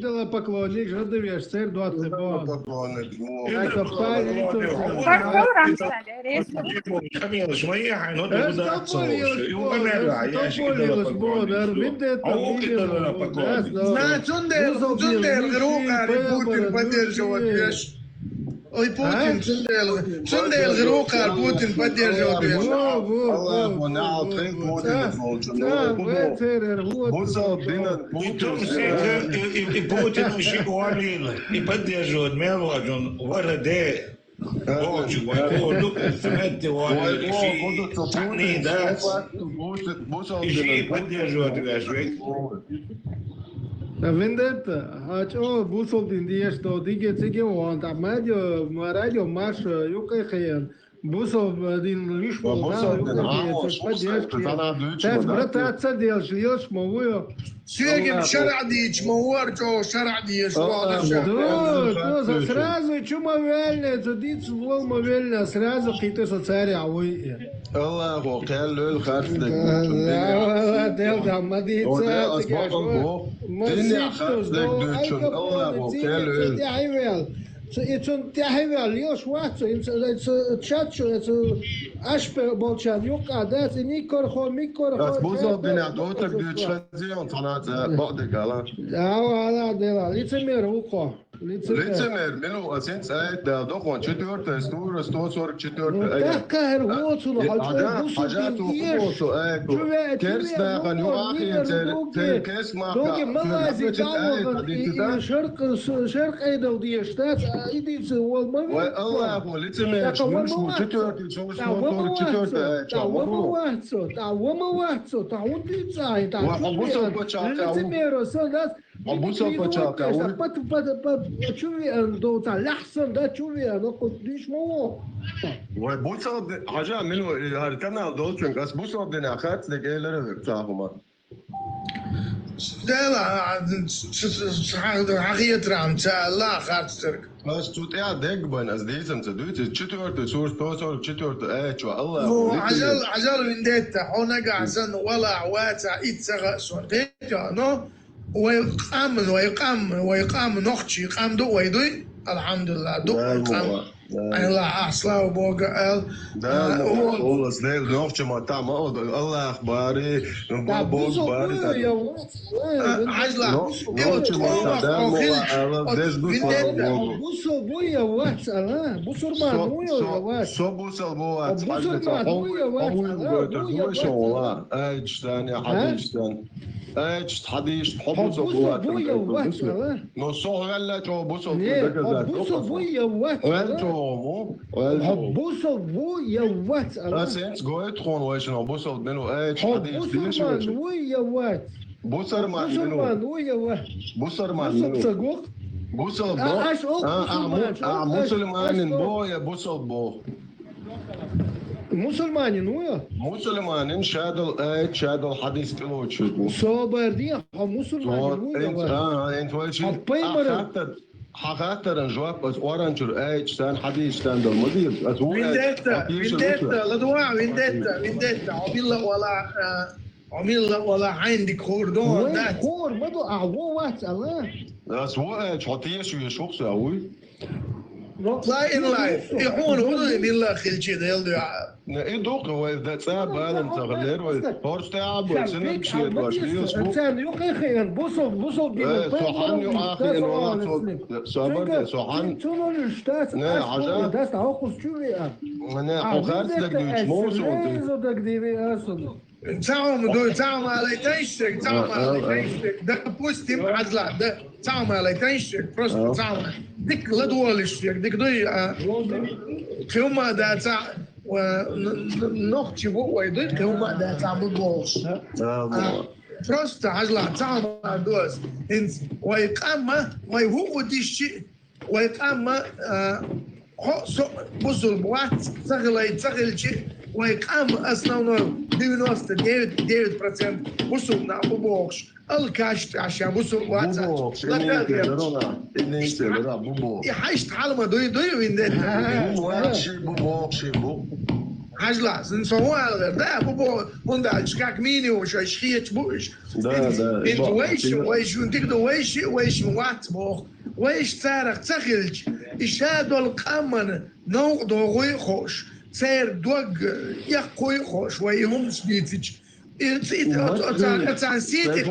idala poklonnik, žadavieš, ser duoti Bogą. Поклонник. Это парень тоже. Camilo, шмає, ну ти Что куди полилось, І у мене, я ж полилось, Бодор, А уки то на поклонник. Знает, Цундел, Грукар, и Путин поддерживает, видишь? Ой, Путин, Цундел, Грукар, Путин поддерживает, видишь? الله يمنعه تخيل بوتين بوصل بينا І Путін усі говорили, і підтримують Мелоджон, вороде, Божу, воду, смети, воду, штани, да, і всі підтримують весь. Vendetta, o busol din dias do dige tige on ta mario marş yok echen. Busol din lishmo da brataca del jlios movuyo. Сергей Шарадич, Мауарчо, Шарадич, Да, сразу чумовельня, задиц волмовельня, сразу какие-то соцаря, ой. الله قال له الخرف لك لا دل da madica, الدنيا خرف لك دوتشون الله قال له It's on Tahivel, još vaco, it's čačo, it's ašpe bolčan, juka, that's in mikor بس بوصل بنا دوتك دوتشون صنعت بعدك على لا دela, licemer uko. Licemer, منو أسنس أيد دخون چطور تستور استوسور چطور تكهر وصل حاجات وقوسو أيكو كرس داخل يو آخر كرس ما دوكي مغازي تعوض شرق أيضا ودي شتات أيدي والله أبو licemer شو چطور شو چطور تعوما واحد تعودي تساعي وحبوسو بچاك licemer سندس حبوسو بچاك تشوفي دو تاع الأحسن ده تشوفي أنا قلت ليش مو وبوصل حاجة منو هركنا دوتشن بس بوصل بنا خات لك إيه لره بتاعهما لا حقيقة رام لا خاطر بس توت يا دق بين أزديزم تدوت چطور تسور توسور چطور تأچ والله هو عجل وينديتا هنا قاعدين ولا عواتع إتسغ سونتيجا نو ويقام نختي يقام دو ويدوي الحمد لله دو يقام الله أصلا وبوقع ده خلص ده نختي ما تعمل الله أخباري بوز باري عجلة نختي ما تعمل ده بوسو بويا واتس أنا بوسو ما بويا واتس شو بوصل بوات بوسو ما بويا واتس والله ايش ثاني حديش ثاني ايش حديش حبوسو بويا واتس نصو غلا جو بوسو بوسو بويا واتس وانتو بوسو بويا واتس اسنس جويت خون واش نو بوسو منو ايش حديش ديش بويا واتس بوسر ما منو بوسر ما منو بوسل بو مسلمان بو يا بوسل بو مسلمانين مسلمان شادل حديث كلوتش صابردي مسلمانين انت وش حقاتر جواب بس اورنجر ايش كان حديث كان المدير وينديتا لدواء وينديتا عميل ولا عندك خوردون خور ما دو اعوات الله بس هو ايش حطيش شخص قوي لا ان لايف يحون هو بالله خلشي ده يلدو ايه دوق هو اذا تساب هذا انت غير هورش تعب وسنة بشيء باشليوس انسان يقي خير بوصل صحن يؤخي انواع صابر صحن نه عجب ده تعقص شو يا انا حقرت لك دوش موس تعم على تنشك ده بوستيم عزلا ده تعم على تنشك بروست تعم ديك لا دولش ديك دوي كيوما ده تاع ونختي بو ويدوي كيوما ده تاع بوش بروست عزلا تعم دوس انت ويقام ما هو دي الشيء ويقام بوصل بوات تغل شيء ويقام основной 99% وصل на بوبوش الكاشت عشان وصل واتس لا يحيش تعلم دوي وين ده بوبوش Ажла, сенсуал, да, он дальше как минимум, что шхиет буш. Да. ويش تقدر ويش واتبوخ ويش تارخ تخلج إشادو القمن نوع دوغوي خوش تير دوغ يقوي خوش ويهم سبيتج اتسان سيتك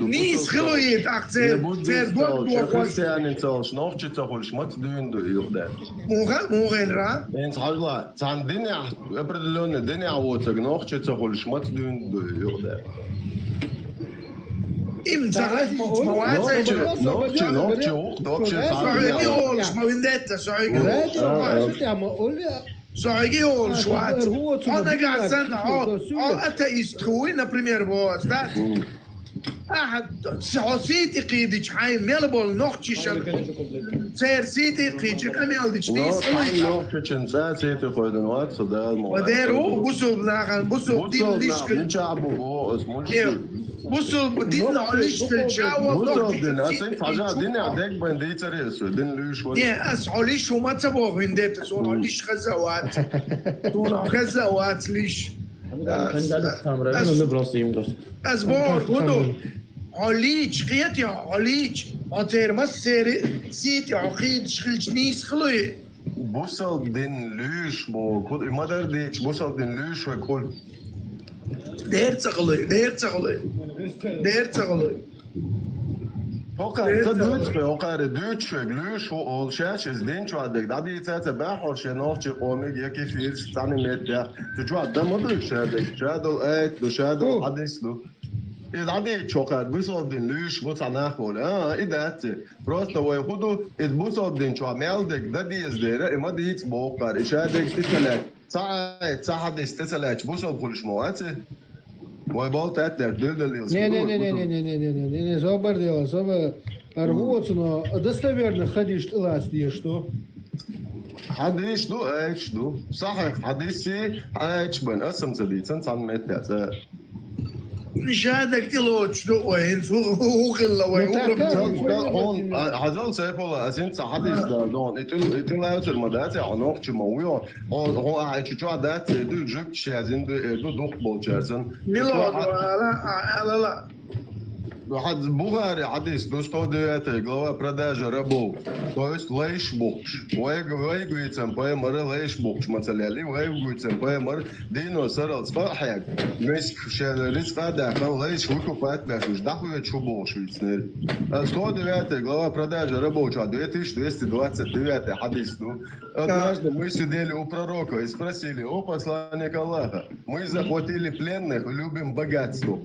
نيس خلويت اخ تير دوغ خوش موغل را Eens halla, zijn dingen, определенные dingen вот, ногчица хольш, мат дюнду, юрда. им загать Ногчи, صعيقي هول شما ويندتا صعيقي هول شوات انا قاعد سنة اتا يستخوي например بوز ده احد سيتي قيدش حي ميلبول نوختي شل سير سيتي قيدش كم يلدش نيس نوختي سيتي خويدن وات صدا وديرو بوسو بناخن بوسو دين ليش بوسو دين عليش تلجاوة بوسو دين اسين فاجا دين عدك بين ديتريس دين ليش وات اس عليش وما تبوه هندت سون عليش غزوات سون غزوات ليش از بار خودو عليش قيت يا عليش انتر ما سيت عقيد شغلش نيس خلوي بوسل دين ليش بو كود ما در ديش بوسل دين ليش وكل دير تغلي Okar, to Duitsche, okar Duitsche, Glüsch, und Scherz ist den Schwadek, da die Zeit bei Horsche noch, ohne Jacke 4 cm. Du Schwad, da muss ich Shadow, du Shadow, Hadis, du. العادي تشوكات بيصاب دين ليش بص على ناخول إداتي просто وين خدو بيصاب دين شو عملدك ده دي إزديرة ما دي يتبوكر إشادك تسلك ساعة دي تسلك بيصاب كل شمواتي وين بالت أتر دل Не, забор дело, забор. Аргуцно, достоверно ходишь ты ласти, что? حديش دو ايش دو صحيح حديثي ايش بن اسم زديتن صن متى مش هذا كيلوتش دو وين هو خلا وين هون هذول سيبولا اسين حديث دون اتل لا المدات عنق تشمويو هو ايش جو دات دو جوك شازين دو دوق بولجازن لا واحد بوغاري حديث دوستوديات глава продажи рабов. То есть лейшбукш. Вайгуицем поймар лейшбукш мацаляли, вайгуицем поймар дино сарал спахак. Миск шелерис фада кан лейш выкупать нашуш. Дахуя чубош вицнер. 109 глава продажи рабов, 2229 хадис. Однажды мы сидели у пророка и спросили: о посланник Аллаха, мы захватили пленных, любим богатство.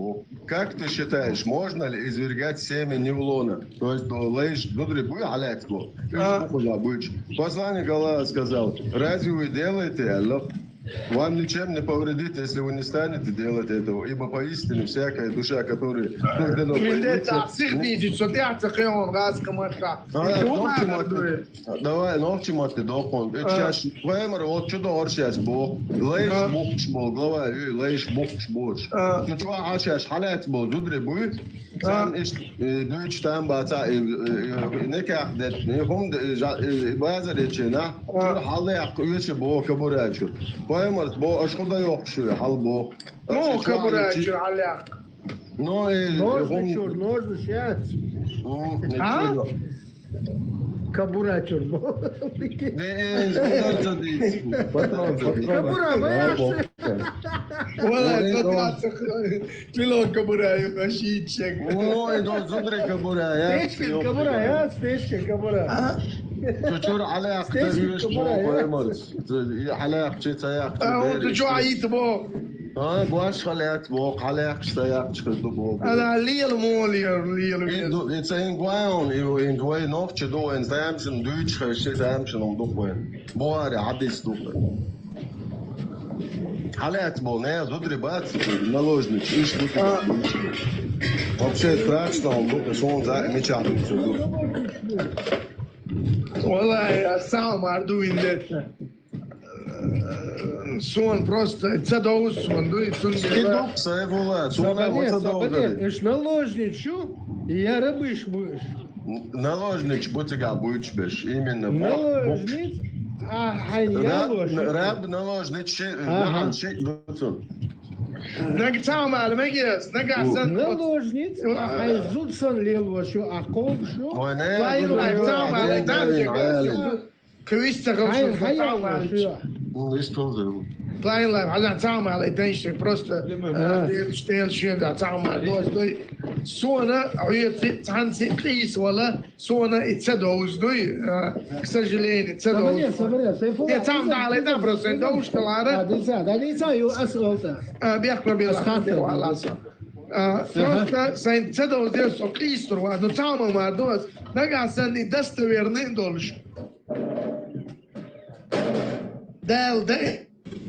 Как ты считаешь, можно ли извергать семя невлона? То есть лейш дудрибуй алятку. Посланник Аллаха сказал: разве вы делаете, Аллах? Вам ничем не повредит, если вы не станете делать этого, ибо поистине всякая душа, которая... Давай, ногчим ты дохон. Сейчас, ваймер, вот что дор сейчас, бо. Лейш бухш, бо, глава, лейш бухш, бош. Ну что, а сейчас, халят, бо, дудри будет. Сам ist Deutsch там, баца, неках, не базар ече, на? Халят, уече, бо, кабурачу. Поймар, бо, аж куда ёхшу, халбо. Ну, кабурачу, халят. Ну, Ножны, сейчас. Кабурачур. Кабура, боишься? Пилот кабураю, ащичек. Ой, ну, смотри, кабурая. Стечкин кабура, стечкин кабура. تشور على اختيش مو فاهمرس على اختي سياق انت شو عيت بو بواش خليت بو على اختي سياق تشدو بو انا ليل مولي it's in ground in way noch to do in Samson Deutsch ist Samson do boare hadis do حالات болная додрибать наложник иш будет вообще страшно он будет что он за мечтает والله الساعة عردوين ده سون просто цадоус сон дует сон кидок севола сона вот цадоус иш наложничу я рабыш будешь наложник бутыга будешь беш именно наложниц راب наложный شيء بتصل تعمل على مجلس نقع سن Наложниц, Айзудсон Лелошу, Аколшу, تعمل على تعمل كويستغل ليش تنظر Klein lijf, hij laat samen al het eens просто steel shit dat samen doe سونا عيت تحنسي قيس ولا سونا اتسدوز دوي كسجلين اتسدوز يا تعمل على ده بروسين دوش كلاره ده ليس يو أسرته بيحكوا بالخاطر ولا فروستا سين اتسدوز ده سو قيستر وانو تعمل مع دوس نقع سني دستويرنين دولش دال ده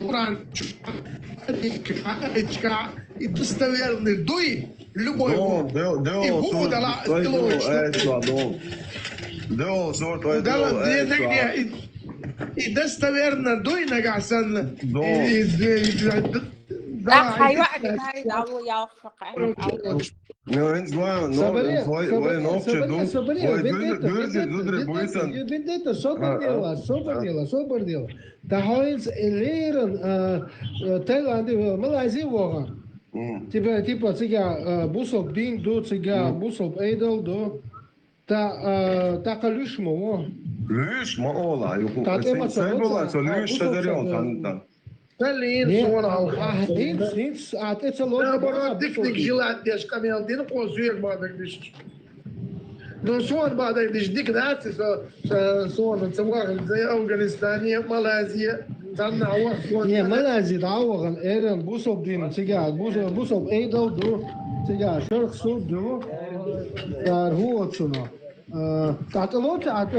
قران دستويرني دوي любой и достоверно дуйнага عشان Супер дело. Да хоинс лерен Таиланде, Малайзия воған. Типа сега бусоп дин до сега бусоп эйдал до та калюшмо во. ليش ما أولا يقول سيبولا ليش تدريون كان Pelin sonra Niets, het is Nou, maar dik gelaat des kameel din ko zuur maar dus. Ну сон бада диш dik dat сон цвар за Афганистане, Малайзия, dan nou Не, Малайзия да воған эрен бусоп дин сега бусоп эйдал до сега шерх суд до daar hoort zo nog. Dat loopt uit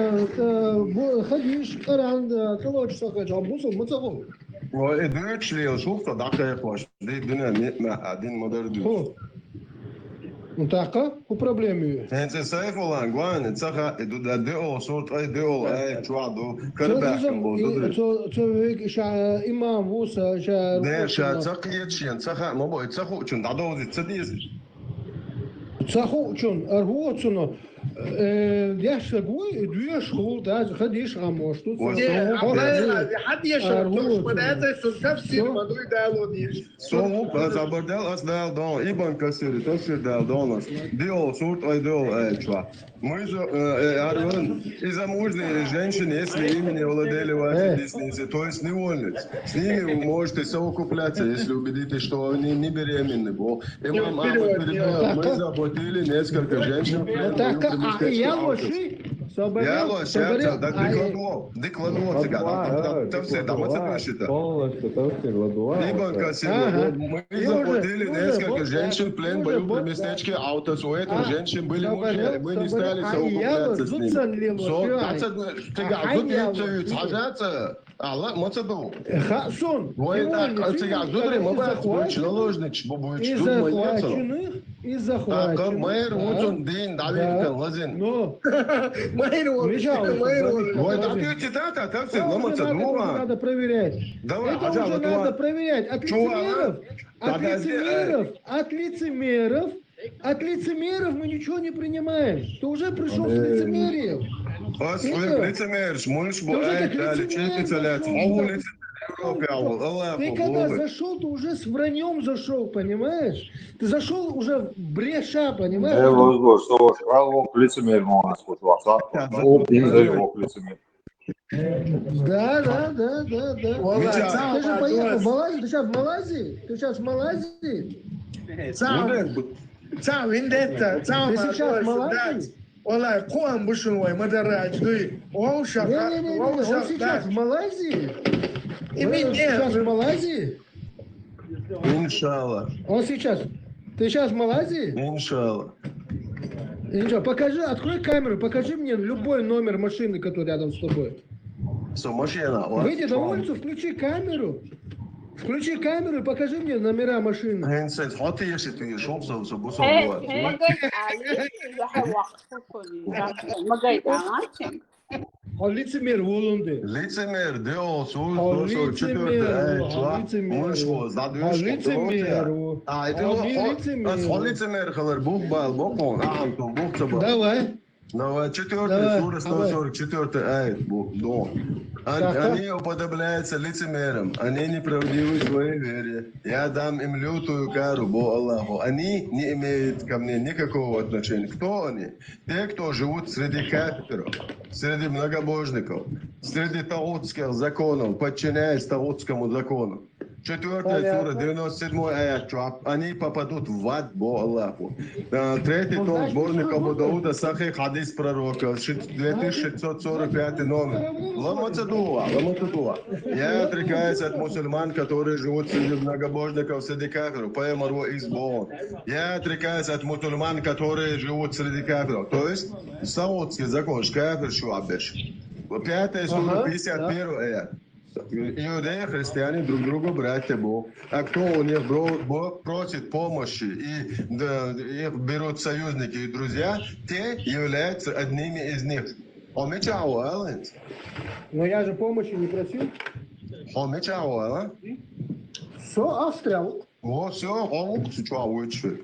خديش قران كلوش سكت عبوس ومتقو وإدريتش لي شوف دقيق واش دي الدنيا ما قاعدين مدردوش متاقة هو بروبليم انت سيف ولا انغوان تسخا دو دو صوت اي دو اي تشوادو كرباكم بودو تو هيك شا امام ووسا شا ده شا تقيت شي تسخا ما بو تسخو چون دادو تديز تسخو چون ارهوتسونو Яшка гой, две школы, да, ходишь, а может тут. حد يشرب توش بدأت تفسير ما دوي دالو ديش. سو زبردال اس دال دون ايبان كسر تفسير دال دونس ديو صوت اي ديو чва. Мы же Арон, из-за мужной женщины, если имени владели ваши десницы, то есть невольниц. С ними вы можете совокупляться, если убедитесь, что они не беременны. Имам Ахмад передал, мы заплатили несколько женщин. Ялоши, так декладуо сега, там все, там это нашито. Ибн Касир, мы заплатили несколько женщин в плен бою при местечке, а вот у этих женщин были мужья, мы не стали совокупляться с ними. Allah мацабу. Хасон. Ой, так, сега, зудри, мы будем наложнич, бабуич, тут моется. И захваченных. Так, мэр, вот он день, давид, лазин. Ну, мэр, ой, так и цитата, так все, ломаться, дума. Надо проверять. Давай, это уже надо проверять. От лицемеров мы ничего не принимаем. Ты уже пришел с лицемерием. лицемер, можешь Ты когда зашел, ты уже с враньем зашел, понимаешь? Ты зашел уже бреша, понимаешь? Что лицемер у нас вот вас, лицемер. Да. Ты же поехал в Малайзию? Ты сейчас в Малайзии? Ты сейчас в Малайзии? Цау, индетта, цау, ты сейчас в Малайзии? والله قوم بشنوي ما دراج دوي وهو شغال он сейчас в Малайзии? Он сейчас в Малайзии? Иншалла. Он сейчас. Ты сейчас в Малайзии? Иншалла. Покажи, открой камеру, покажи мне любой номер машины, который рядом с тобой. Машина. Выйди на улицу, включи камеру. Включи камеру и покажи мне номера машины. Лицемер волонды. Лицемер, Давай. Но 4 Давай, сура 144 аят, Дон. Они уподобляются лицемерам, они неправдивы в своей вере. Я дам им лютую кару, Бо Аллаху. Они не имеют ко мне никакого отношения. Кто они? Те, кто живут среди кафиров, среди многобожников, среди таутских законов, подчиняясь таутскому закону. 4 сура, 97 аят. Они попадут в ад, Бо Аллаху. 3 том сборника Абу Дауда, Сахих хадис пророка, 2645 номер. Ламацадуа. Я отрекаюсь от мусульман, которые живут среди многобожников, среди кафиров, поэмару из Бон. Я отрекаюсь от мусульман, которые живут среди кафиров. То есть, саудский закон, кафир шуабеш. 5 сура, 51 аят. Иудеи, христиане друг другу братья Бог. А кто у них просит помощи и их берут союзники и друзья, те являются одними из них. Но я же помощи не просил. Все, острел. Вот все, он лучше.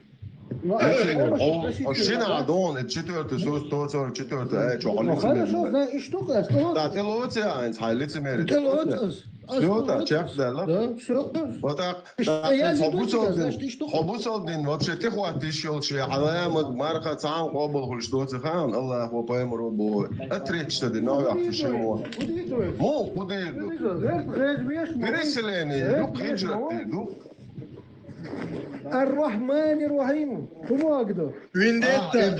Ну, помощи Община Адон, 4 144 аят. Ну, хорошо, да, и что сказал? Да, ты лучше, а лицемерие. Ты лучше. Все, да, чек, да. Да, все. Вот так. Я не буду сказать, ты что? Хобусалдин, вообще ты хватишь щелчи, علامة مرقة عام قبل خلش دوت خان الله هو بيمر بو أتريتش تدي نوع في شيء مو قديدو بريسليني دوك هجرتي دوك الرحمن الرحيم كم أقدر Vendetta.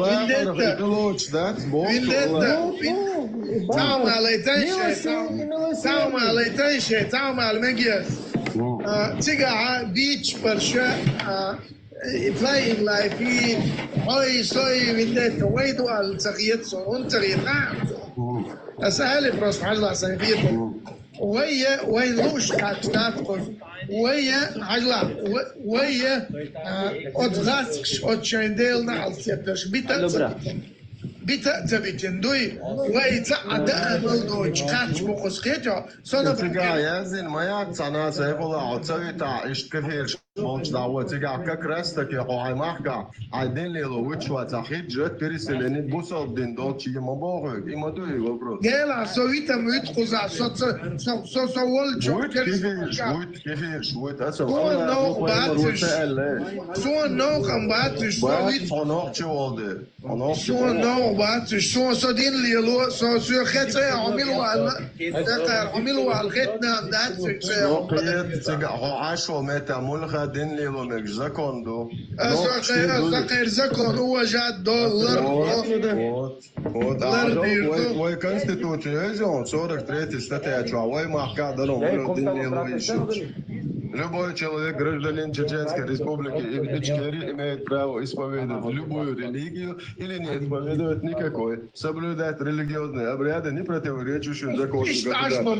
تعال على تنشي تعال على مجيس تيجا بيتش برشا playing like في هاي صاي vendetta ويدو على تغيير صون تغيير أسهل بروس حاجة سنفيته وين لوش كاتقف وهي عجلة وهي أتغاسكش أتشانديل نعلسيتش بتأتبتن دوي وهي تعداء ملدوش كاتش بقسكيتو صنف تيجا يازن ما يعتصنا سيفولا عتصوي تاع إشتكفير شمالش دعوة تيجا كاكرستك يا قوعي محكا عايدين ليلو ويتشوا تاخيد جت بريسليني بوصل دين دوتشي مباغك إما دوي وبروت جيلا سويتا ميت قزع صوال ويت كيفير ويت أسف سوان نوخ باتش سوان نوخ أم باتش بات هنوخ شو والده هنوخ سوان نوخ باتش سوان صدين ليلو سو خيطة عملوا على الخيطنا داتش نوقيت تيجا هو عاشو ميتا ملخا دين ليلو ميك زاكوندو زقير زكون هو جاد دولار Ой, Конституцию, 43 статья, ой, махка, да, любой человек, гражданин Чеченской Республики Ичкерии имеет право исповедовать любую религию или не исповедовать никакой, соблюдать религиозные обряды, не противоречащие закону государства.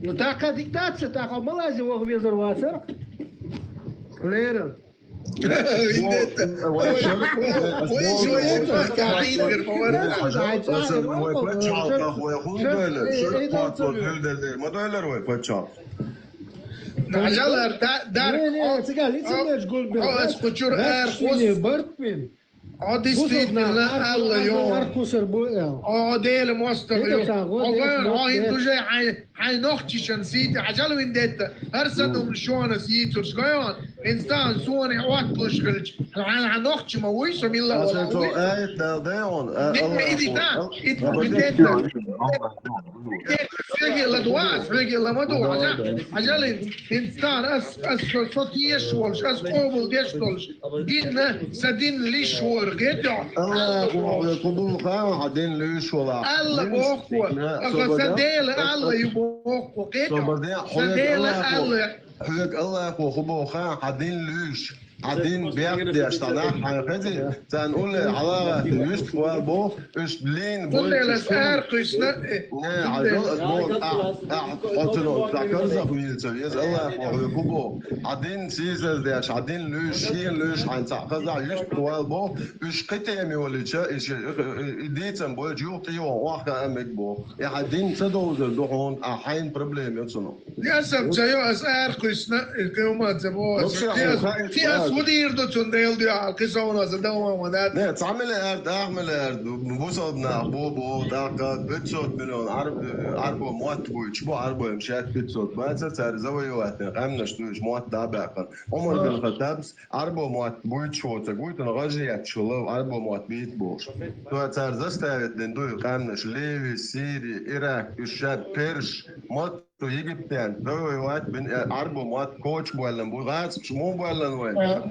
Ну такая диктация, такая Малайзия в резервации. Лера. ديل مستقيم هاي دوجا هاي نختي شنسيتي عجلو وينديتا هرسدهم شلون سيتو شلون انسان سوني واتلش كلش عن نختي ما ويش من الله فيجي لدواس فيجي لمدو عجل انسان اس صوتيش ولش اس قوبل ديشتولش دين سدين ليش ورقيتو عدين ليش ولا الله بوكو سديل الله يبوكو كيتو سديل الله حيك الله خبو خان عدين ليش عدين بيقدي اشتغل حاجه تنقول على ليش بو ايش بلين قول لي الاسعار قيسنا قلت تذكر ويلز الله خبو عدين سيزر داش عدين ليش هي ليش هنتعقد يش بو ايش قتامي ولا ايش ديتم بو جوتي واخا امك بو عدين تدوز دوحون حين بروبليم يتصنو للاسف جايو اسعار قيسنا الكلمات زبو في ودير دوتون ديل ديال كيسونا زدوا ودات Ne, تعمل ارد اعمل ارد وصلنا بوبو داقة بتسوت مليون عربو موات بويتش بو عربو مشات بتسوت ما تسار زوي وقت قامنا شتوش موات دابقا عمر بن الخطاب عربو موات بويتش وتا قلت انا غاجيات شلو عربو موات بيت بوش تو تسار زستاوت دندو قامنا شليفي سيري عراق الشاد بيرش موت تو Ägypten, Böhöat, bin Arbo, Mott, Coach, Boilen, Burats, Schmumboilen,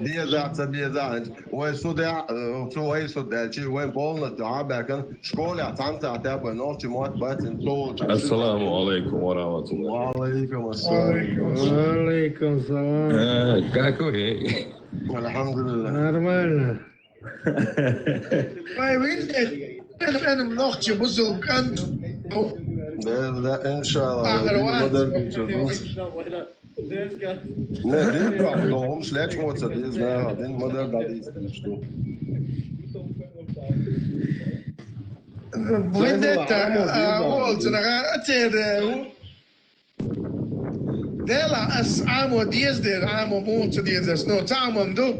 die sagt, die sagt, und so der, so ist so der, die wollen Bollen, die arbeiten, Schule, Tante, der bei Nord, die Mott, was in so. Assalamu alaikum wa rahmatullah. Alaikum assalam. Алейкум салам. Как вы? Alhamdulillah. Нормально. ما وين انا منوختي بوزل كانت Da, inshallah. آخر واحد. Ne, den braucht noch umschlägt, muss er das, ne, den Modell da ist nicht so. فندتا قلت انا اتير ديلا اس عامو ديز دير عامو موت ديز نو تعمم دو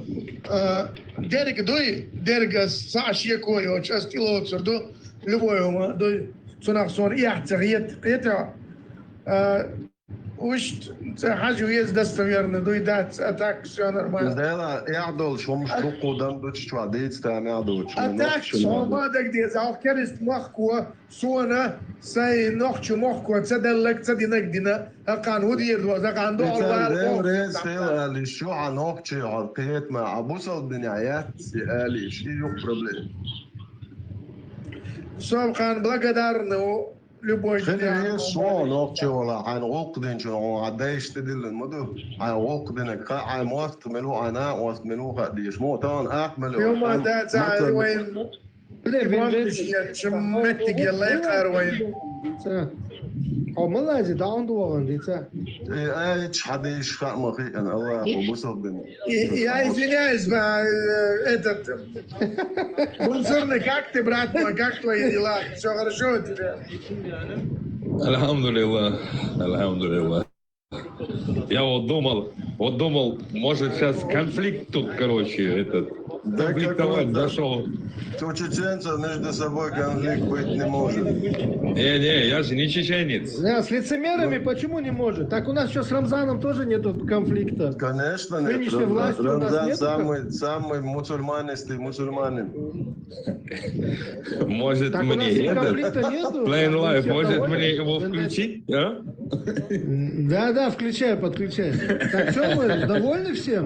ديرك دوي ديرك ساشيه كويو تشستيلو تردو لبويهما دوي صنع يحتغيت قيتا وش حاجه يزدستمرنا دوي دات اتاك شانر ما Dela, Erdol, schon Strukudam, Dutch, Tradits, der Erdol. اتاك شو ما دك ديز او كرست مخكو سونا سي نوختشو مخكو تسدلك تسدينك دينا كان ودير وذاك عنده ريز اللي شو عنوكتشي عقيت مع أبوصل بنيات سيالي شي يو بروبليم. سو كان بلا قدرنا любой خلي شو عنوكتشي ولا عن عقدين شو عدايش تدل المدو عن عقدين عن موافق منو عنا موافق منو قديش مو طبعا أحمل يوم ده تعال وين شمتك يلا يقار وين Молодец, да он должен, дитя. ايش حدا يشفع مخي انا الله وبوصل بني я извиняюсь этот Бунзурный, как ты, брат мой, как твои дела? Все хорошо у тебя? Алхамдулилlah, алхамдулилlah. Я вот думал, может сейчас конфликт тут, короче, этот, конфликтовать зашел. У чеченцев между собой конфликт быть не может. Не, я же не чеченец. Да, с лицемерами почему не может? Так у нас еще с Рамзаном тоже нету конфликта. Конечно, Нынешней власти у нас Рамзан нету самый мусульманистый мусульманин. Может Так у нас мне и этот, конфликта нету. Plain Life, Все может довольны? мне его включить, а? Да, включай, подключай. Так что мы довольны всем?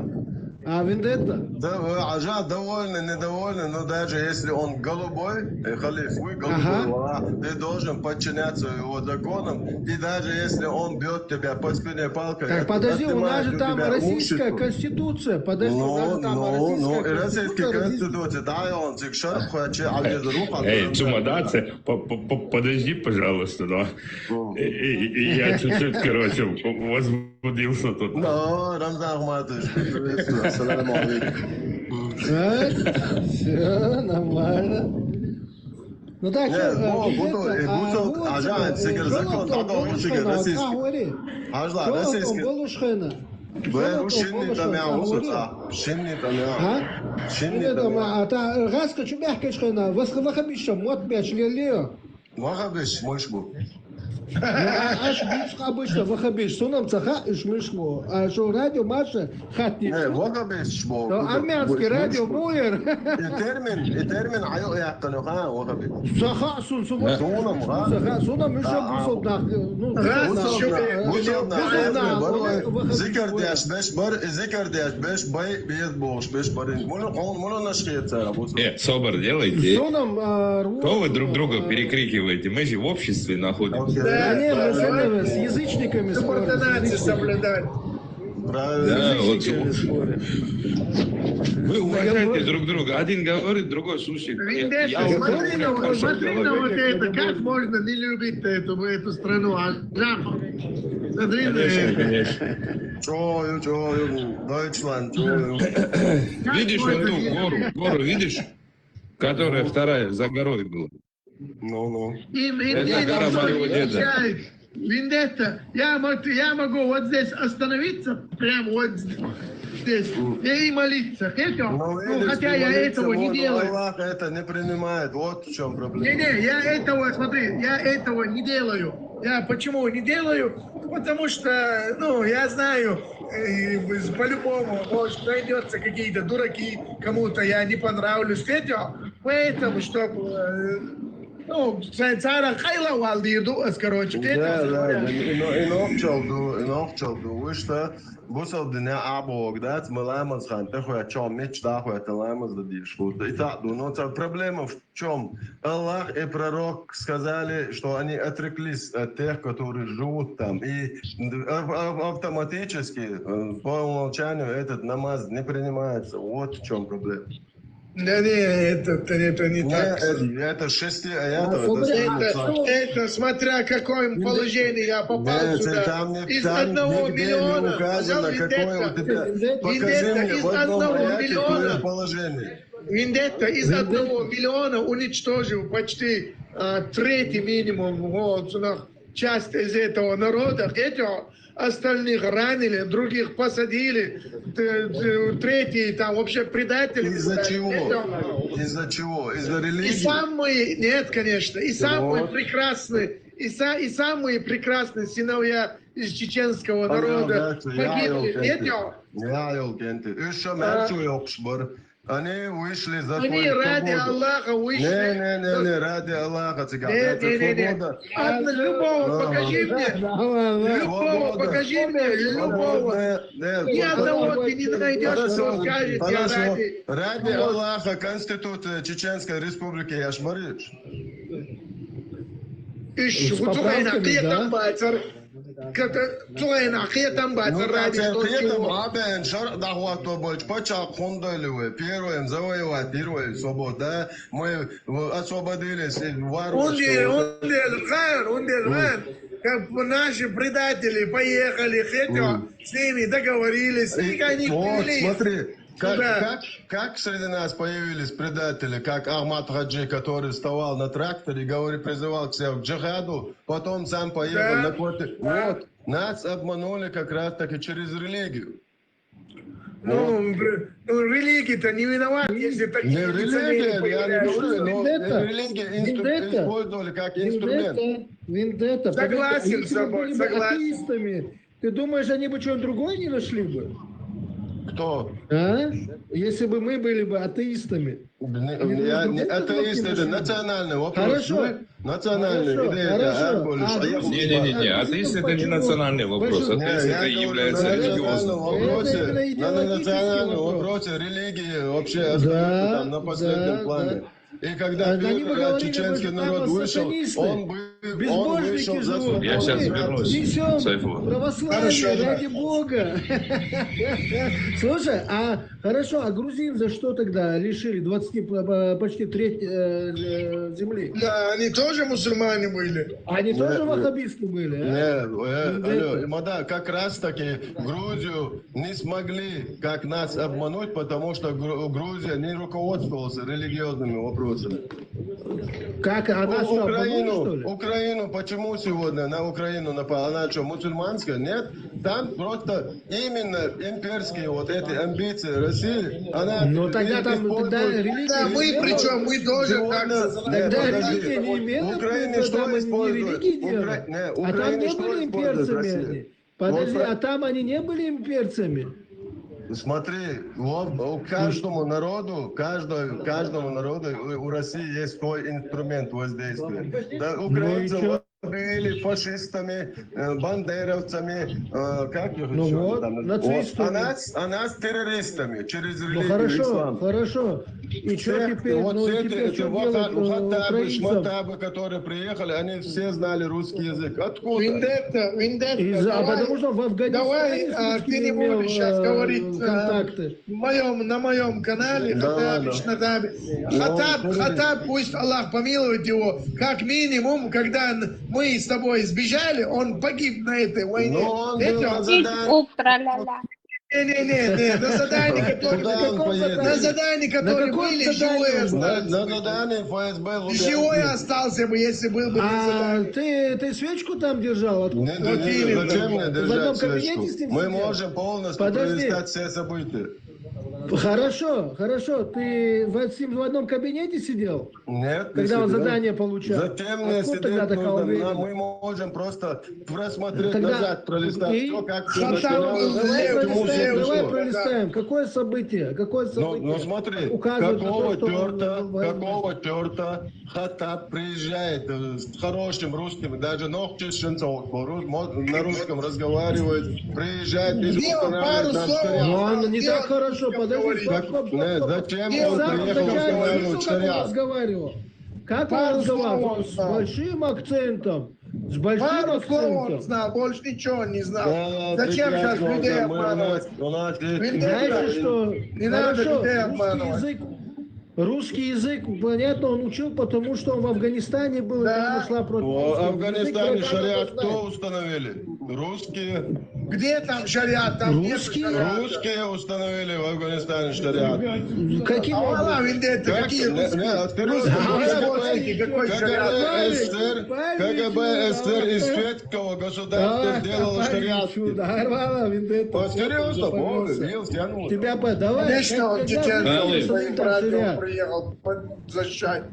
А Вендетта? Да, Ажа довольны, недовольны, но даже если он голубой, халиф, вы голубой, ты должен подчиняться его законам, и даже если он бьет тебя по спине палкой, Так подожди, у нас отнимает же там тебя российская имущество. конституция. Подожди, у нас же там И российская российская конституция, да, он тикшар, хочет, а без рук. Эй, чумадаться, подожди, пожалуйста, да. И я чуть-чуть, короче, возбудился тут. Да, Рамзан Ахматович, приветствую, ассаламу алейкум. Все нормально. Ну так, Ажла, российский. Вы шинни там я усуца, шинни там я. Шинни там я. אתה רסקה שומח כשכנה, וחמישה מות בהשליליה. מה חבש, מושבו? аж бишь обычно выхабиш сунам цаха и шмышмо а что радио Маша хатни מה חבש, בו? армянский радио муер термин עיו יעקנו, מה חבש? цаха сун сун סונם, цаха сунам еще бусов нах ну ذكر ديش بش باي بيد بوش بش барин مولو نشخيت Собор делайте. сунам Что вы друг друга перекрикиваете? Мы же в обществе находимся. да нет мы с язычниками Субординацию соблюдать. Да, вот вы уважаете друг друга. Один говорит, другой слушает. Вендетта, Я смотри на говорю. вот это, как можно не любить эту страну, а смотри на Конечно, это. конечно. чою, Deutschland, чою. Видишь эту гору, видишь? Которая вторая за горой была. Ну. Им Это гора моего деда. Вендетта, я могу вот здесь остановиться, прямо вот здесь, и молиться. Это, видишь, хотя ты я молиться, этого не вот делаю. Аллах это не принимает. Вот в чем проблема. Не, я этого не делаю. Я почему не делаю? Потому что, я знаю, по-любому, может, найдется какие-то дураки, кому-то я не понравлюсь. Поэтому, чтобы, цара хайла валдирду, короче. Да, инохчалду, вы что, бусал дня абог, да, смыламаз хан, ты хуя чем, меч да хуя, ты ламаз да дишку. Итак, проблема в чем? Аллах и пророк сказали, что они отреклись от тех, которые живут там, и автоматически, по умолчанию, этот намаз не принимается. Вот в чем проблема. Да не, это не так. Это 6 аятов. Это смотря в каком положении я попал сюда. Там Из там 1 нигде миллиона. не указано, какое у тебя. Покажи мне из в одном 1 аяте твое миллиона. положение. Вендетта из 1 миллиона уничтожил почти третий минимум, часть из этого народа. Остальных ранили, других посадили, третий там вообще предатели. Из-за чего? Из-за чего? Из-за религии? И самые, нет, конечно, и самые прекрасные, и самые прекрасные сыновья из чеченского народа погибли. Они вышли за Они твою ради свободу. Аллаха вышли. Не, ради Аллаха, цыган. Это свобода. Любого покажи мне. Любого покажи мне. Любого. Ни одного ты не найдешь, кто скажет, я ради. Ради Аллаха Конституция Чеченской Республики Яшмарич. Ищу. Ради Первым завоевать, первую свободу, да? Мы освободились как наши предатели поехали, с ними договорились, и они привели. Смотри, как среди нас появились предатели, как Ахмад Хаджи, который вставал на тракторе, призывал к себе к джихаду, потом сам поехал на коты. Вот, нас обманули как раз таки через религию. Религия-то не виноват, если такие Не религия, я не говорю, но Вендетта. религию использовали как инструмент. Вендетта. Согласен Если с тобой, бы были бы согласен. атеистами, ты думаешь, они бы что-нибудь другое не нашли бы? Кто? А? Если бы мы были бы атеистами. Атеист это национальный вопрос. Хорошо. Национальный. Не, атеист это не национальный вопрос, атеист это является религиозным. На национальном вопросе религии вообще остается там на последнем плане. И когда чеченский народ вышел, он вышел за свободу. Я сейчас вернусь, Сайфулла. Православие, ради Бога. Слушай, хорошо, а грузин за что тогда лишили почти треть земли? Да, они тоже мусульмане были. Они тоже ваххабисты были, а? Как раз таки Грузию не смогли как нас обмануть, потому что Грузия не руководствовалась религиозными вопросами. Как, она что, обманули, что ли? Украину, почему сегодня на Украину напала? Она что, мусульманская? Нет. Там просто именно имперские вот эти амбиции России, она... Ну тогда там, тогда религия... Да, мы причем, мы тоже так же. Тогда религия не имела... Украине что использует? А там не были имперцами они. Подожди, а там они не были имперцами? Смотри, каждому народу у России есть свой инструмент воздействия. Да, украинцы были фашистами, бандеровцами, как их еще вот, там? нацистами. А нас террористами через религию ислам. Хорошо. И что теперь? Вот Теперь что делать хаттабы, украинцам? шматтабы, которые приехали, они все знали русский язык. Откуда? Вендетта, Потому что в Афганистане давай, ты не имел, будешь сейчас говорить контакты. на моем канале, Хаттаб, пусть Аллах помилует его, как минимум, когда мы с тобой сбежали, он погиб на этой войне. Но он был на Утро, ля-ля. Не, на задании, Куда он поедет? на задании, которые каком были, задании живой он был? На остался. задании ФСБ Живой Лубянки. остался бы, если был бы на А задании. ты свечку там держал? Не, Вот именно. зачем мне В одном держать кабинете свечку? с ним Мы сидел? можем полностью Подожди. пролистать все события. Хорошо. Ты с ним в одном кабинете сидел? Нет, не Когда он сидел. задание получал? Зачем мне Откуда тогда сидеть такая нужно? уверенность? Мы можем просто просмотреть Тогда- назад, пролистать и- все, как все Хатам начиналось, Давай Лев, к чему все пролистаем, давай пришло. пролистаем. Какое событие? Ну смотри, указывает на какого то, что он черта Хаттаб приезжает с хорошим русским, даже Нохчи Шенцов на русском разговаривает, приезжает и Где он? Пару устанавливает нам слов. шариат. Но он не Где так он хорошо, русским подожди, говорит? стоп. Нет, зачем Где он он? Сам приехал вначале устанавливать слышал, как он шариат? разговаривал? Как он Пару слов разговаривал? он С знал. большим акцентом. С большим Пару слов он акцентом. знал, больше ничего он не знал. Да, Зачем сейчас прекрасно, людей мы- обманывать? у нас есть... Знаете что? Не надо Хорошо, людей обманывать. русский язык, понятно, он учил, потому что он в Афганистане был, и Да. там шла против. В Афганистане Язык шариат врага надо кто установили? Русские. Где там шариат? Там нет Русские? шариата. Русские установили в Афганистане шариат. знать. Каким А образом? вала, Вендетта, Как? какие Не, русские? вперед. Русские, какой шариат? КГБ СССР из светского государства сделало шариат. Серьезно, тянул. Тебя давай. Конечно, он чеченцев что своим там братьям шариат? приехал защищать.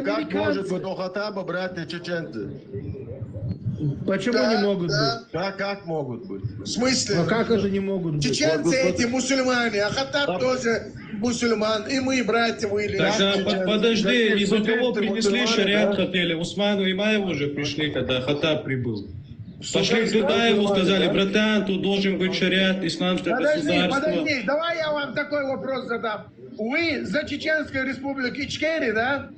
Как может быть у Хаттаба братья чеченцы? Почему Да, не могут да. быть? Как могут быть? В смысле? А как же не могут быть? Чеченцы эти мусульмане, а Хаттаб тоже мусульман, и мы братья были. Так, подожди, из-за кого принесли шариат хотели? Усману Имаеву же пришли, когда Хаттаб прибыл. Пошли к Дудаеву, сказали, братан, тут должен быть шариат, исламское государство. Подожди, давай я вам такой вопрос задам. Вы за Чеченскую республику Ичкери, да?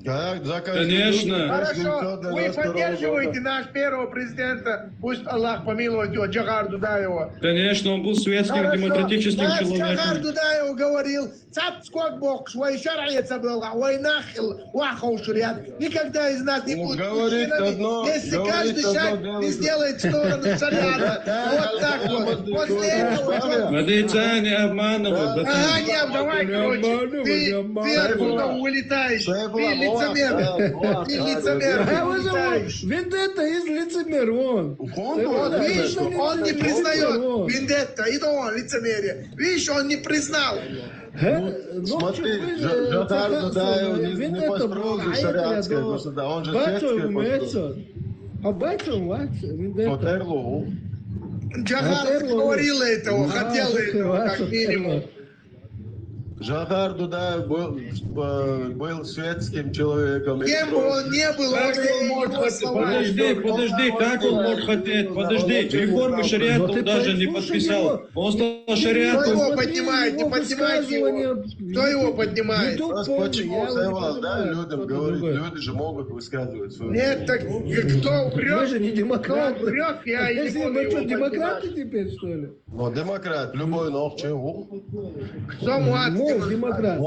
Конечно. Хорошо, вы поддерживаете наш первого президента, пусть Аллах помилует его, Джахар Дудаева. Конечно, он был светским, демократическим Джахар человеком. Дудаев говорил, цап скот бог, свой шарается был, ой нахил, вахал шариат. Никогда из нас не будет Говорит мужчинами, одно, если говорит каждый одно, шаг делает не сделает в сторону шариата. Вот так вот. После этого... Надо не обманывать, Ага, братан. не, давай, короче, ты откуда улетаешь? Ты лицемер. Ты лицемер, ты улетаешь. Вендетта из лицемер, вон. Вот, видишь, он не признает Вендетта, и то он лицемерие. Видишь, он не признал. Смотри, Джахар Дудаев не построил же шариатское государство, он же светское построил. А бачу, Вендетта. Потерло. Джахар говорил этого, хотел этого, как минимум. Джахар Дудаев был светским человеком. Кем бы он не был, он мог послать. Подожди, как он мог хотеть? Подожди, реформы шариата он даже не подписал. Он стал шариатом. Кто его поднимает? Не поднимайте его. Кто его поднимает? Почему Севал, да, людям говорит, люди же могут высказывать свою... Нет, так кто Мы же врет? не Кто демократы. врет, я и не Если буду мы что, его демократы поднимать. теперь, что ли? Но демократ, любой ногче. Кто муат? Мол, демократ.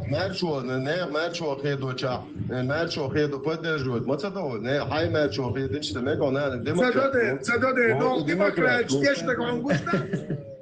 Мерчо, не мерчо хеду ча, мерчо хеду поддерживает. Мацадово, не хай мерчо хеду, что не гонали. Цадоде, но демократ, что он густо?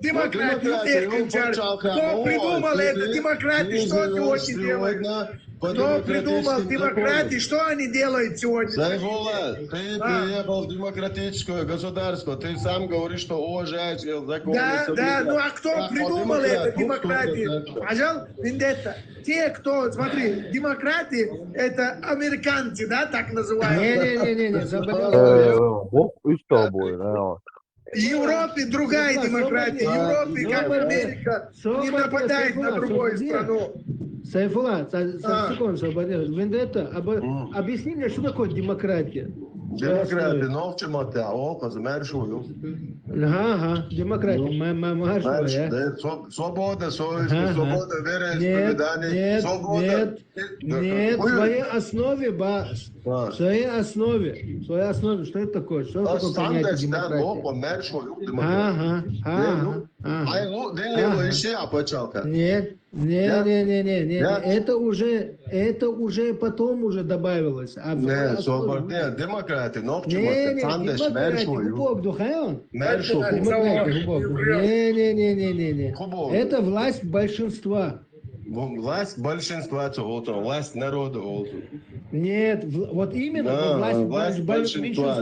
Демократ, кто придумал это? Демократы, что сегодня делают? Кто придумал демократии? Что они делают сегодня? Зайфулла, ты приехал в демократическое государство, ты сам говоришь, что уважаешь законы. Да, ну а кто придумал это, демократию? Пожалуй, Вендетта. Те, кто, смотри, демократы, это американцы, да, так называемые. Не-не-не, заболел. Бог и с тобой, да. В Европе другая демократия. В Европе, как Америка, не нападает на другую страну. Сайфулла, секунду, Вендетта, объясни мне, что такое демократия? Демократы, но в чем это? О, замершую. Ага, демократия, Свобода совести, свобода вероисповедания, свобода... Нет, в своей основе, в своей основе, что это такое? Что такое понятие демократии? Ага. еще опачалка. Нет, не, это уже потом уже добавилось. Не, свободные демократы, но к чему ты? Сандеш, Мершую. Не. Это власть большинства. Власть большинства, власть народа. Нет, вот именно власть большинства.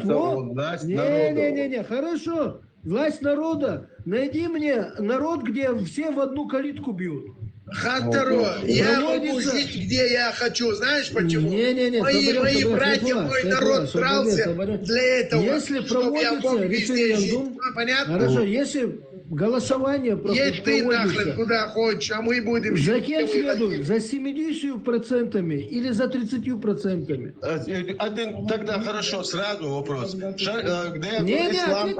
Не, хорошо. Власть народа. Найди мне народ, где все в одну калитку бьют. Хантеро, я могу жить, где я хочу. Знаешь почему? Мои братья, мой народ дрался для этого, если чтобы я мог везде жить. Понятно? Хорошо, если голосование едь ты нахрен куда хочешь, а мы будем за кем следует? За 70% или за 30%? Тогда хорошо, сразу вопрос. Где ислам?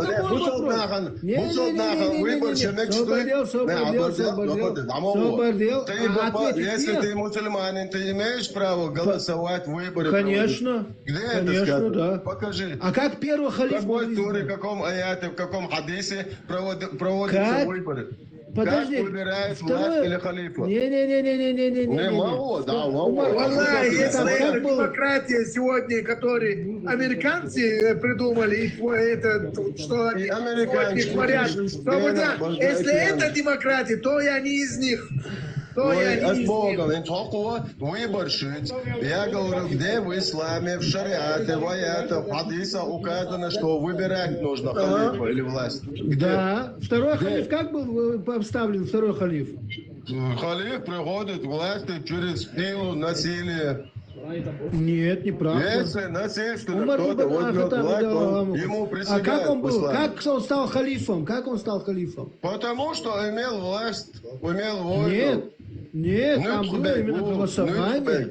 Если ты мусульманин, ты имеешь право голосовать в выборы? Конечно. Где это сказано? Да. Покажи. А как первый халиф? В какой туре, в каком аяте, в каком хадисе проводятся выборы? Подожди. Как выбирают власть или халифа? Не могу, да. Аллах, если это демократия сегодня, которые американцы придумали, и это, что они сегодня творят. Если это демократия, то я не из них. С Богом, выборщиц. Я говорю, где в исламе, в шариате, в аятах, в хадисах указано, что выбирать нужно халифа или власть? Да. Второй халиф, как был обставлен второй халиф? Халиф приходит к власти через силу, насилие. Нет, неправда. Если насильственно кто-то возьмет власть, он ему присягает. А как он был? Как он стал халифом? Потому что имел власть, имел войну. Нет, там было именно голосование.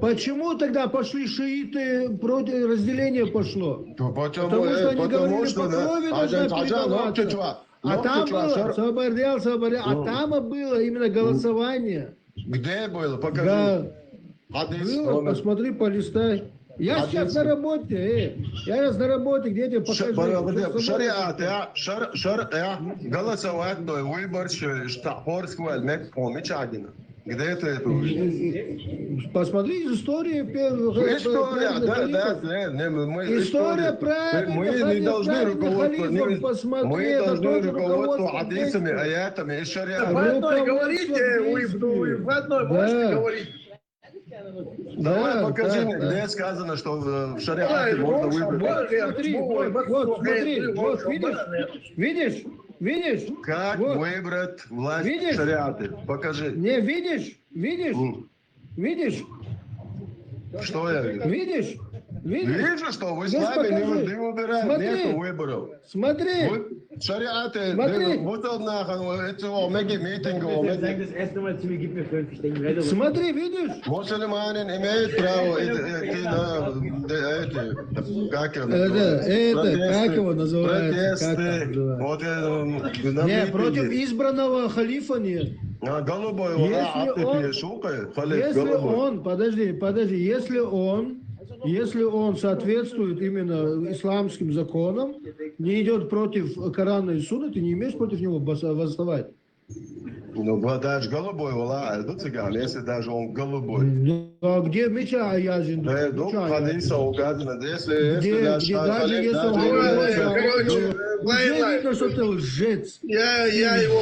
Почему тогда пошли шииты, против разделения пошло? Потому что они говорили, по крови должна передаваться. А там было именно голосование. Где было? Покажи. Было, посмотри, полистай. Я сейчас на работе, где тебе покажу. Голосовать, выбор, штаб-хорского, Мечагина. Где это? Посмотри из истории. История правильно. Мы не должны руководствоваться хадисами, аятами и шариатом. В одной говорите, в одной можете говорить. Давай покажи мне, где сказано, что в шариате можно выбрать. Видишь? Как выбрать власть в шариате? Покажи. Не, видишь? Что я вижу? Видишь? Вижу, что в исламе не выбирают, нету выборов. Смотри. В шариате, Смотри, видишь? Мусульманин имеет право идти на как его называется? Протесты. Не, против избранного халифа нет. Голубой, подожди, если он соответствует именно исламским законам, не идет против Корана и Сунны, ты не имеешь против него восставать. Даже голубой, если даже он голубой. А где меча Аязин? Хадиса указано, если даже если он уже видно, что ты лжец. Я его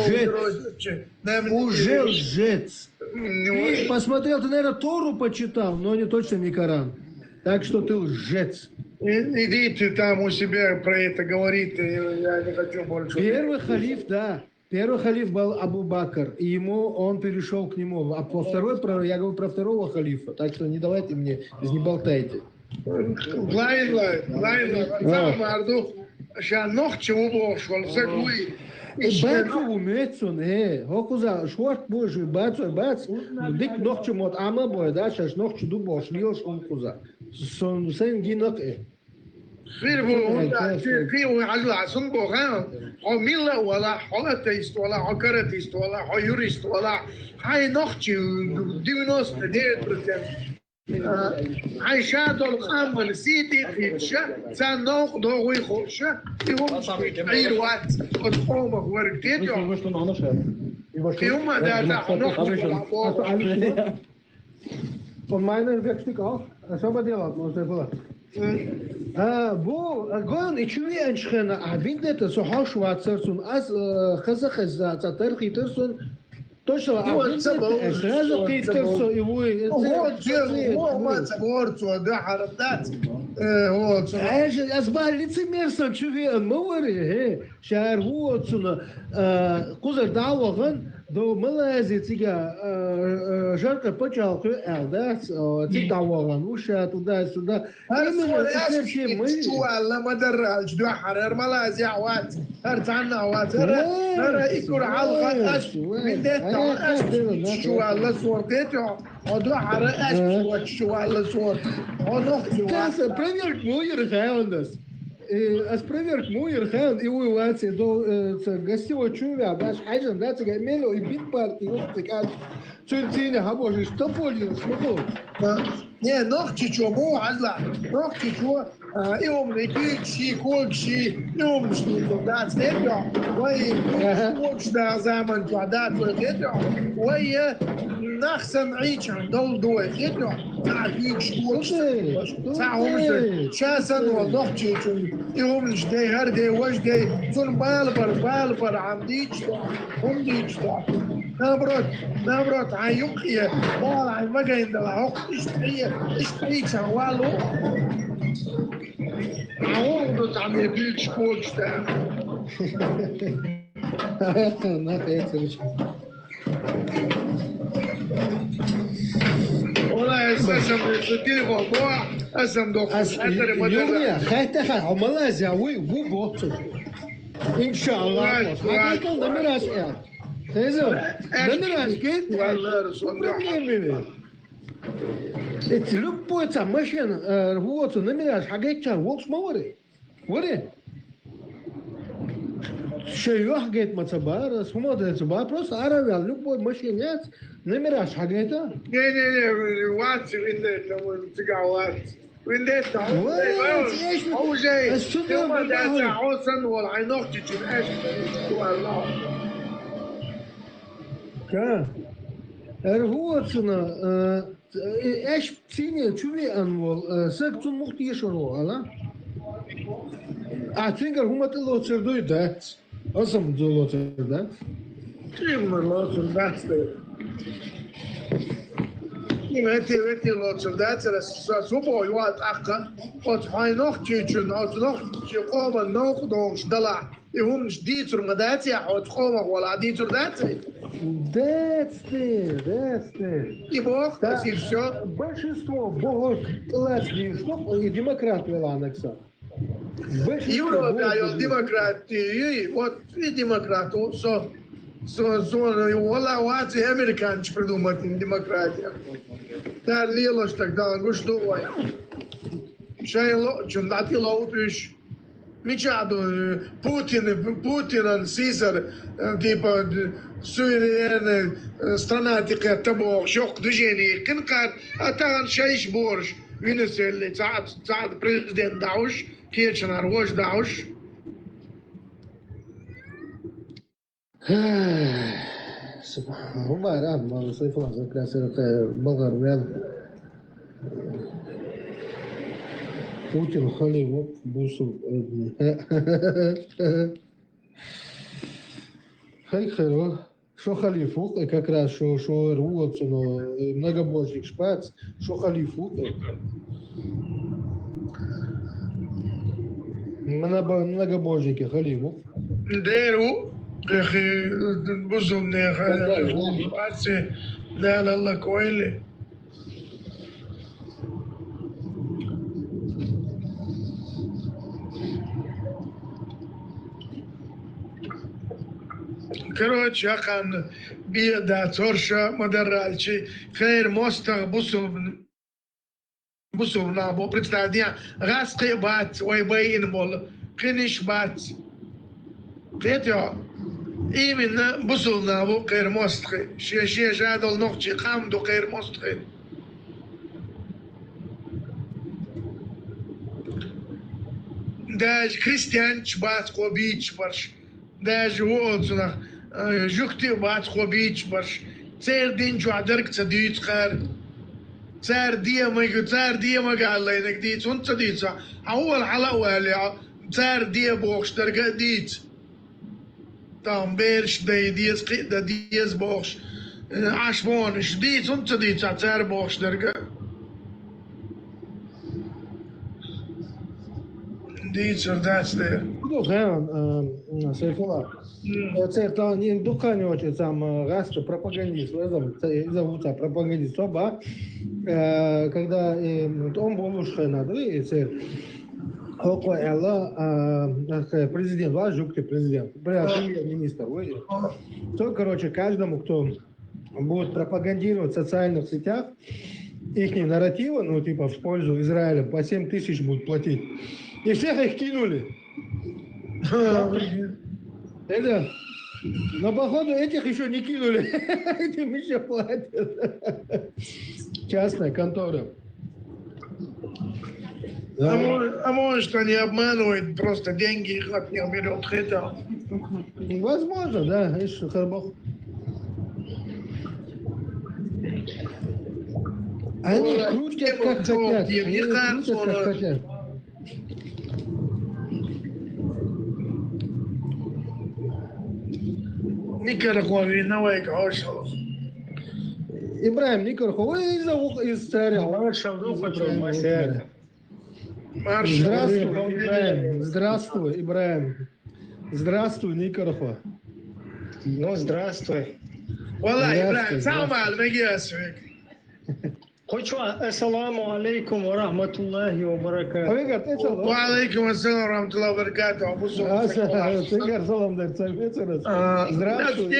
уже лжец. Ты посмотрел, ты, наверное, Тору почитал, но точно не Коран. Так что ты лжец. Идите там у себя про это говорит, я не хочу больше. Первый халиф был Абу Бакр, и он перешел к нему. А я говорю про второго халифа, так что не давайте мне, не болтайте. Бацу умецун, хокуза шорт божий бац, дик нохчу мот ама бой, да, шаш нохчу ду бош лиош хокуза. Сон сен гинак في على سنبوغان او ميلا ولا حولتيست ولا عكرتيست ولا حيوريست ولا هاي نختي دينوس ديت عيشات الخام سيتي خيشة سنوق ضوي خوشة يوم عير وات وتقوم ورقتين يوم دا نوق Von meiner Werkstück auch. Schau mal dir was, mal selber. Bu, gön içimi enşkene abindet so hoşwatsırsun az kızı kızı tarixtirsun. Точно, сразу قيترسو يوي هو ما تبورت وده حرمدات هو ايش اسباب اللي تسميرسن شوفي الموري هي شهر هو تسنا قزر دعوغن دو ملازي تيجا شركة بتشال كل أعداد تدعوغن وشات ودا سودا شو الله ما درج دو حرر ملازي عوات ارتعنا عوات ترى يكون علقة اش من ده شو الله صورتيتو ودو حرر اش شو الله صورت ودو كاس بريمير موير خاوندس as проверк мой ирхан и вы вати до гостевой чувя баш хайжан да тига мело и бит пар и вот тига чунтине хабожи что полил смогу не ногти чё бо азла ногти чё يوم نجيك شي كل شيء يوم مش نقدر ترجع وهي مش ده زمن قعدات وترجع وهي نحسن عيش عند دول ترجع تعرفين شو تعهم شاسن والنقطة يوم مش ده هردي وش ده زون بالبر عم ديش هم ديش نبرت عيوقية طالع المجين ده العق اشتري شوالو عوضت عم يبيك شكوك ده والله اساسا التليفون ضاع اسم دوق يوميا خايتها عملها زاوي وبوت ان شاء الله هذا نمراس يعني هذا نمراس كيف والله رسول الله تلقوا تمشين هو تنمراس حاجات كان وقت ما وري شيء حاجات ما تبار اسمه ده تبار بس عربي لقوا مشينات نمراس حاجاتها نه وات وين ده تقع وات وين ده هو جاي يوم ده عوسن والعينوك تجيبهاش والله كان هو تنا ايش تيني تشوفي انول سكتون مخت يشرو على اعتقد هم تلو تردو ده اصلا تلو ترد كيف الله تردات Veti lot soldaten, zo mooi wat achter. Wat hij nog tjutjen, als nog je komen nog door stella. Je hoeft die soldaten, ja, het komen wel die soldaten. That's it. Je mag, dat is zo. Большинство богов латвии, что и демократ Веланекса. Европа, я демократии, вот и демократ, والله واتي امريكانش придумать демократия. Да лилош тогда, что ой. Шайло, чем дати лоутиш. Мичадо Путин, Сизар, типа суверенная страна такая табок, шок движение. Кинкар, а там шайш борш. Венесуэле, цад президент дауш, кирчанар вош дауш. هم عرب ما صيف الله كاسر بلغر ويل Путин Холливуд бусу хайхеро шо халифу как раз шо рвут но многобожник шпац шо халифу многобожники халифу ديرو اخي بوزهم نيخ باسي لا لا كويلي короче ахан беда торша модеральчи خير موستر بوسو نابو представдия расқи бат ويبين мол قنش бат Тетя, именно бусулна бу кайр мостхи. Ще жадал ногчи хам до кайр мостхи. داج كريستيان شبات خوبيتش برش داج ووتنا جوكتي بات خوبيتش برش سير دين جو عدرك تديت خار سار دي ما قال لي انك ديت وانت ديت اول حلقه اللي سار دي بوخش درجه ديت تام بيرش دي ديز قيد ديز بوخش عشبونش ديت وانت ديت سار بوخش درجه ديت that's there. Ну, да, Сейфулла. Это не духани очень сам гастро пропагандист, зовутся пропагандист, оба, когда он был уже надо, президент, важный президент, премьер-министр, то, короче, каждому, кто будет пропагандировать в социальных сетях их нарративы, ну, типа, в пользу Израиля, по 7 тысяч будут платить. И всех их кинули. Это, но походу этих еще не кинули. Этим еще платят. Частная контора. А может они обманывают, просто деньги их от них берет это. Возможно, да. Видишь, Харбах. Они крутят как хотят. Они крутят как хотят. Никарагуа виноват, хорошо. Ибраим Никархов из царя. Здравствуй, Ибраим. Здравствуй, Ибраим. Здравствуй, Никархов. Ну, здравствуй. والله إبراهيم تعمل مجاسك. Хочу, ассаламу алейкум ва рахматуллахи ва баракатух. وعليكم السلام ورحمة الله وبركاته. أبو Цыгар салам дар царь. Здравствуй.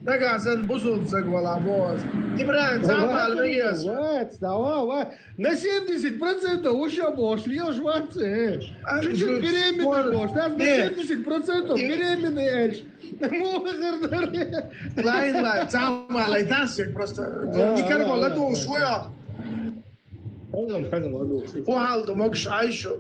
Нагасан бусулцак валабоз. Ибраим تعمل مجاسك. Давай. На 70% уже пошли, уж ванцы. Чуть-чуть беременный бош. На 70% беременный эльч. لا تعمل يتعسك просто. نكرر ولا تو شوية. وحالته ماكش عايشه.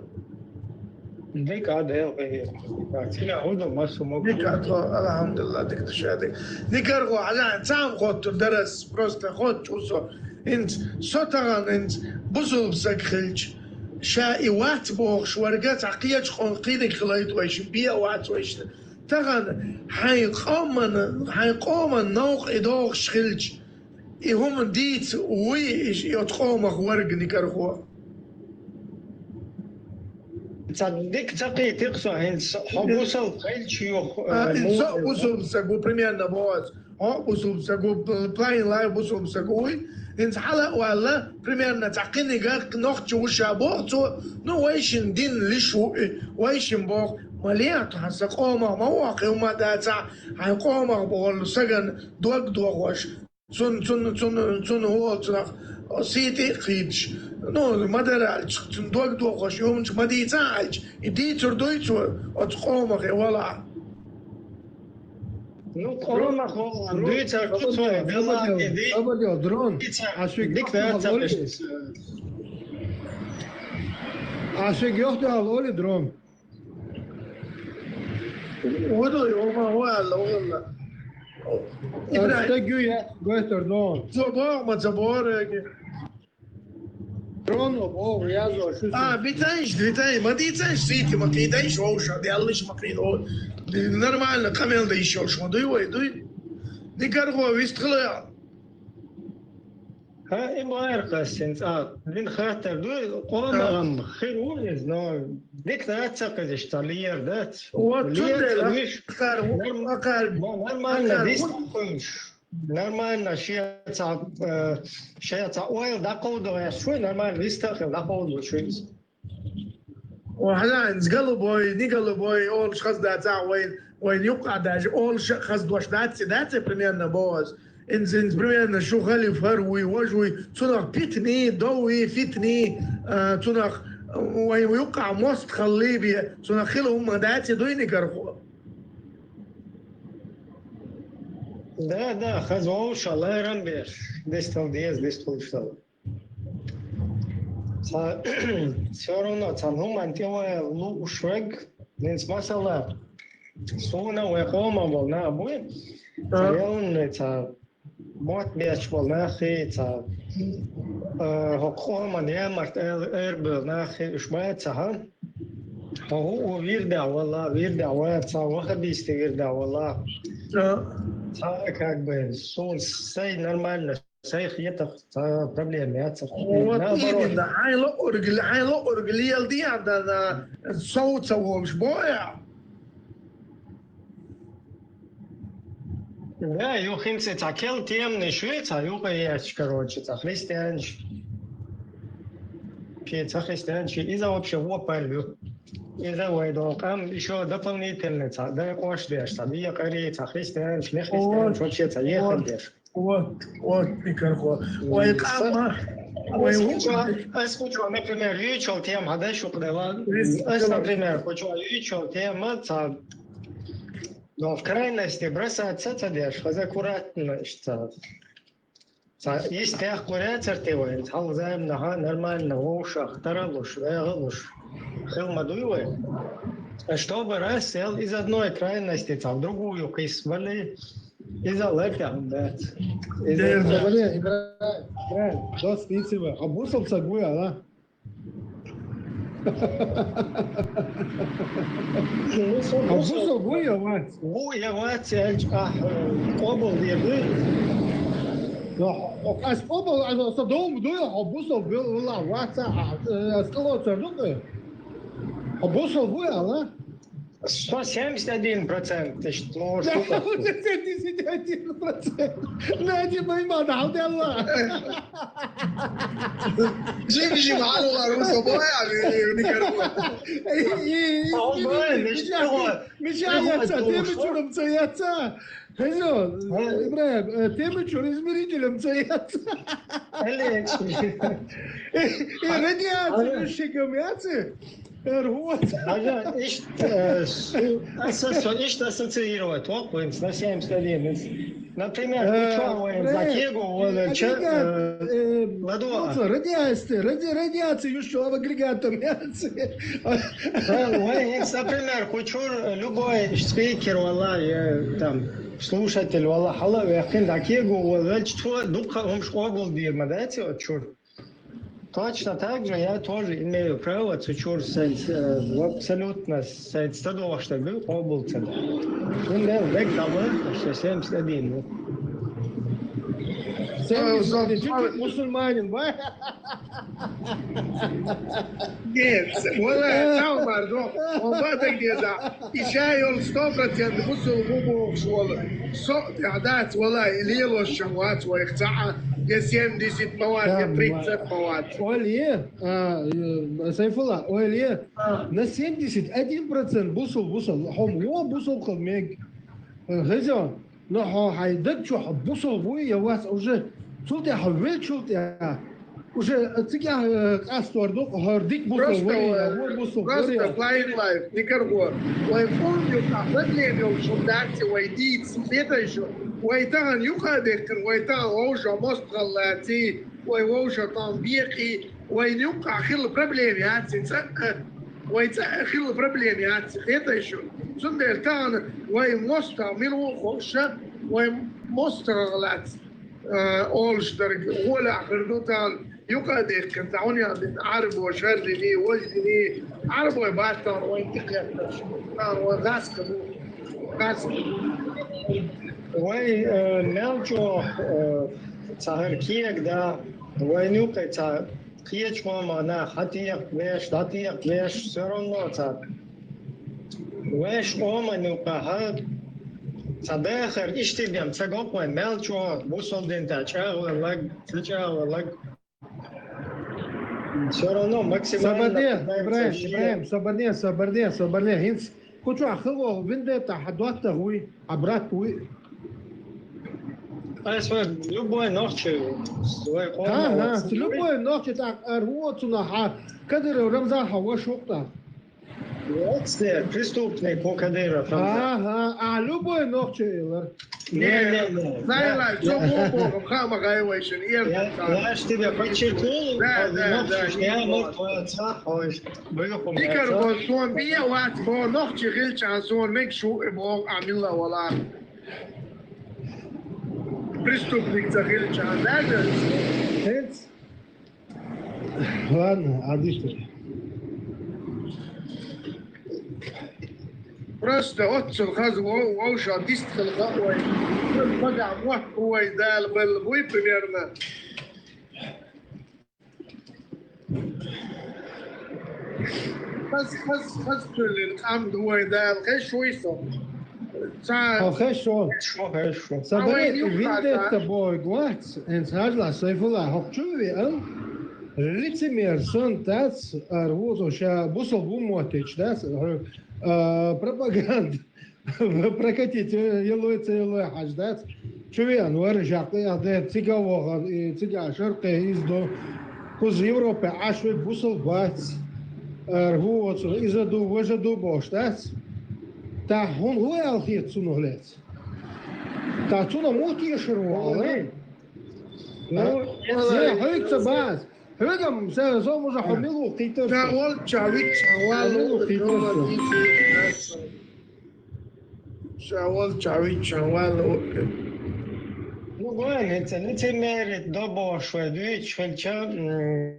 ديك عاد هنا هو ما سموك. الحمد لله ديك تشادي. نكرر على تعم خط درس просто خط شو انت صوتان انت بزول بسكخلش. شائي وات بوخش ورقات عقيات قيدك خلايت ويش بيا وات ويش. تغن حيقومن نوق إدوغ شخلج هم ديت ويش يتقومخ ورق نكرخوا تصدق تقي تقصى هين حبوسل خيل شيوخ بوصل بسقو بريميرنا بواز بوصل بسقو بلاين لايف بوصل بسقوي انت حلق ولا بريميرنا تعقيني قاق نوخ وشا بوغتو نو ويشن دين ليشو ويشن بوغ مليات حسقوما مواقع وما داتا حيقوما بقول سجن دوق وش تون هو تنخ سيتي قيدش نو ما درالش تون دوق وش يوم ما دي تعالج دي تردويت وتقوما ولا Ну, корона дивіться, хто це вела іди. Дрон. А ще гьохте алоли дрон. ولا Стегюя, гостер дрон. زبور ما زبور Дрон, о, я зо. بيتايش ما ديتايش سيتي ما كيدايش ووشا دي الليش ما كيدو نورمально камел да еще шо дуй دي كارغو ويستخلع ها إبغى قاسين لين خاطر دو قوم خير ولز نو ديك تعتقد اشتالير ذات نورمالنا ديستقنش نورمالنا شيء تاع ويل داقودو شوي نورمال ديستقل داقودو شوي وحنا نقلبوي نقلبوي اول شخص تاع وين يوقع داج اول شخص دوش داتي примерно بوز انزين примерно شو خلي فروي وجوي تنخ بيتني دوي فيتني تنخ وين يوقع موست خليبيا تنخ خلهم داتي دويني كرخو Да, хазоу шалай рамбеш. Дестал диез, дестал штал. Все равно, ну, антила лушвег, не смысла. Суна уехома волна будет. Он мот беч волна хейца. Хокома не март эрбел на хейшмайца ха. هو ويرجع والله ويرجع واحد يستيرجع والله как бы сей нормально сей хиета проблем я именно عين لا أرجل دي عندنا صوت سووا مش بويا да юхимся такел темный швейца юхаяч короче христианч пицца христианч из-за вообще вопалю إذا ويدوقام еще дополнительно да коштуешь там я корейца христиан христиан вообще це ехать вот микрофон ويقام хочу, например, вечер тем, а дальше куда например, хочу вечер тем, но в крайности бросаться это дешь, аккуратно, что есть тех курятся ты халзаем нога нормально в ушах, таралуш, вегалуш. Хилмадуевы, чтобы раз сел из одной крайности в другую, кисвали, из Алеппя, да. Да, спасибо. А бусом сагуя, да? А бусом гуя, мать? Гуя, мать, обл дебы. А спобл, со дом дуя, а бусом был лаваца, а скало цернука. А бусом гуя, да? 171%, ты что? 71%. نادي ما يمضى عبد الله. جيب معاه العروسة بويا مش عياتها تيمتشو لمسياتها هزو إبراهيم تيمتشو إزميريجي لمسياتها ردياتي مش شكمياتي Что ассоциировать? На 71. Например, радиация, еще агрегатом. Например, хочу любой спикер, там, слушатель, хала, яхин дакегу, что духа, он школу дирма, дайте вот чур. Точно так же я тоже имею право цучур абсолютно с того, что был область. Он был век давай, что 71. Мусульманин, да? Нет, ولا تعمر دو وما تجدع إشاعة 100% بصوا بوبو شغل صوت عادات ولا ليلو الشهوات ويختعها يسيم دي ست مواد يبريد ست مواد Оле, Сайфулла, Оле, на 71% бусул, хомго бусул холмег. Гызо, но хайдак чё бусул буй, я вас уже шулте хавел шулте. Уже цыгя кастор, хардик бусул буй, просто flying life, никого. ويفهم يقعد ليه شو داكتي ويديد سيدا شو ويتان يقعدك ويتان ووجه مستغلاتي ووجه طنبيقي ويوقع خل بروبليم ياتي ويتان خل بروبليم ياتي سيدا شو سندر تان ويموستا منو خوشة ويموستغلات اولش درج ولا خردوتان يقعدك كنت عوني عرب وشردني وجدني عرب ويباتر وينتقل وغاسك وي نلجو تاهر كيك دا وينوك تا كيش ماما نا حتيق ويش داتيق ويش سرونو تا ويش ماما نوكا ها تداخر اشتبيم تقوق وين نلجو بوصل دين تا چاو لگ تجاو لگ все равно максимально Ибраим, соборне, хинц, хочу ахыло, виндета, хадуата хуй, абрат хуй. Любой ночью, любой ночью так, арвуцу на кадыры Рамзан хава шукта. преступный по Кадыров. Любой ночью, Не. Знаешь, что Богом, хама гаевайшин, Я ж тебе подчеркнул, я мог Дикер was zo'n bier wat voor nog je gilt aan zo'n mix zo voor Amilla wala. Преступник загильча, да? Хец. Ладно, одишь. Просто отцел хаз воуша дистхал гавой. Бага мох ой дал был бой примерно. Хаз тулин хам ой дал кеш шуйсо. Хорошо. хорошо. Собрать видеть тобой глаз, энцажла сайфула, хокчуви, лицемер, сон тац, арвузо, ша бусол бумотич, да, пропаганда, прокатить, елуется елуяхаш, да, чувен, варжак, да, цигавога, цига, шарке, издо, куз Европе, ашве бусол бац, арвузо, изаду, вожаду бош, да, تا هون هو الخيط سنو هلات تا تuna موت يشروا لا هيك تباز هيك زو مش حملوا قيتر شاول شاويت شاول Ну, главное, лицемерит, добошва, швельча,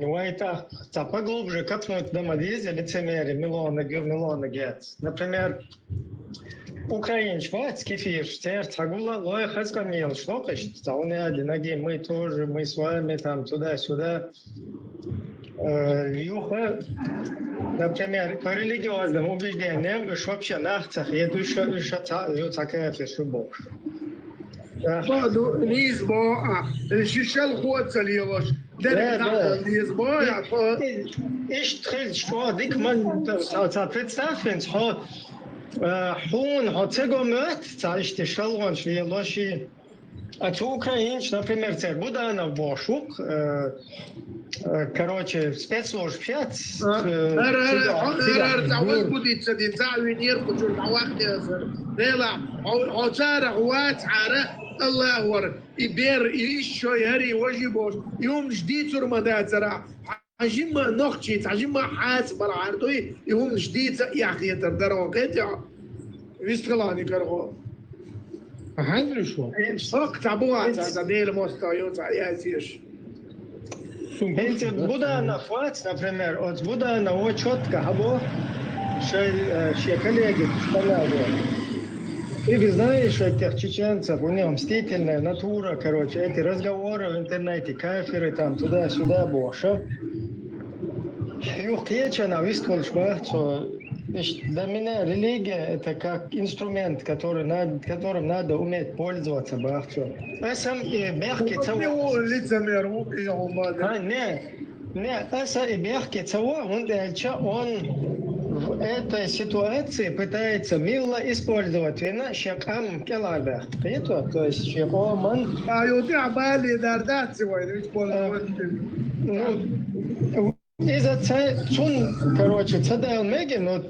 уайта, поглубже копнуть на модизе, лицемерие, Милона гец. Например, украинч, ватский фиш, цагула, лоя хаскамил, что хочет, он один, мы тоже, мы с вами там туда-сюда. Юха, например, по религиозным убеждениям, что вообще нахцах, я душа, такая фишубок. نيزبو الشيشال خوات سليوش ده نيزبو ايش تخيل شو ديك من представить هو هون هتجو مات تعيش تشلون شويه لاشي А украинч, например, це буде на Бошук, короче, спецслужб 5. تعود بودي تسدي تعوين يركض شو الواحد يصير لا عصارة هوات عارة الله ور يبير إيش شو يهري وجبوش يوم جديد صار مدات زرع عجيم ما نخشيت عجيم ما حاس برعارتوي يوم جديد يا أخي تقدر وقت يا ويستغلاني كرهو هنجري شو وقت عبوات هذا ديل مستويوت على ياسيش Hence буде на фац, например, от буде на о чітко, або ще колеги вставляли. Ты знаешь, что этих чеченцев, у них мстительная натура, короче, эти разговоры в интернете, каферы там туда-сюда, больше. Юх на вискал что для меня религия это как инструмент, которым надо уметь пользоваться, бахчо. А сам и мягкий не, это и мягкий он в этой ситуации пытается мило использовать вина шакам келабе. То есть его ман. А юдя бали дардат сегодня из-за цун, короче, цадал меги, но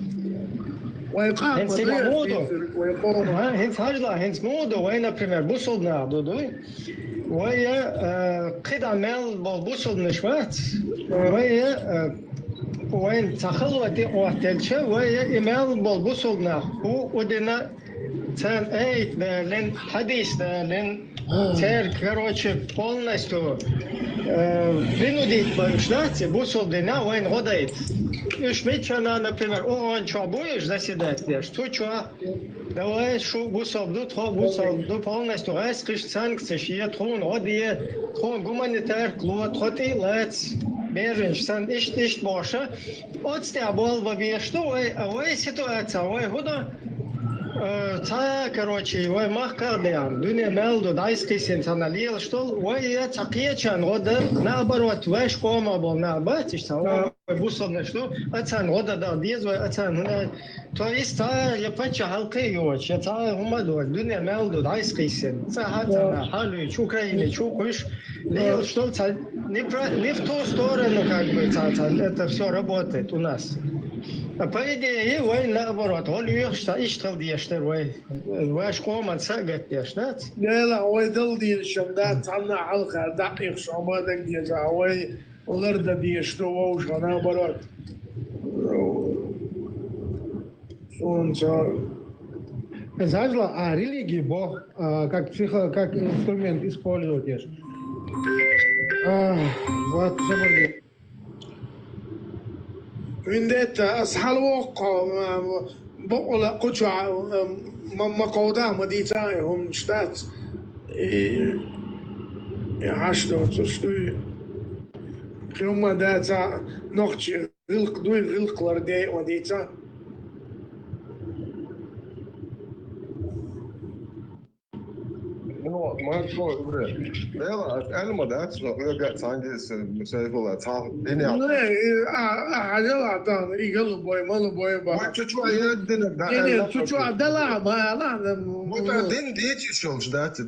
هنس مودو وين например بوصل نعدو ويا قد عمل بوصل نشوات وين تخلوتي وقتلشة ويا إيميل بوصل نعدو ودنا تان ايت لين حديث لين تير короче полностью принудить баюшнаться бусол дина войн годает. Шмичана, например, он что будешь заседать здесь? Что? Давай шу бусол ду полностью раскрыть санкции, я трон одие, трон гуманитар, клод, хоти лец, беженч, сан ишь боша. От стябол бабе что, ой ситуация, ой года. Короче, ой махкардиан, дуне мелду, дайскисен саналил, что ой я цакиечан года, наоборот, ваш кома был на батиш, бусовне что, ацан года да дизва, ацан, то есть я пача халкы юч, я умаду, дуне мелду, дайскисен, цахатана, халю, Украине, чукуш, что не в ту сторону как бы, это все работает у нас. По идее, وين наоборот, он يشتغل ديشتر وين واش قوم تسقط ديشتات لا لا هو يضل دي الشمدات عنا حلقة دقيق شعبادك دي زعوي ولرد دي اشتوى وشغنا برات شون صار Зажила, а религии Бог как инструмент используешь. Вот, забыли. عندت أصحى الواقع بقول قطع مقودة مديتاي هم شتات عشتو تشتوي كيوم داتا نقطة غلق دوي غلق لردي مديتا ما تقول لا أنا ما دعت رجعت عندي مسافة تعال إني عجل عطان يقلب بوي مالو بوي با وتشو يدنا يعني تشو عدلا ما لا وبعدين ديتي شو داتي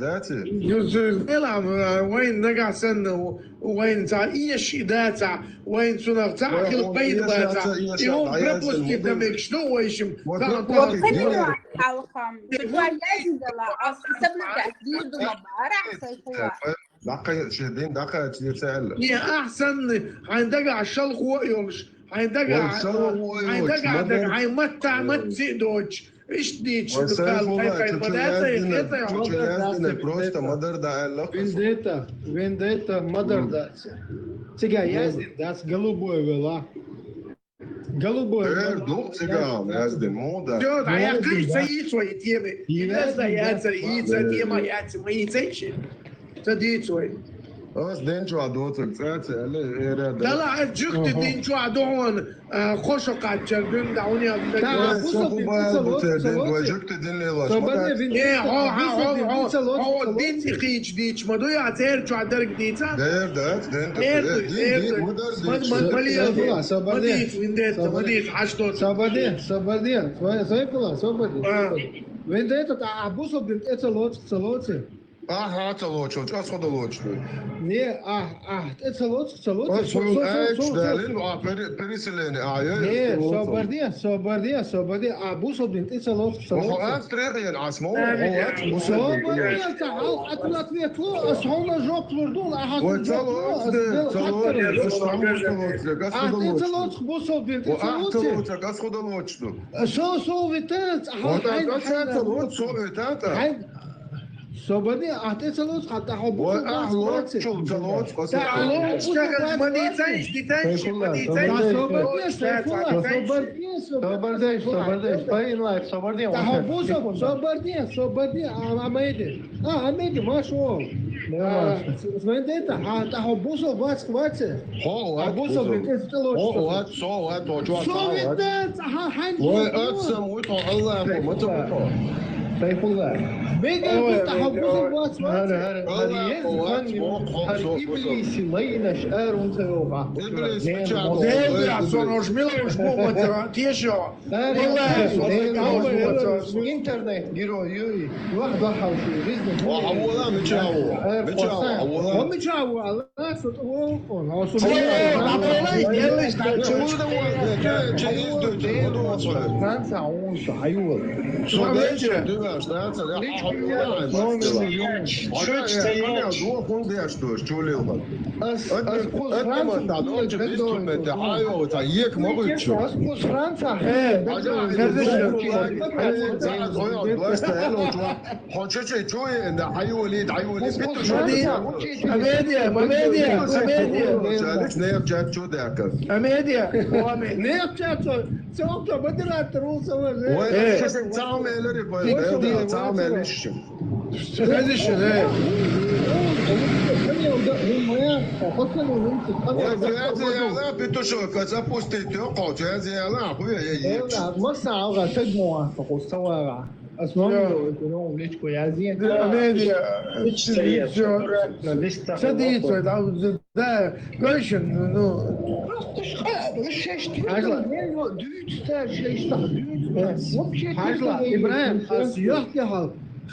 نلعب وين نقع سنة وين تاع ايش داتا وين سنة تاع كل بيت داتا يوم بربوس كتمك شنو ويشم حلقة حسبنا تأكيد ومبارع سيكون دقة شدين دقة تسأل يا أحسن عندك الشلق ويومش عندك متع متسيدوش إيش ديش просто модер да Вендетта, модер да. Сега, яздин, да, с голубой вела. Голубой. دوق سيجار يازدن مو ده شوف يا أخي سيد شوي تيمي إذا يا سيد تيما يا ما يتيش تدي شوي بس دين شو عدوتك ساعتي لا لا لا جكت دين شو عدوهن خوشو قاعد جردون دعوني جكت دين لي لاش ايه هو دين تخيج ديش ما دوي عتير شو عدرك ديتا مديت حشتوت Свободен. Вендетта, а бусов бин это лоци. ага целочу асхода лочу Не, это лоци. переселение Не, свободен. А бусов бин это лоци. Австрия асмо Свободен, تعال أطلع فيكلو أصحابنا جوب لردون أحد بصوب بنت شو بتات صوبني أعطيت لوت حتى حبوب عميدي ما شو Vendetta, a robuso bate. Robuso bate,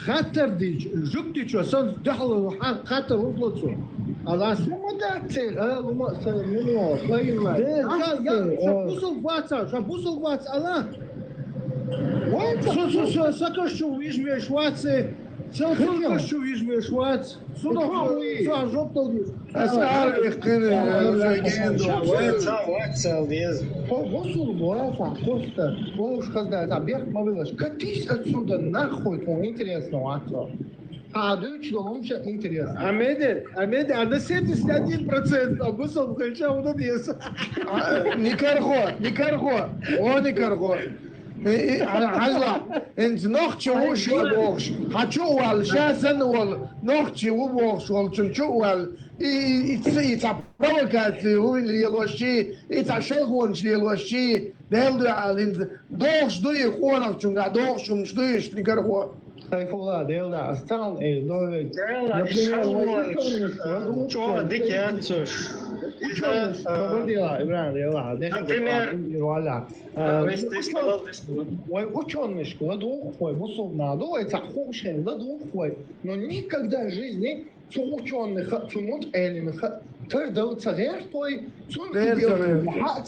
خطر ديج جبتي شو صار دحل خطر وطلعوا Allah sumadatil, luma mino, playinlar. Şapusul vat, Allah. Sakışçu vizmiyor şvatsı. Sakışçu vizmiyor şvatsı. Suda joptal diyor. Asar ikhini, Ватсал диез. Посул Буафа, Коста, Боуш Хазда, Берг Мавилаш, катись отсюда нахуй, он интересно, Ватсал. А дочь ломча интересно. Амеди, а на 71%, а Бусов Хальча он объес. Никарго, о Никарго. Hazla, انت نخشى وش يبغش هتشوال شاسن وال نخشى وبغش وال تشوال يتبروكات هو اللي يلوشي يتشغون اللي يلوشي دهل على دوغش دوي خونا تشونغا دوغش مش دويش نكرهو Sayfullah değil de aslan doğru. Çok dikkat. Kabul değil İbrahim değil ha. Ne valla. Ученый кладу хуй, бусовна, до это хуже, да до хуй. Но никогда в жизни ученых цумут элемент تقدر تغير توي تون حق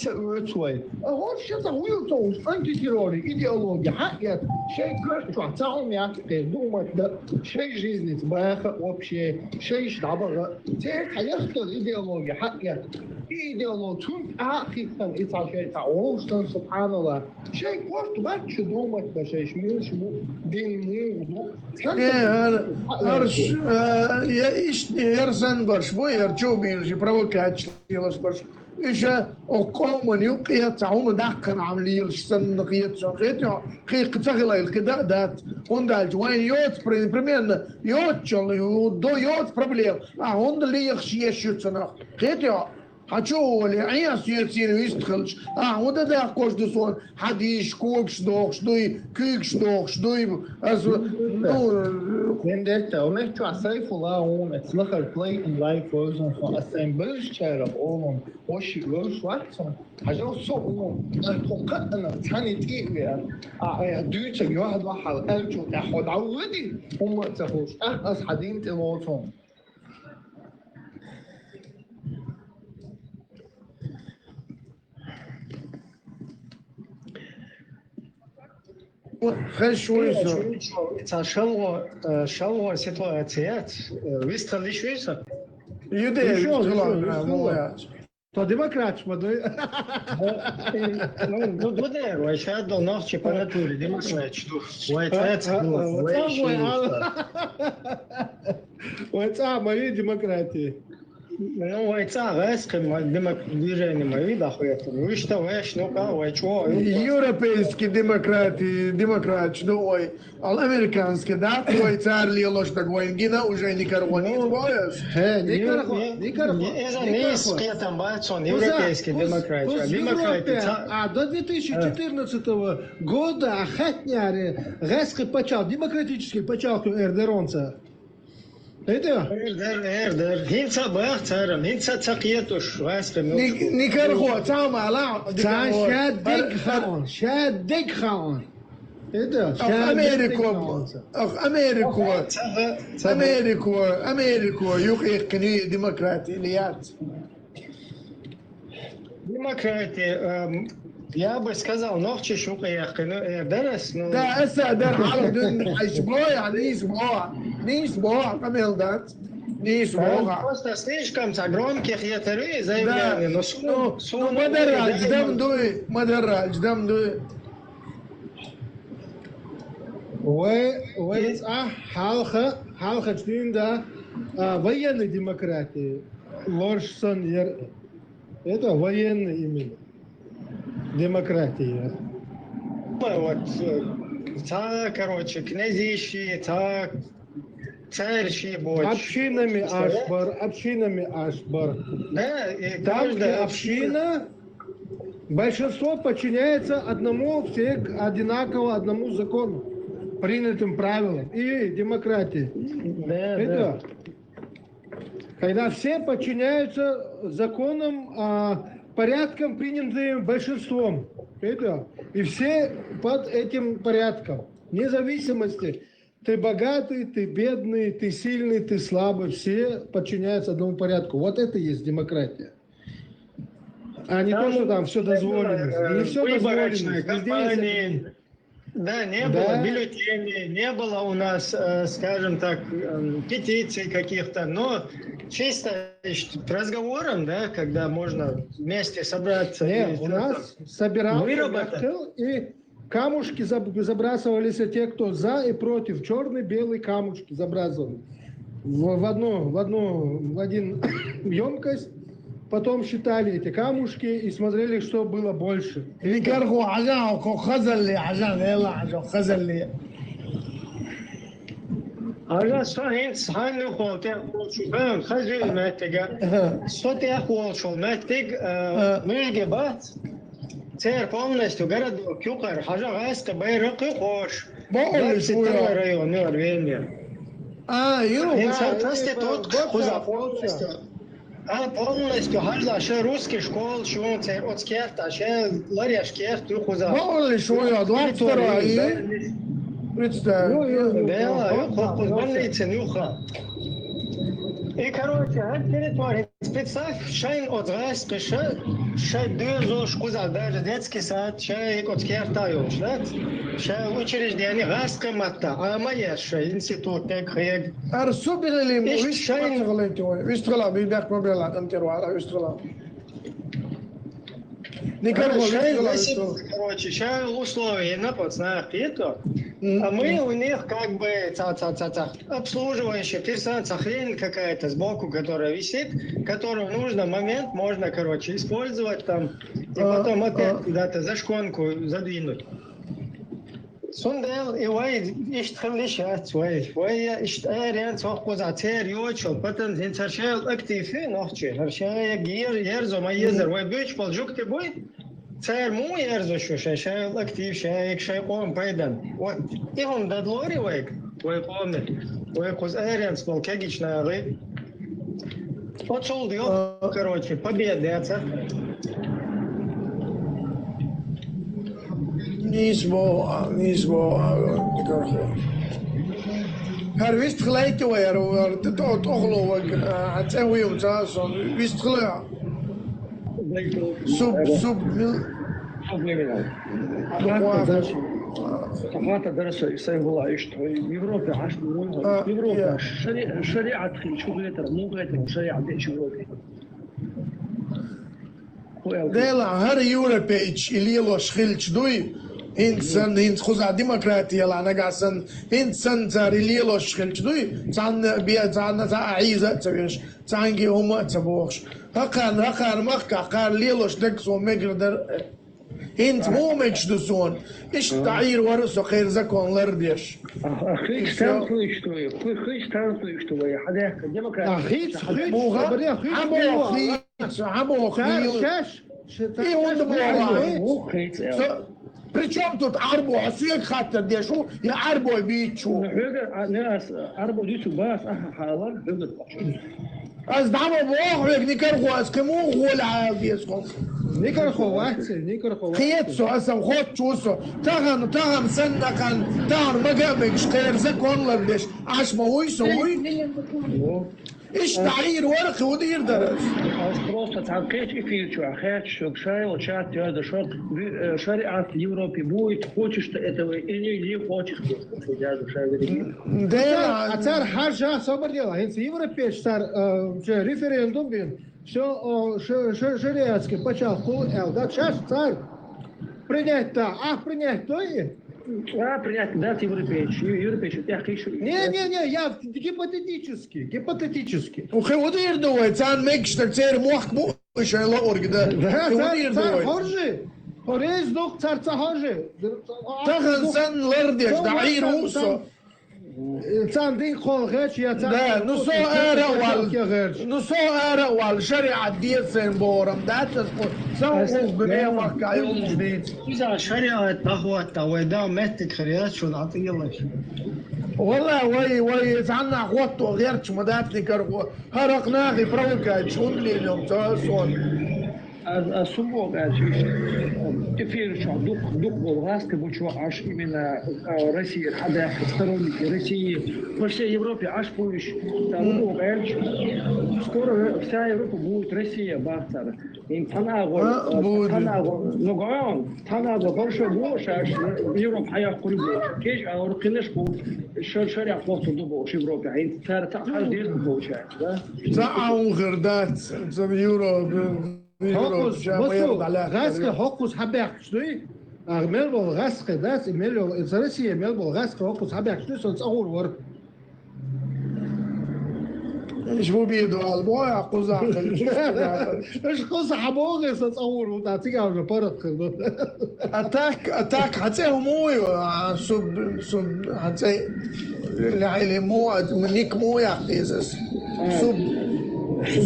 توي هو شيء تغير تو انت تيروري ايديولوجيا حقيقة شيء كرت تعاون يا دوما ده شيء жизни تباخ вообще شيء شعبه تي حياته الايديولوجيا حقيقة ايديولوجيا تون حقيقة ايتا شيء تعاون سبحان الله شيء كرت باتش دوما ده شيء مش مو دين مو هرش يا ايش يرسن برش بو يرجو بين провокация спорш. Еще околман юкия تعون داخل عملية السن قيت شقيته قيق تغلى الكدا دات وندالج وين يوت примерно يوت شل يودو يوت проблем он اللي يخشي يشوتنا قيته хочу ли عياس يصير يستخلش وده ده كوش دسون حديش كوكش دوخش دوي كيكش دوخش دوي Vendetta, o meio que a Sayfullah it's like a play in life version for assemblage chair of all وش Watson حاجة صعبة أنا ثاني تيجي دوتش واحد ألجو أحد عودي هم تخوش أحس حدين تلوتهم خش ويسو شلو سيتواتيات ويستخلي شويسة يدي To demokratsko, Ну, буде, вайчат до нас чи паратурі, демократично. Вайчат, Вайца моей демократии. Ну, вайца, вайским движением, вида хуятом. Вы что, вайш, ну-ка, вайчо. Европейский демократично, ой, американский, да, твой царь лилош такой, гина уже не карбонит, боешь? Это не скетом бацон, европейский демократия. А до 2014 года Хатняри резко почал, демократический почал Эрдеронца. Это? Хинца бах царам, хинца цакиетуш, вайским. Не карго, цам ала. Шад хаон. Это? Америку, юхикни демократии, лият. Демократия, я бы сказал, ногче шука яхкину, дарас, ну... Да, это дар халдун, اشبوع, не исбоع, камел дат. Не исбоع. Просто слишком громких ятеры заявлений, но ну, мадеррач, дам дуй. حالخة شنين ده военной демократии. Лоршсон, это военный именно. Демократия. Вот, короче, князищи, царщи, общинами Ашбар. Да, и там, где община, большинство подчиняется одному, все одинаково одному закону, принятым правилам и демократии. Да. Когда все подчиняются законам, порядкам, принятым большинством. И все под этим порядком. Вне зависимости, Ты богатый, ты бедный, ты сильный, ты слабый, все подчиняются одному порядку. Вот это и есть демократия. А не то, что там все дозволено. Не все дозволено. Везде есть... Да, не было бюллетеней, не было у нас, скажем так, петиций каких-то, но чисто разговором, да, когда можно вместе собраться. Нет, у нас собирался и камушки забрасывались те, кто за и против. Черные, белые камушки забрасывали в один емкость. Потом считали эти камушки и смотрели, что было больше. Aga sahins hangi xolte ben khazil metiga soti ахволшол метиг мülgebat цер полностью городок Кюкар хажа гаска байракы хош Богол район Армения. Инсан тасте тут хуза полностью хажла ше русский школ шон цер отскерта ше ларяшкер ту хуза. Богол шуя двадцать представь. И, короче, представь, шайн от раз пришел, шай дюзо шкуза, даже детский сад, шай от скертаю, шай учреждение, гаска мата, а моя шай институт, так хег. Арсубили ли, вистрела, бибек мобила, антеруара, вистрела. Короче, сейчас условия на подснах это, а мы у них как бы обслуживающая персонал, хрень какая-то сбоку, которая висит, которую в нужный момент можно, короче, использовать там, и потом опять куда-то за шконку задвинуть. Сундел и вай ишт хлишат вай ишт арен сохкуза цер йочол потом зинцаршел активе нохче харшая гир ерзо майезер вай бич полжук ты бой цер му ерзо шушашел актив шай шай он пайдан вот и он дадлори вай помнит вай куз арен спол кегична ры почел дио короче победа Nismo, Her wist gelijk weer, het toch geloof ik. Het zijn we op zo'n wist gelijk. Soep. طبعا درس يسوي ايش في اوروبا عاش في اوروبا شريعه شو غير مو غير شريعه شو Dela, her Europeic, ililo schilch dui. Hints khuza demokratiya la nagasan hintsan zar ililo schilch dui. Zan bia zan za aiza tsavish. Zangi homa tsabosh. Hakan makka qal lilo shdak so megder. Hint moments du zon. Ish ta'ir warso khair zakonlar dish. اخي استانتو يشتوي اخي استانتو يشتوي حدا ديمقراطي Причем тут арбо, а свет хатта дешу, я арбо бичу. ناس عربو ديتو باس حالان بيقدر از دعمو بوخ نيكرخو از كمو غول عاديسكم نيكرخو خيتسو اسم خود چوسو تاغن سنقن تاغن مقامك شخير زكون لردش عش ما ويسو وي ايش تعير ورقي ودير درس просто تعقيت эфирчу ахет шокшайл чат тёда шок шариат Европе будет хочешь ты этого или не хочешь я душа да ацар харжа собор дела хинс Европе стар референдум бин что шариатский почалку да час царь принять то и принять да европейский я хочу не я гипотетически ودير دوي تان ميكش تكتير موحك مو ايش لا اورج ده ودير دوي Хорез дох царца хоже. Таган сан лердеш дайр усо. Цан дин хол геч я цан. Да, ну со ара вал шариат дiyesen борам. Датас сау بنيمك يوم جديد. إذا شريعة تهوت ودا متك خريات شو نعطيه والله وي زعلنا اخوات وغيرتش مداتني كرغو هرقناغي بروكا شون لي اليوم تاسون Особо, теперь что, дух Болгарской, аж именно Россия, сторонники России, по всей Европе, аж пусть, скоро вся Европа будет Россия, Бахтар. Танагу, большой больше, аж Европа, я курю, кеш, а уркинешку, шаря плохо думал, в Европе, а это каждый день получается, да? تعاون غردات زم يورو Hokus, بصوا غاسك هوكس حبيك شوي ملبل غاسك داس ملبل إزرسية ملبل غاسك هوكس حبيك شوي سنس أول ورد ايش مو بيدو البويا قزع إيش قصة حبوغي سنس أول ورد أعطيك على البرد خلو اتاك حتى موي سب حتى اللي مو منيك مو يعطيزس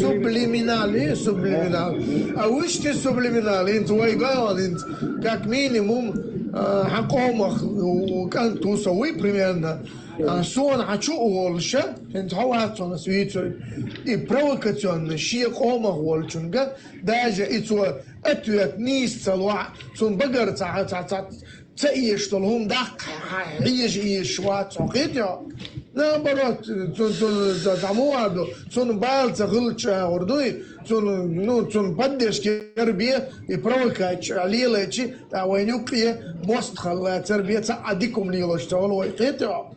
سوبليمينال سوبليمينال اوش تي سوبليمينال انت ويقال انت как минимум حقومك وكان تسوي примерно сон хочу олша انت هو هاتون سويتو и провокационно شيء قومه والشنجا داجا اتو اتوت نيس صلوا сон بقر تعيش طولهم دق عيش شوات سوقيت يا لا برات تعموها сон بالца غلطة وردوي сон بدش كربية يبروكاتش عليلاتشي وينوكيه موست خلا تربية عديكم ليلوش تقولوا ويقيت يا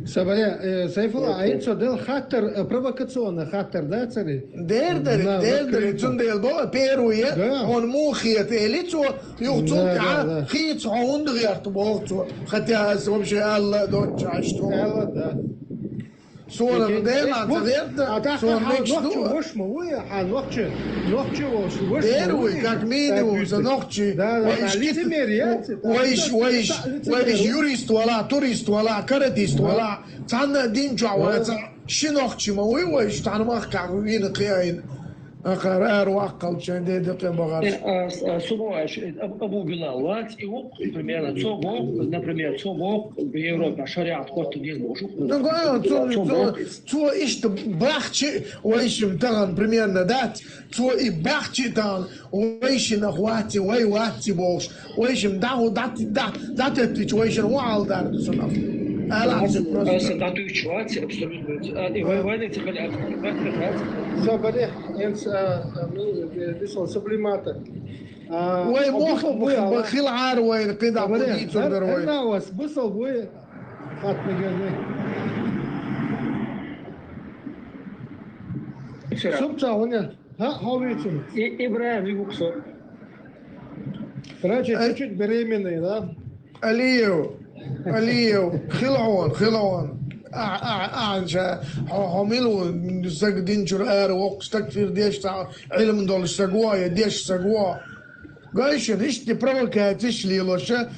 سبعة سيف الله عين شو ده خطر провокационный خطر ده ترى دير تون ديل بو بيروية هون مو خيط إليتو يوتون كع خيط هون غيرت بوتو خطيا سبب شيء الله دوتش عشتو صورة ديلا تغيرت صورة نكشتو وش مويه حال وقتش وش بيروي كاك مينيموم زنوقتي ويش يوريست ولا توريست ولا كاراتيست ولا تانا دينجا ولا شنوقتي موي ويش تانا مخكع وين قياين قرار وعقل شان دي بغار Сумоешь, Абу Билал, лать и оп, примерно, например, в Европе, шариат, кот не сможет. Ну, то ишь бахчи, уэйшим таган примерно дать, то и бахчи таган, уэйши на хвати, уэйвати болш, уэйшим дать это, уэйшин уал дар, сунав. Дату чувать, абсолютно. И войны теперь открывать. سبعة إنس ديسون سبليماتا وين مخ بخيل عار وين قيد عبودي تقدر وين أنا واسبصل بوي خات مجاني سبتا هنا هاويتون إبراهيم يقصر راجع تشوت بريمني لا اليو خلعون أعنشا حملوا سجدين شرقار وقت تكفير ديش تاع علم دول سجوايا ديش سجوا قايشن إيش تبروكاتش ليلوشا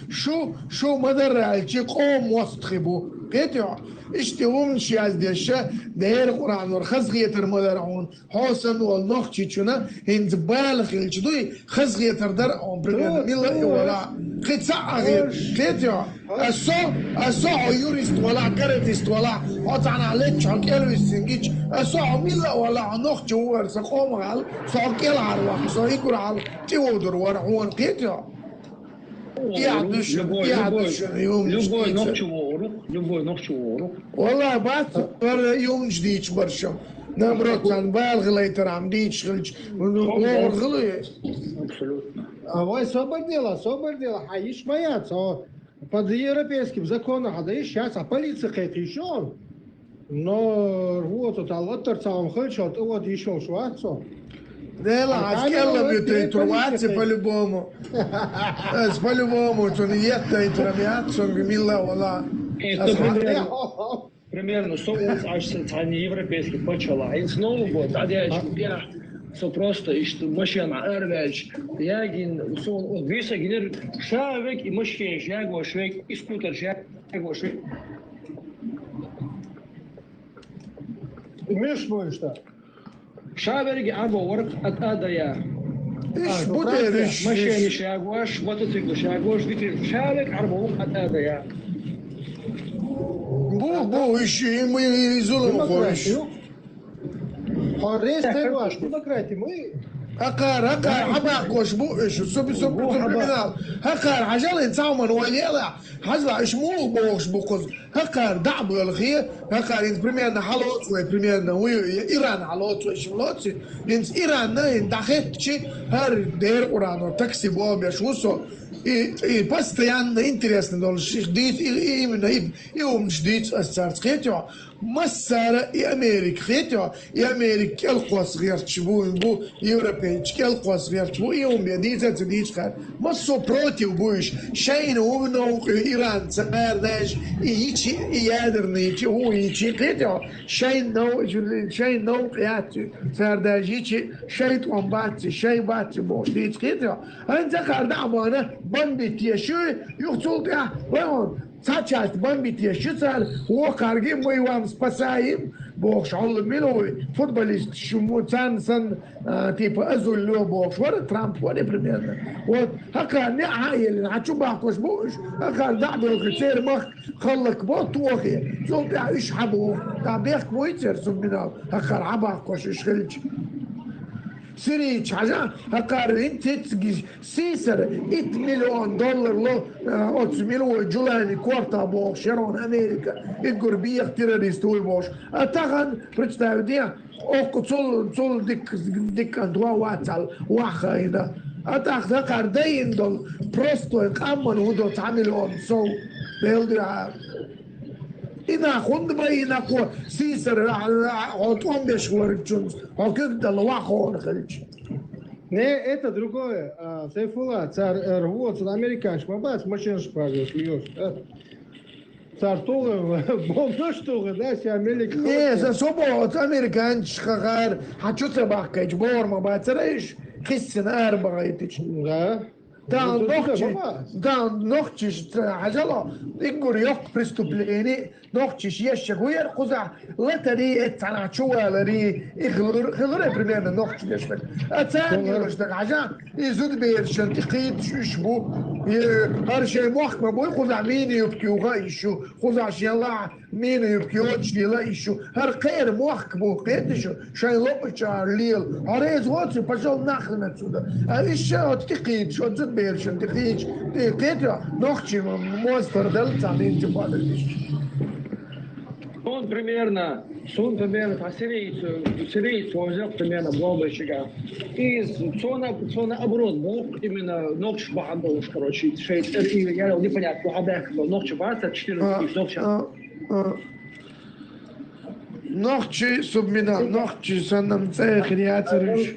شو مدر عالشي قوم وسطخبو قيتيو إيش تقوم شي از ديشا داير قرآن ورخزغيتر مدرعون حسن والنخشي شنا هنز بالغ الجدوي خزغيتر درعون برغن ميلا ولا قيت ساعة قيتيو أسوع يوريست ولا كارتيست ولا أطعن عليك حق إلوي السنجيش أسوع ميلا ولا نخشي هو سقوم على سوق العروة سويكور على تيودر ورعون قيتيو любой ночью вору. والله بعد يوم جديد برشا نمرت عن بالغ لا يترعم ديش غلش غلي Абсолютно. Ой, собор дело, хаиш боятся. Под европейским законом, а да и сейчас, а полиция какая-то еще. Но вот это лоттер сам хочет, вот еще шварцо. لا عسكر بيترواتي по-любому по-любому تون يتا يترميات сон гмила ولا Примерно 100 аж они европейский почала. И снова вот, а я просто işte машина ervelç yagin son visa gider şavek машин jago şvek iskuter jago şvek Умеешь мой что? шаверги або ворк от адая ايش بودرش машина шагош мотоцикл шагош витри шавек або ворк от адая бу ищи мы изолом ходишь Рейс ты ваш, демократии, мы هكار حباكوش بوش سوبرمينال هكار عجل تعمل ويلا حزلا ايش مو بوش بوكوز هكار دعبو الخير هكار انت بريميرنا حلوت وبريميرنا ايران حلوت ايش ملوت انت ايران ناين دخلت شي هر دير اورانو تاكسي بو بيشوسو и постоянно интересно должен ждать именно يوم جديد أثرت خيتوا مسارة أمريكا خيتوا أمريكا كل قوس غير تشبو بو يوروبي كل قوس غير تشبو يوم بيديزة تديش خير مسو بروتي وبوش شين وبنو إيران سمار داش يجي يادرني يجي هو يجي خيتوا شين نو قياتي سار داش يجي شين تومباتي شين باتي بوش ديش خيتوا أنت قاعد عمانة بند تيشو يخطول ده وين ساعات بند تيشو صار هو خارجين ويوام سباسايم بوخش عل ميلوي فوتبوليست شو سان تيبا أزول لو بوخش ولا ترامب ولا بريميرنا وهكا نعايل نعشو باكوش بوش هكا دعبر الخسير مخ خلك بوت توخي زول ده إيش حبو تعبيك ويتر سبنا هكا عباكوش إيش خلج سريج عشان هكار انت تجي سيسر 8 مليون دولار لو 8 مليون جولاني كورتا بوش شيرون امريكا القربية تيروريست هو بوش اتاغن بريتشتاو ديا اوكو تول ديك اندوا واتال واخا هنا اتاغ هكار داين دول بروستو اقامن ودو تعملون سو بيلدي إنا خند بينا كو سيسر عطوان بيشغل جونز هكذا الواقع خليج Не, это другое. Сейфула, царь рвот, американец, мабац, машин шпагу, шлёшь. Царь тоже, бомба что, да, си Америка. Не, за собой, американец, хагар, хочу собака, бор, мабац, рейш, хиссин арба, Да. Да, ногчиш, عجلة إنقر يق преступление نогчиш يشك ويرقزع لا تري اتعناشوا لري خلوري بريميرنا نогчиш يشك أتاني يشك عجان يزود بيرشن تقيد شبو هر شيء محكمة بو يخزع مين يبكي وغايشو خزع شيلا مين يبكي وجه يلايشو هر قير محكمة قيدشو شاي لوبشار ليل هريز واتسي بشال نخلنا تسودا هريش تقيد شو تزود بيرشن تقيد تقيد نогчи монстр дельта من جبال Он примерно сирийцу он взял примерно глобальщика. И цона оборот был именно ногч бахандовыш, короче, я непонятно, адек был, ногч 14 ногч. نогчи субминал, ногчи санам цех реаториш.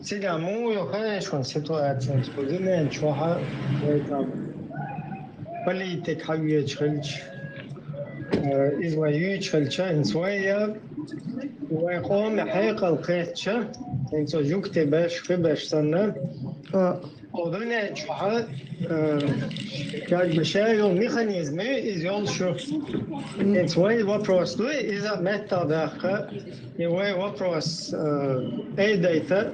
Сега мою хорошо ситуация, сподобен чуха, это политик хавьеч хельч. إزواجي شلشان سويا ويقوم حقيقة القيتشة إنسو جوكتي باش في باش سنة ودنا شوها كاد بشايو ميخانيزمي إزيول شو إنسوي وبروس دوي إذا متى داخل يوي وبروس أي داتا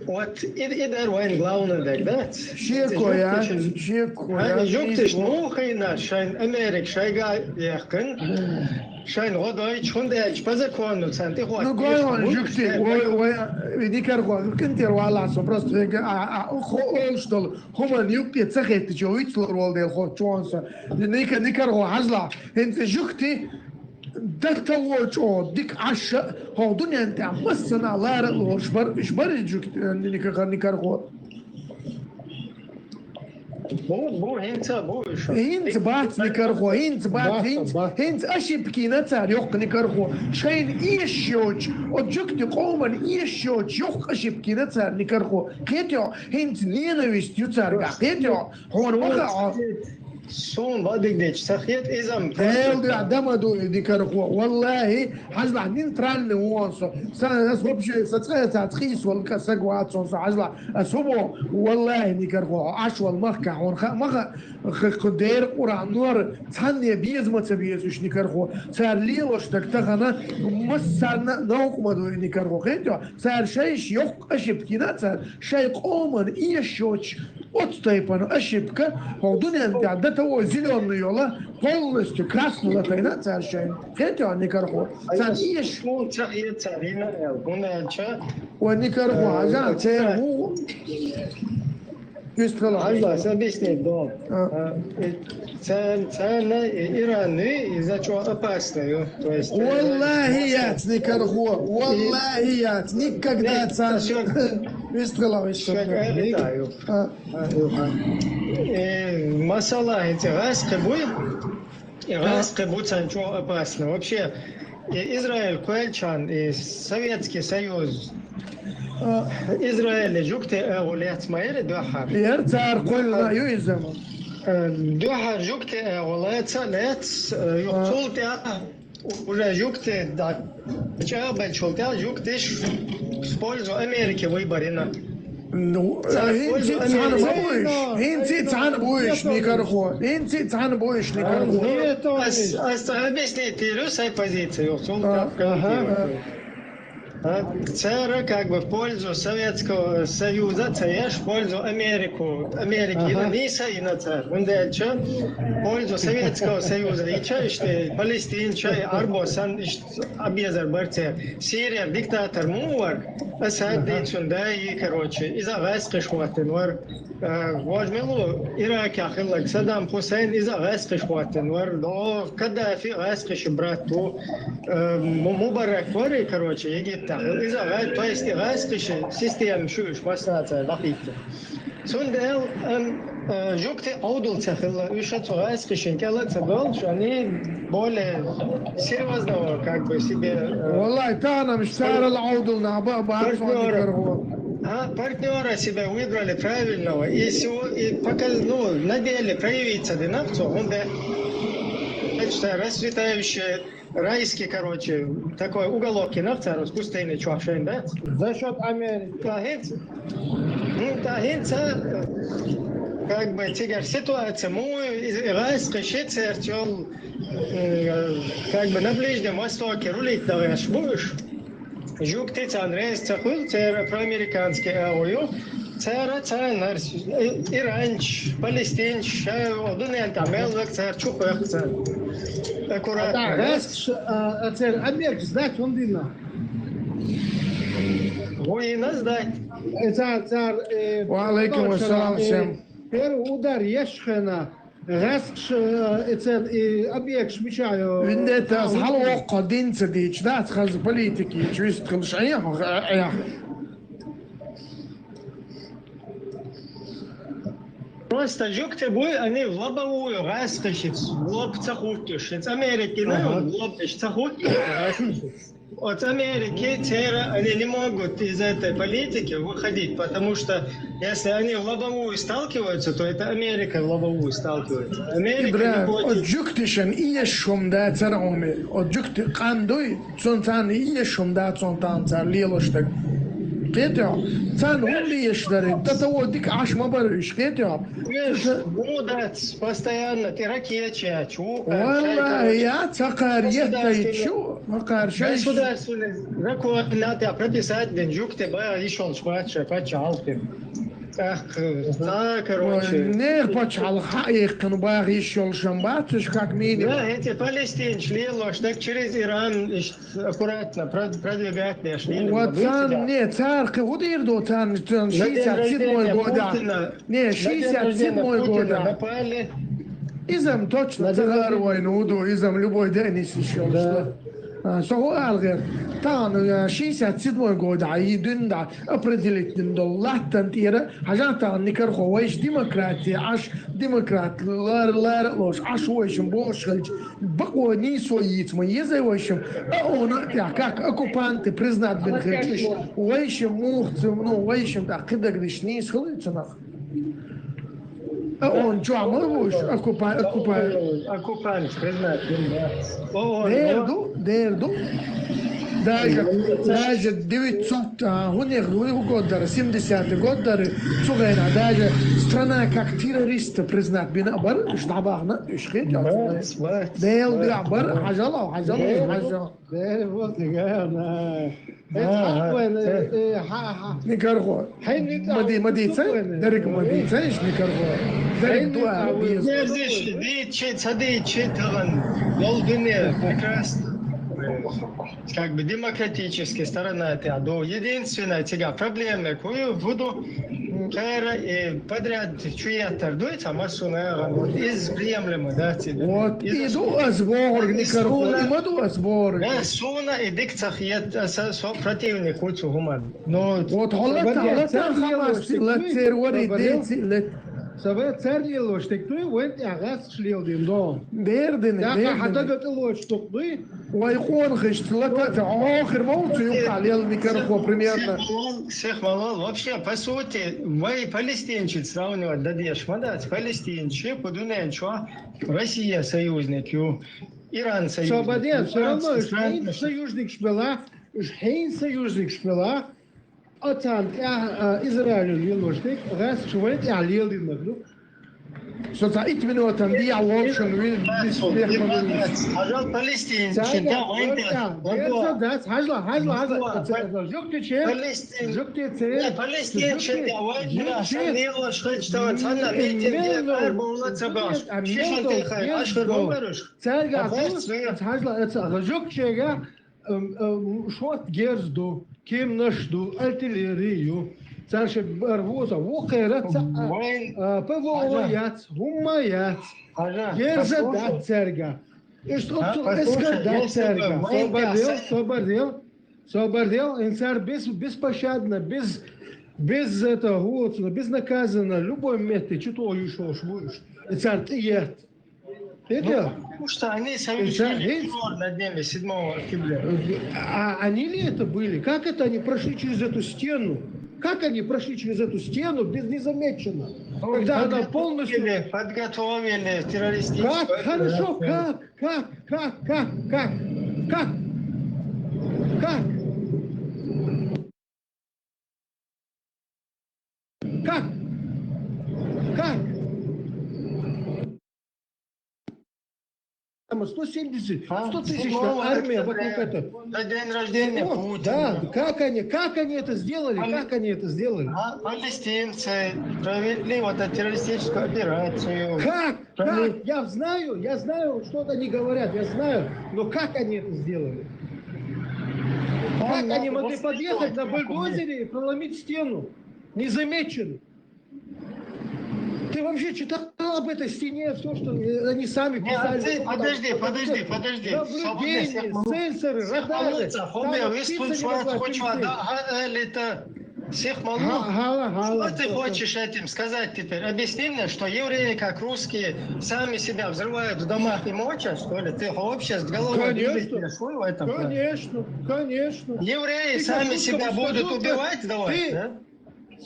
Wat ieder wijn glauwen dat dat. Шеко я. Hij zoekt dus nog een zijn Amerika zij gaat werken. Zijn rodoi chonde pas kon santi ho. Ну говорю, жукти, ой, Никарагуа, кентер вала, со просто что хуман юпи цахет чоит ролде хо чонса. Никарагуа хазла. Энт жукти دكتور وجو ديك عشاء هو دنيا انت مسنا لا رأو شبر جوك نيكارغو بو هنت بات نيكارغو هنت اشي بكينا تار يوق نيكارغو شين ايشوج وجوك دي قومن ايشوج يوق اشي بكينا تار نيكارغو كيتيو هنت نينويست يوتار كيتيو هو الوقع سون بدك ديش سخيت إذا هل دي عدم دو دي كارخوا والله حزلا عندين تران وانسو سنة أسبب شيء ستخيل تخيس والكسق واتسون حزلا أسببه والله دي كارخوا عش والمخكع مخ قدير قرآن نور تانية بيز ما تبيز وش نكارخوا صار ليلوش تكتغنا مسرنا نوق ما دو نكارخوا خيتو صار شيء يوق أشي بكينات صار شيء قومن إيشوش отстойпану, ошибка, холдунен да того зеленую полностью красную латайна царщайн. Это Никарагуа. Цан иш, Никарагуа, за церву. Allah, să объяснить, да. Цена Ираны из-за чего опасную. То есть... Валлахият, Никарагуа, валлахият. Никогда царь выстрелал еще. Масала эти Иракская будет ничего опасно. Вообще, Израиль, Куэльчан и Советский Союз, Израиль, Жукте, Эулет, Смаили, Дуахар. يرتار كل يوزم. Дуахар, Жукте, Эулет, Салет, Юхтулте, уже Жукте, да, Чабель, Шулте, Жуктеш, в пользу Америки выборено. Ну, انت تعال بوش Никарагуа. انت تعال بوش Никарагуа. Объясните свою позицию. ЦР как бы в пользу Советского Союза, ЦР в пользу Америки, Ниса и на ЦР. Он дальше в пользу Советского Союза. И что Палестин, Арбосан, Абьезер, Барте, Сирия, диктатор Муар, Асад, да и короче, из-за Веска Шватенвар, возьмелу Ирак, Ахиллак, Саддам Хусейн, из-за Веска Шватенвар, но Каддафи, Веска Шибрату, Мубарак, короче, Египет. إذا تويست غاسكش سيستم شوش مساعدة دقيقة. سندل جوكت أودل تخلى وشت غاسكش إن كلا تبال شاني بوله سيروزنا как бы себе. والله تانا مش سعر العودل نعبا بعرف партнера себя выбрали правильного и пока на деле проявить одинаково, он да расцветающее райский, короче, такой уголок киновца, распустейный чувашень, да? За счет Америки. Как бы теперь ситуация, мой райский шицертел, как бы на Ближнем Востоке рулить даваешь будешь. Жук ты цанрез цахул, цера проамериканский аою, цера цанарс, иранч, палестинч, одунен камел, цер чупах цер. Аккуратно. Да, цер Америки сдать он дина. Война сдать. Цар. Валейкум ассалам всем. Первый удар Ешхена. غاسش اتسال ابيكش مشايو وندت هل وقع دينت ديش دات خز بوليتيكي جوست خلش ايا Просто жукте бой, они в лобовую раскочить, в лоб цахутишь. Из Америки, в лоб цахутишь, от Америки тера они не могут из этой политики выходить, потому что если они в лобовую сталкиваются, то это Америка в лобовую сталкивается. Америка не хочет... От жуктишен иешум да царауми, от жукти кандой, цонтан иешум да цонтан цар лилоштак. Кетя, цан умли ешлари, татаво дик аш мабарыш, кетя. Будать постоянно, ты ракетча, чу. Валла, я цакар ехай, чу, макар шай. Государственный закон надо прописать, деньжук тебя еще шпача, пачалки. Ах, да, короче. Не почал хаих, кан баг еще шамбатыш, как минимум. Да, эти палестинцы лило, так через Иран аккуратно продвигать не шли. Вот цан, не, царка, вот ирдо цан, 67 года. Не, 67 года. Напали. Изам точно цигар войну, изам любой день еще. سؤال غير طبعا 67 года عيدون دا определить دولات تنتيرة حاجات عن نيكارغوا ويش ديمقراطية عش ديمقراط لا لوش عش ويشم بوشغلج بقوا نيسو يتميزة ويشم أونا يعكاك أكوبانت بريزنات بنخلش ويشم موخت ويشم دا قدك ديش نيس خليت سنخ Он что, мой оккупант, признать. Дерду. Даже 900 года, 70 года, даже страна как террориста признать бинабар, штабахна, ишхит, Дел бинабар, хажала. ده بص جانا Никарго. Мадица, Дарик Мадица, Никарго. Дарик Дуа. Видите, смотрите, Волгине, прекрасно. Как бы демократическая сторона это, но единственная тебя проблема, какую буду подряд чуя-то дуется, массуна, вот из приемлемо, да, тебе. Вот, иду сбор, Никарго, иду сбор. Да, суна и дикцах ед противник учу гуман. Но вот холата хамас, латер вори деци, سبب سرني لوش تكتوي وانت عغاس شليل ديم دون بيردن يا حتى قلت لوش تقضي ويكون خشت لك آخر موت يقع على Никарго примерно. Всех Малол, вообще, по сути, вы палестинчик сравнивать дадешь, мадать, палестинчик, подумай, что Россия союзник, Иран союзник. Сободен, все равно, Хейн союзник шпила, Хейн союзник шпила, Отан, Израиль вилоштик, раз швейт, алил димаглу. Что за эти минуты там я лошадь Ажал палестинчик, да, да, хажла, жуктиче, палестинчик, да, война, шанила, что цена, видите, арбула цабаш, шишанты хай, ашкар говоришь. Царга, хажла, это жуктиче, шот герзду, кем нашду, артиллерию, царше барвоза, вокера, ПВО-яц, гумма-яц, герза царга. И что эскада царга, собордел, инцар беспощадно, без этого, безнаказанно, любой метод, что еще будешь, инцар ты ед. Потому что они совершили террор над ними 7 октября. А они ли это были? Как это они прошли через эту стену? Как они прошли через эту стену незамеченно? Когда она полностью... Подготовили террористическую... Как? Хорошо, как? Как? 170, 100 тысяч армия вокруг этого. На день рождения Путина. Да, как они это сделали? Палестинцы провели вот эту террористическую операцию. Как? Я знаю, что они говорят, я знаю, но как они это сделали? Как они могли подъехать на бульдозере и проломить стену? Незамеченно. Ты вообще читал об этой стене, все, что они сами писали? Подожди. Наблюдение, сенсоры, радары. Всех молодых. Что ты хочешь этим сказать теперь? Объясни мне, что евреи, как русские, сами себя взрывают в домах и мочат, что ли? Ты вообще с головой в этом? Конечно. Евреи сами себя будут убивать, давай, да?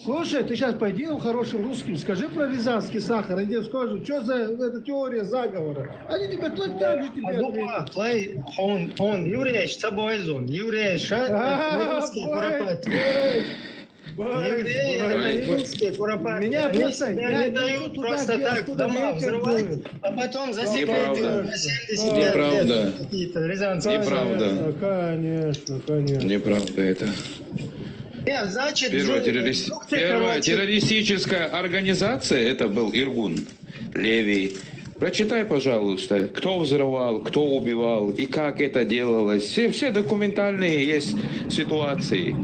Слушай, ты сейчас пойди хорошим русским, скажи про рязанский сахар, они тебе скажут, что за эта теория заговора. Они тебе так же тебе ответят. Он еврей, с собой зон, еврей, русский куропат. Русские куропаты. Меня просто не дают просто так в дома взрывать, а потом засекают на 70 лет. Неправда. Какие-то рязанские. Неправда. Конечно. Неправда это. Значит, Первая террористическая организация, это был Иргун, Левий. Прочитай, пожалуйста, кто взрывал, кто убивал и как это делалось. Все документальные есть ситуации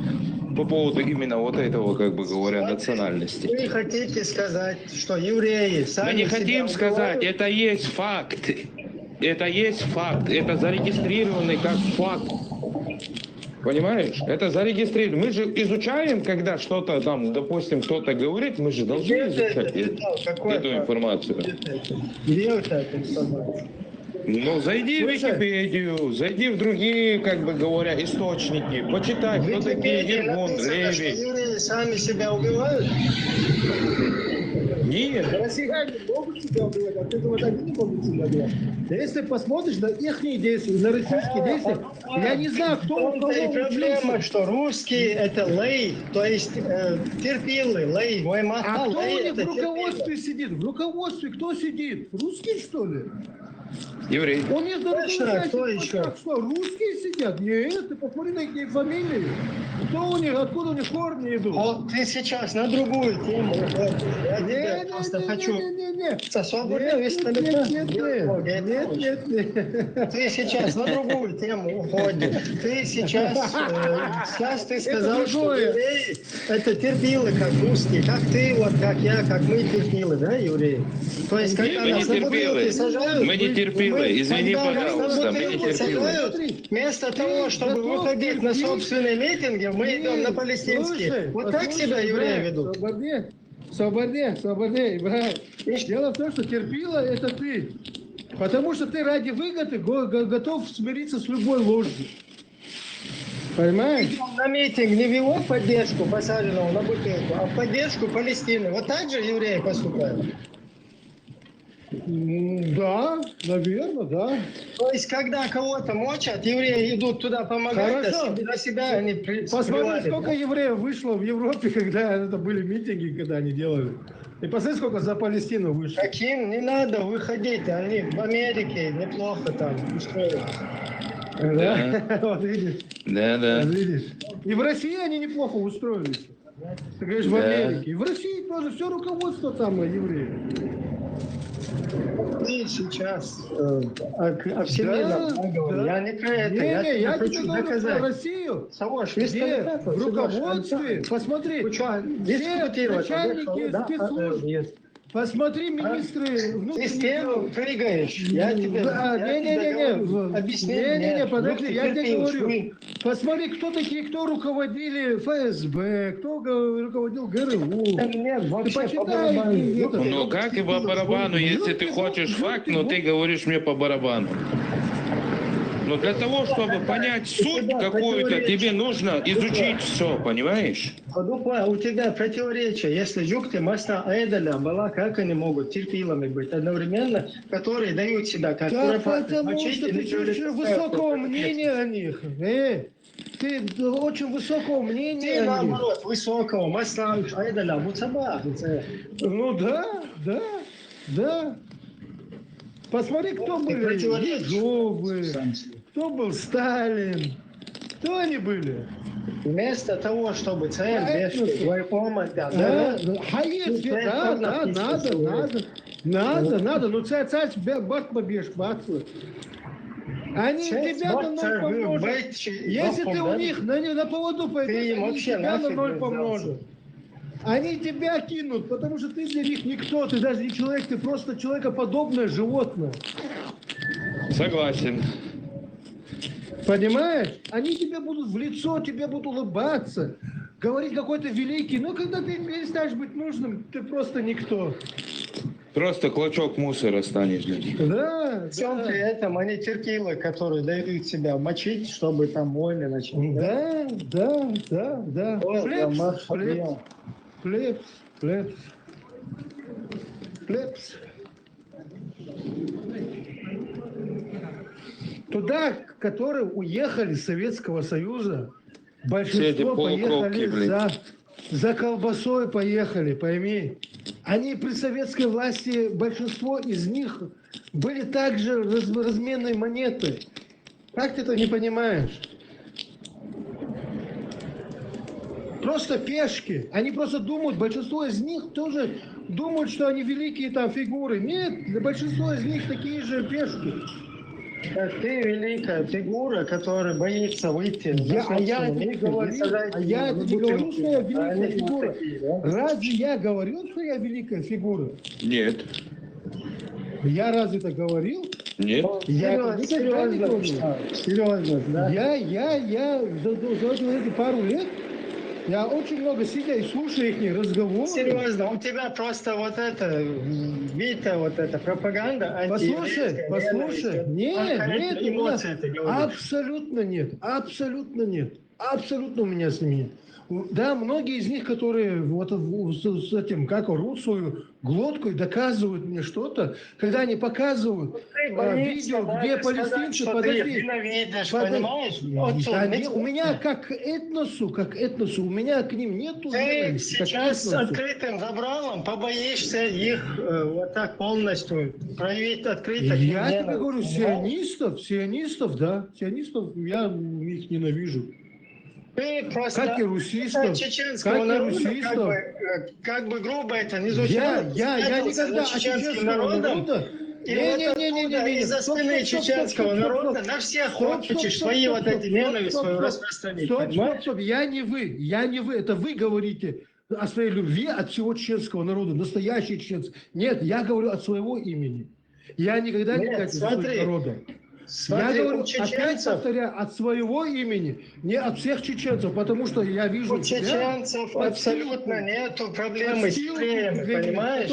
по поводу именно вот этого, как бы говоря, национальности. Вы хотите сказать, что евреи сами... Мы не хотим сказать, это есть факт. Это есть факт. Это зарегистрированный как факт. Понимаешь? Это зарегистрировано. Мы же изучаем, когда что-то там, допустим, кто-то говорит, мы же должны изучать эту информацию. Где вот эта информация? Ну, зайди в Википедию, зайди в другие, как бы говоря, источники, почитай, кто такие Иргун, Левий. Евреи сами себя убивают? Нет. Россияне могут себя убивать, а ты думаешь, они не могут себя убивать. Да если посмотришь на их действия, на российские действия, я не знаю, кто у кого И проблема, учился. что русские это лей, то есть терпилы, лей, мой А маха, кто у лей них это в руководстве терпилы. сидит? В руководстве кто сидит? Русские, что ли? Еврей. У них на Точно, руководстве кто сидит, еще? так что, русские сидят? Нет, ты посмотри на их фамилии. Кто у них, откуда у них корни идут? Вот ты сейчас на другую тему уходишь. Я тебя просто хочу... Не-не-не-не-не. Свободно, Нет. Ты сейчас на другую тему уходишь. Ты сейчас ты сказал, что другое. евреи это терпилы, как русские, как ты, вот как я, как мы терпилы, да, евреи? То есть, когда Мы не нас на бутылки терпилы. сажают, Мы не терпилы. Извини, когда нас на пожалуйста, мы не бутылки терпилы. сажают, вместо того, чтобы готов выходить на терпеть? собственные митинги, мы идем на палестинские. Вот так себя евреи ведут. Свободе, Ибрагим. Дело в том, что терпила это ты. Потому что ты ради выгоды готов смириться с любой ложью. Понимаешь? Идем на митинг не в его поддержку посаженного на бутылку, а в поддержку Палестины. Вот так же евреи поступают. Да, наверное, да. То есть, когда кого-то мочат, евреи идут туда помогать, Хорошо. на себя они Посмотри, сбивали, сколько да? евреев вышло в Европе, когда это были митинги, когда они делали. И посмотри, сколько за Палестину вышло. Таким не надо выходить, они в Америке неплохо там устроились. Да? Вот видишь. Да. Вот видишь. И в России они неплохо устроились. Ты говоришь, в Да. Америке. И в России тоже все руководство там евреи. Ты сейчас о вселенном говорю. Я не про это, я Не, тебе я тебе хочу говорю про доказать. Россию. Савош, Где в руководстве, посмотри, Вы что, все дискутировать? начальники Да, спецслужб, есть. посмотри, министры Ты с внутренних кем дел. прыгаешь? Я тебе объясни Не, мне. подожди, Ну, я ты тебе терпишь, говорю. вы- Посмотри, кто такие, кто руководили ФСБ, кто руководил ГРУ. Да нет, вообще по почитай, барабану. и это. Ну как и по барабану, если ты хочешь факт, но ты говоришь мне по барабану. Но для того, чтобы понять суть какую-то, тебе нужно изучить все, понимаешь? Подупа, у тебя противоречие. Если жукты маста Эйдаля была, как они могут терпилами быть одновременно, которые дают себя как Да куропаты, потому мочить что и ты ничего не чуть-чуть поставить. высокого мнения о них. Ты очень высокого мнения Ты о них. наоборот, высокого, маста Эйдаля, Буцаба. Ну да. Посмотри, кто Ты были противоречишь. Ежовы, кто был Сталин, кто они были? Вместо того, чтобы цель Правильно. вешать, двойкома, Да, надо. Ну, царь батма беш, бацу. Они тебя на ноль помножат. Если ты у них на поводу пойдешь, Ты им они вообще тебя на нафиг ноль не помножат. Они тебя кинут, потому что ты для них никто, ты даже не человек, ты просто человекоподобное животное. Согласен. Понимаешь? Они тебе будут в лицо, тебе будут улыбаться, говорить какой-то великий. Но когда ты перестанешь быть нужным, ты просто никто. Просто клочок мусора станешь для них. Да. В всем при этом они терпилы, которые дают себя мочить, чтобы там войны начать. Да. Ой, Плебс, да, Маша, плебс. Туда, которые уехали из Советского Союза, Все эти большинство полукровки, поехали блин. за колбасой поехали, пойми. Они при советской власти, большинство из них были также разменной монетой. Как ты это не понимаешь? Просто пешки. Они просто думают, большинство из них тоже думают, что они великие там фигуры. Нет, большинство из них такие же пешки. Как ты великая фигура, которая боится выйти. Я это не говорю, что я великая фигура. Разве я говорил, что я великая фигура? Нет. Я разве это говорил? Нет. Я это никогда не говорил. Серьезно, да? Я за эти пару лет, я очень много сидя и слушаю их разговоры. Серьезно, у тебя просто вот это, видите, вот эта пропаганда Послушай, нет, эмоции ты говоришь. абсолютно нет. Абсолютно у меня с ними нет. Да, многие из них, которые вот с этим, как рвут свою глотку и доказывают мне что-то, когда они показывают видео, где палестинцы, подожди, у меня как этносу, у меня к ним нету Ты ненависти, как сейчас с этносу. открытым забралом побоишься их вот так полностью проявить открыто. к ним Я тебе ненависть, говорю, понимаешь? сионистов, да, сионистов я их ненавижу. Ты просто Как и русистов, чеченского как и народа, русистов. как бы грубо это не звучало, Я никогда над от чеченским чеченского народом, народа... и вот оттуда, из-за спины чеченского народа на всех хочешь свои вот эти ненависть свою распространить. Стоп, я не вы, это вы говорите о своей любви от всего чеченского народа, настоящий чеченцы. Нет, я говорю от своего имени. Я никогда не катюсь за своим народом. Я говорю, опять повторяю, от своего имени, не от всех чеченцев, потому что я вижу у чеченцев абсолютно нету проблемы с евреями, понимаешь?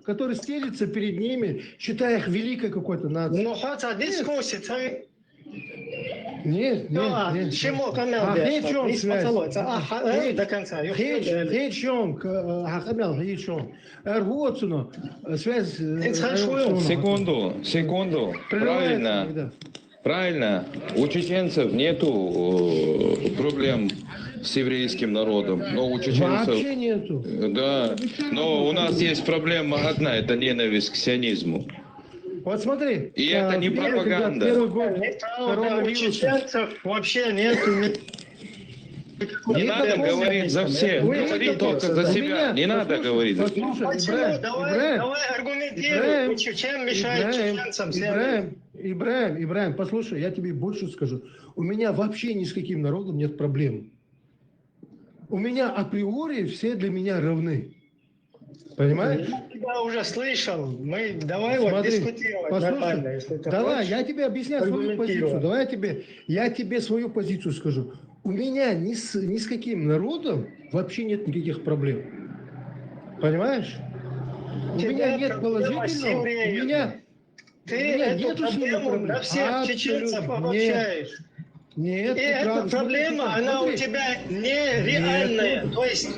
Который стелится перед ними, считая их великой какой-то нацией. Ну, хотя дискуссия, Нет. чему камел До конца. Связь. Секунду. Правильно. У чеченцев нету проблем с еврейским народом. Но у чеченцев... Вообще нету. Да. Но у нас есть проблема одна, это ненависть к сионизму. Вот смотри. И это не пропаганда. Первый год У чеченцев вообще нету... Не надо говорить за всех, говори только за себя. Не надо говорить за всех. Почему? Давай аргументируй. Чем мешает чеченцам? Ибраим, послушай, я тебе больше скажу. У меня вообще ни с каким народом нет проблем. У меня априори все для меня равны. Понимаешь? Я тебя уже слышал. Давай вот дискутировать нормально, если ты давай, хочешь. я тебе объясняю свою позицию. Давай я тебе свою позицию скажу. У меня ни с каким народом вообще нет никаких проблем. Понимаешь? У меня нет положительного. У меня эту проблему на всех чеченцев обобщаешь. Нет, и эта проблема, она у тебя нереальная. То есть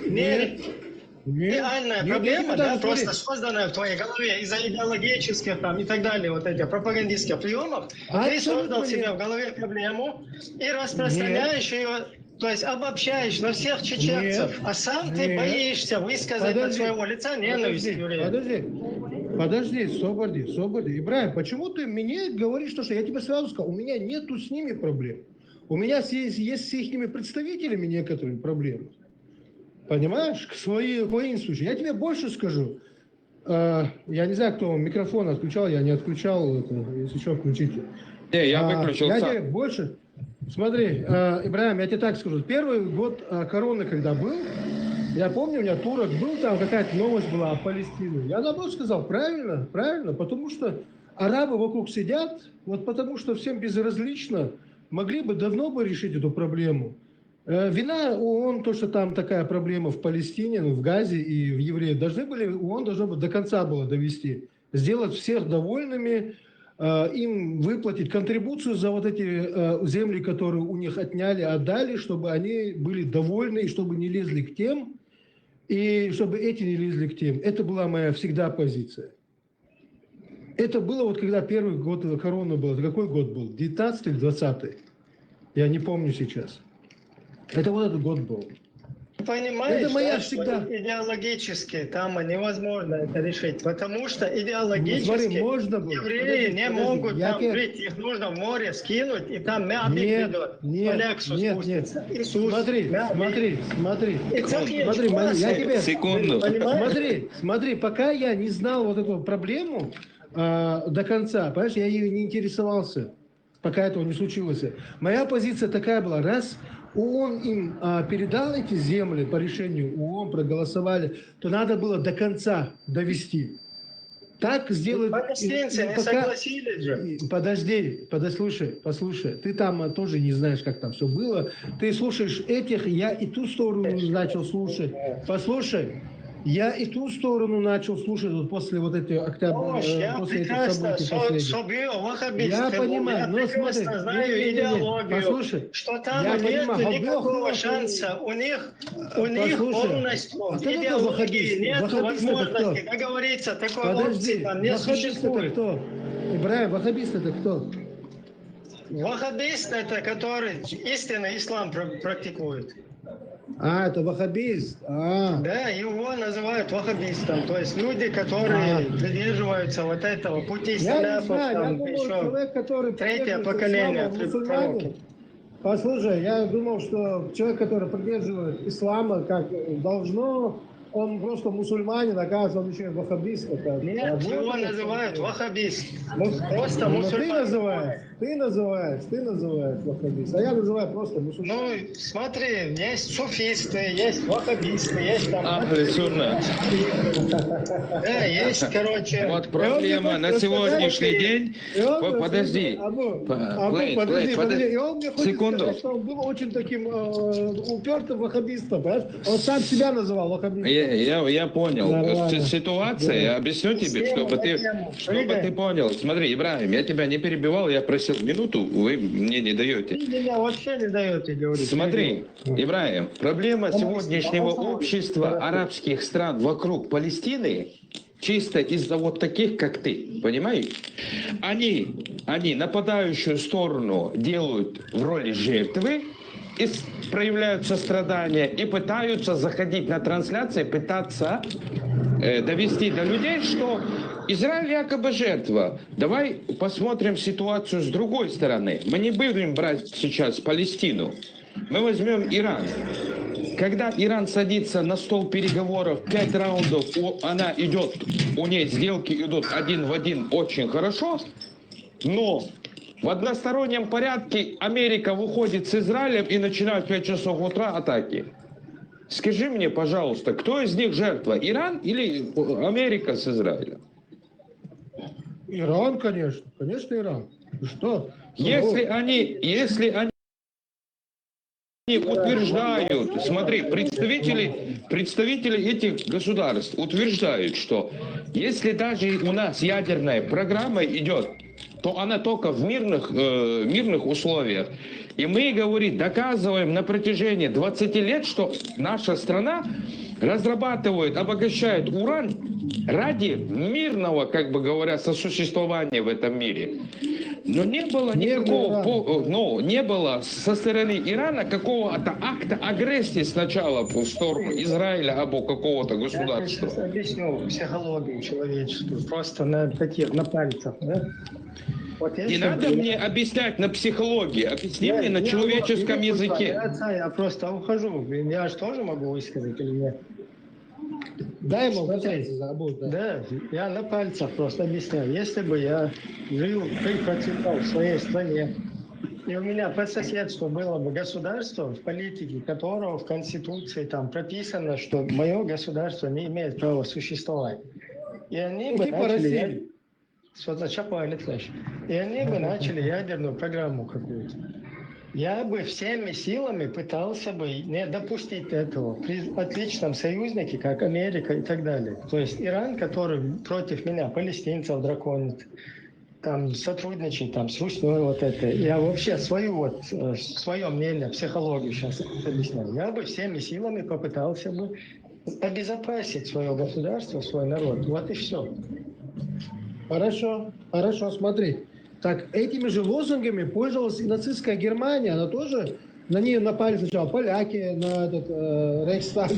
реальная проблема, да, просто созданная в твоей голове из-за идеологических там и так далее, вот этих пропагандистских приемов. Ты создал себе в голове проблему и распространяешь ее, то есть обобщаешь на всех чеченцев, а сам ты боишься высказать от своего лица ненависть к евреям. Подожди, Соборди. Ибраим, почему ты мне говоришь, что я тебе сразу сказал, у меня нету с ними проблем. У меня есть с их представителями некоторые проблемы. Понимаешь? К своим случаям. Я тебе больше скажу. Я не знаю, кто микрофон отключал, я не отключал. Если что, включите. Не, я выключил Я сам. тебе больше... Смотри, Ибраим, я тебе так скажу. Первый год короны, когда был, я помню, у меня турок был, там какая-то новость была о Палестине. Я наоборот сказал, правильно, потому что арабы вокруг сидят, вот потому что всем безразлично, могли бы давно бы решить эту проблему. Вина ООН, то, что там такая проблема в Палестине, в Газе и в евреях, ООН должно бы до конца было довести. Сделать всех довольными, им выплатить контрибуцию за вот эти земли, которые у них отняли, отдали, чтобы они были довольны, и чтобы не лезли к тем, и чтобы эти не лезли к тем. Это была моя всегда позиция. Это было вот когда первый год короны был. Какой год был? 19 или 20? Я не помню сейчас. Это вот этот год был. Понимаешь, это моя да, всегда... идеологически там невозможно это решить, потому что идеологически евреи не могут там жить, их нужно в море скинуть, и там мягкий придут, Нет. Секунду. Смотри, пока я не знал вот эту проблему до конца, понимаешь, я ее не интересовался, пока этого не случилось. Моя позиция такая была, раз ООН им передал эти земли по решению ООН, проголосовали, то надо было до конца довести. Так сделать... Палестинцы не согласились же. Подожди, послушай. Ты там тоже не знаешь, как там все было. Ты слушаешь этих, я и ту сторону начал слушать. Послушай, Я и ту сторону начал слушать вот после вот этих Я после этих прекрасно событий последних. Я понимаю, но смотри, знаю идеологию, послушай, что там я нет понимаю, никакого шанса. У них послушай, полностью а кто такой идеологии, ваххабист? нет Ваххабист это возможности кто? договориться. Такой опции Подожди, там не ваххабист это существует. кто? Ибраим, ваххабист это кто? Ваххабист это который истинный ислам практикует. А, это ваххабист. Да, его называют ваххабистом. То есть люди, которые придерживаются вот этого пути Я не саляфов, знаю, я там думал, еще человек, который третье придерживается поколение ислама, мусульманин. пророков. Послушай, я думал, что человек, который придерживает ислама, как должно, он просто мусульманин, оказывается, он еще и ваххабист. Нет, его называют ваххабист. Просто Ну, мусульманин. ты называешь ваххабист, а я называю просто мусульманин. Ну, смотри, есть суфисты, есть ваххабисты, есть там... Ахли сунна. Да, есть, короче... Вот проблема на сегодняшний день. Подожди. Подожди. И он мне хочет Секунду. сказать, что он был очень таким упертым ваххабистом, понимаешь? Он сам себя называл ваххабистом. Я понял. Нормально. Ситуация, я объясню тебе, чтобы ты понял. Смотри, Ибрагим, я тебя не перебивал, я просил минуту, вы мне не даете. Ты меня вообще не даете говорить. Смотри, Ибрагим, проблема сегодняшнего общества арабских стран вокруг Палестины чисто из-за вот таких, как ты, понимаешь? Они нападающую сторону делают в роли жертвы, и проявляют сострадание, и пытаются заходить на трансляции, пытаться довести до людей, что Израиль якобы жертва. Давай посмотрим ситуацию с другой стороны. Мы не будем брать сейчас Палестину. Мы возьмем Иран. Когда Иран садится на стол переговоров, 5 раундов, она идет, у нее сделки идут один в один очень хорошо, но в одностороннем порядке Америка выходит с Израилем и начинает в 5 часов утра атаки. Скажи мне, пожалуйста, кто из них жертва? Иран или Америка с Израилем? Иран, конечно. Конечно, Иран. И что? Если они утверждают, смотри, представители этих государств утверждают, что если даже у нас ядерная программа идет, то она только в мирных условиях. И мы, говорит, доказываем на протяжении 20 лет, что наша страна разрабатывает, обогащает уран ради мирного, как бы говоря, сосуществования в этом мире. Но не было не было со стороны Ирана какого-то акта агрессии сначала в сторону Израиля або какого-то государства. Я сейчас объясню психологию человеческую, просто на пальцах, да? Вот не надо мне объяснять на психологии, объясни мне на человеческом языке. Я просто ухожу, я же тоже могу высказать или нет? Дай ему забудь. Да, я на пальцах просто объясняю. Если бы я жил и процветал в своей стране, и у меня по соседству было бы государство, в политике которого в Конституции там прописано, что мое государство не имеет права существовать. И они бы начали... И они бы начали ядерную программу какую-то. Я бы всеми силами пытался бы не допустить этого при отличном союзнике, как Америка и так далее. То есть Иран, который против меня палестинцев драконит, там сотрудничает там, с Русней, вот это. Я вообще свое мнение, психологию сейчас объясняю. Я бы всеми силами попытался бы обезопасить свое государство, свой народ. Вот и все. Хорошо, смотри. Так, этими же лозунгами пользовалась и нацистская Германия. Она тоже, на нее напали сначала поляки, на этот Рейхстаг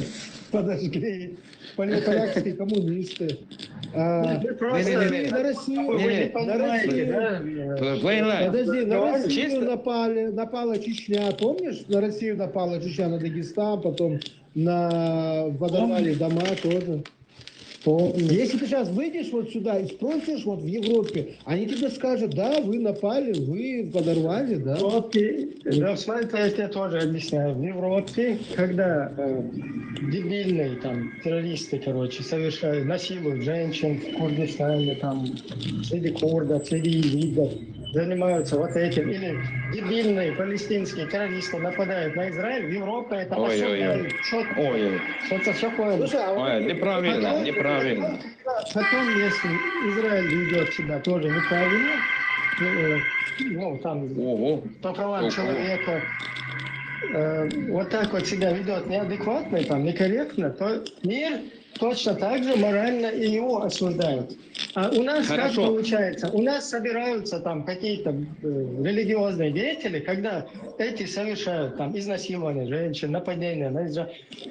подожгли, полякские коммунисты. На Россию напала Чечня. Помнишь, на Россию напала Чечня, на Дагестан, потом подорвали дома тоже. Если ты сейчас выйдешь вот сюда и спросишь вот в Европе, они тебе скажут, да, вы напали, вы подорвали, да. Да, смотри, я тебе тоже объясняю. В Европе, когда дебильные там террористы, насилуют женщин в Курдистане, там, среди курдов, среди езидов, занимаются вот этим, или дебильные палестинские террористы нападают на Израиль, в Европе это Ой-ой-ой. особенно четко. Ой, Что-то такое. Слушай, а вот ой, неправильно, неправильно. Потом, если Израиль ведет себя тоже неправильно, ну, там, Ого. по правам Ого. человека, вот так вот себя ведет неадекватно, там, некорректно, то мир точно так же морально и его осуждают. А у нас как Хорошо. получается? У нас собираются там какие-то религиозные деятели, когда эти совершают там изнасилование женщин, нападения на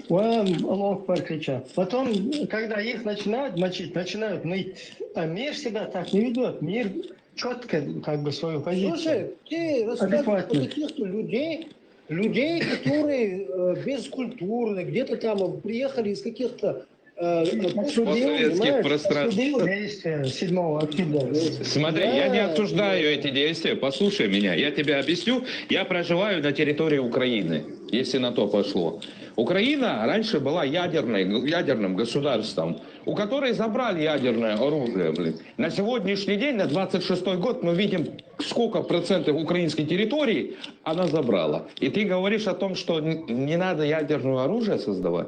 Аллах кричат. Потом, когда их начинают мочить, начинают ныть. А мир себя так не ведет. Мир четко как бы свою позицию. Слушай, ты рассказываешь про каких-то людей, которые бескультурные, где-то там приехали из каких-то Постсоветских пространств. Действия 7 октября. Смотри, я не осуждаю эти действия. Послушай меня, я тебе объясню. Я проживаю на территории Украины, если на то пошло. Украина раньше была ядерным государством, у которой забрали ядерное оружие. Блин. На сегодняшний день, на 26-й год, мы видим, сколько процентов украинской территории она забрала. И ты говоришь о том, что не надо ядерное оружие создавать?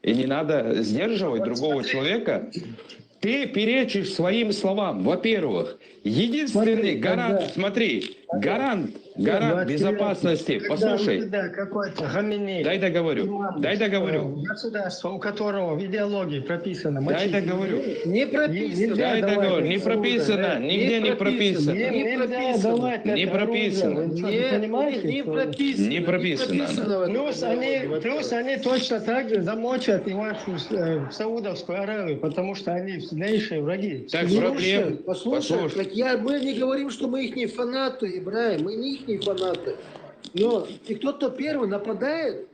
И не надо сдерживать другого человека. Ты перечишь своим словам. Во-первых, единственный гарант, смотри, гарант безопасности. Послушай, дай договорю. Государство, у которого в идеологии прописано. Дай договорю. Не прописано. Дай договорю. Не прописано. Нигде не прописано. Не прописано. Не прописано. Плюс они точно так же замочат и вашу Саудовскую Аравию, потому что они злейшие враги. Так, проблем. Послушай, мы не говорим, что мы их не фанаты, Ибрahim, мы не их фанаты. Но и кто-то первый нападает,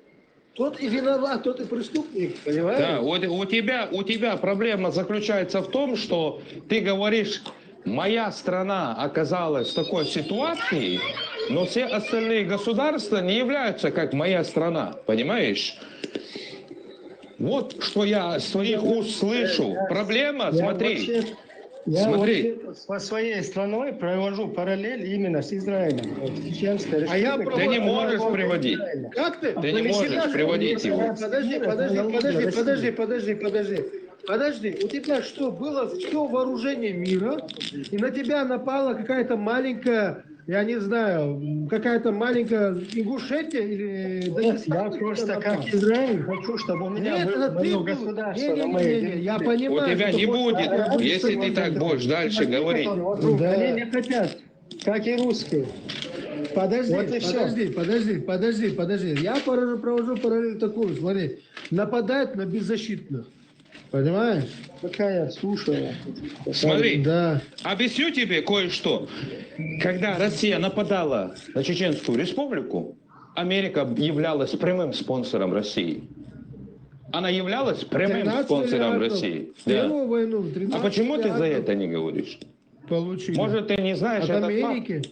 тот и виноват, тот и преступник, понимаешь? Да, вот у тебя проблема заключается в том, что ты говоришь, моя страна оказалась в такой ситуации, но все остальные государства не являются как моя страна, понимаешь? Вот что я с своих уст слышу. Проблема, смотри. Я Смотри. со своей страной провожу параллель именно с Израилем. Чеченская республика. Ты не можешь приводить. Как ты? Ты не можешь приводить его. Подожди. У тебя что, было все вооружение мира, и на тебя напала какая-то маленькая, я не знаю, какая-то маленькая Ингушетия или Дагестан? Я просто как Израиль хочу, чтобы у меня было мое государство. Я понимаю. У тебя не будет, если ты так будешь дальше говорить. Они не хотят, как и русские. Подожди. Я провожу параллель такую, смотри. Нападают на беззащитных. Понимаешь? Какая, слушаю. Смотри, Да. объясню тебе кое-что. Когда Россия нападала на Чеченскую республику, Америка являлась прямым спонсором России. Она являлась прямым 13 спонсором миллиардов. России. Первую Да. войну 13 А почему ты за миллиардов это не говоришь? получили. Может, ты не знаешь От этот факт? Америки?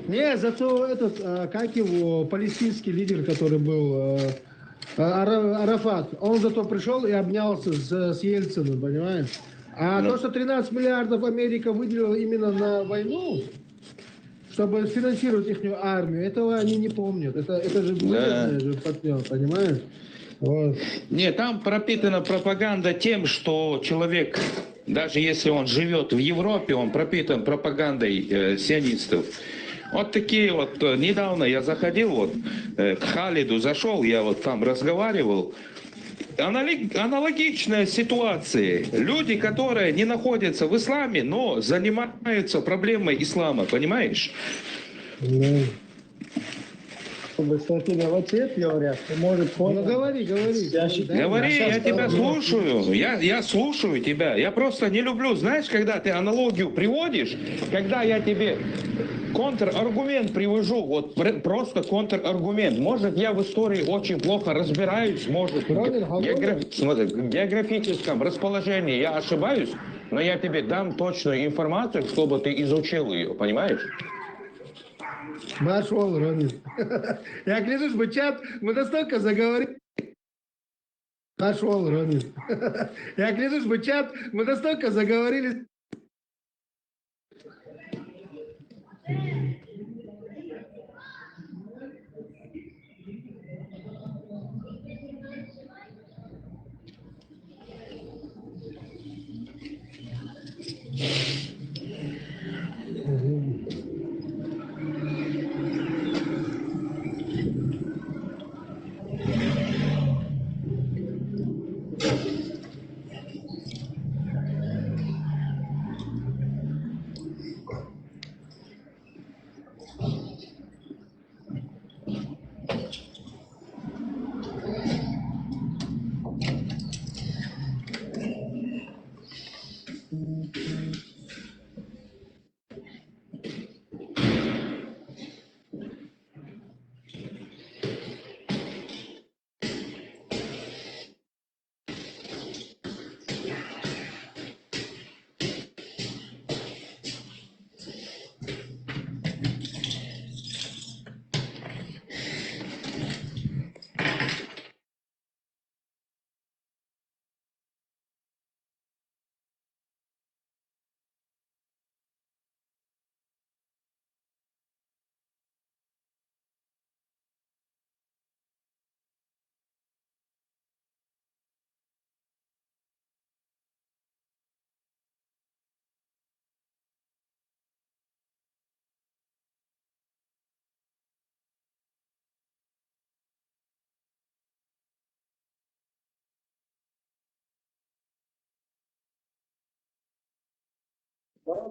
Не, зато как его, палестинский лидер, который был, Арафат, он зато пришел и обнялся с Ельциным, понимаешь? А то, что 13 миллиардов Америка выделила именно на войну, чтобы финансировать их армию, этого они не помнят. Это же выгодный же партнер, понимаешь? Вот. Нет, там пропитана пропаганда тем, что человек, даже если он живет в Европе, он пропитан пропагандой сионистов. Вот такие вот, недавно я заходил, вот, к Халиду зашел, я вот там разговаривал. Аналогичная ситуация. Люди, которые не находятся в исламе, но занимаются проблемой ислама, понимаешь? Чтобы тебе в ответ говорят, ты может Ну говори. Говори, я тебя слушаю, я слушаю тебя. Я просто не люблю, знаешь, когда ты аналогию приводишь, когда я тебе контраргумент привожу, вот просто контраргумент. Может, я в истории очень плохо разбираюсь, может, в географическом расположении я ошибаюсь, но я тебе дам точную информацию, чтобы ты изучил ее, понимаешь? Нашел, Ромин. Я гляжу, мы чат, мы настолько заговорили. Нашел, Ромин. Я гляжу, мы чат, мы настолько заговорили.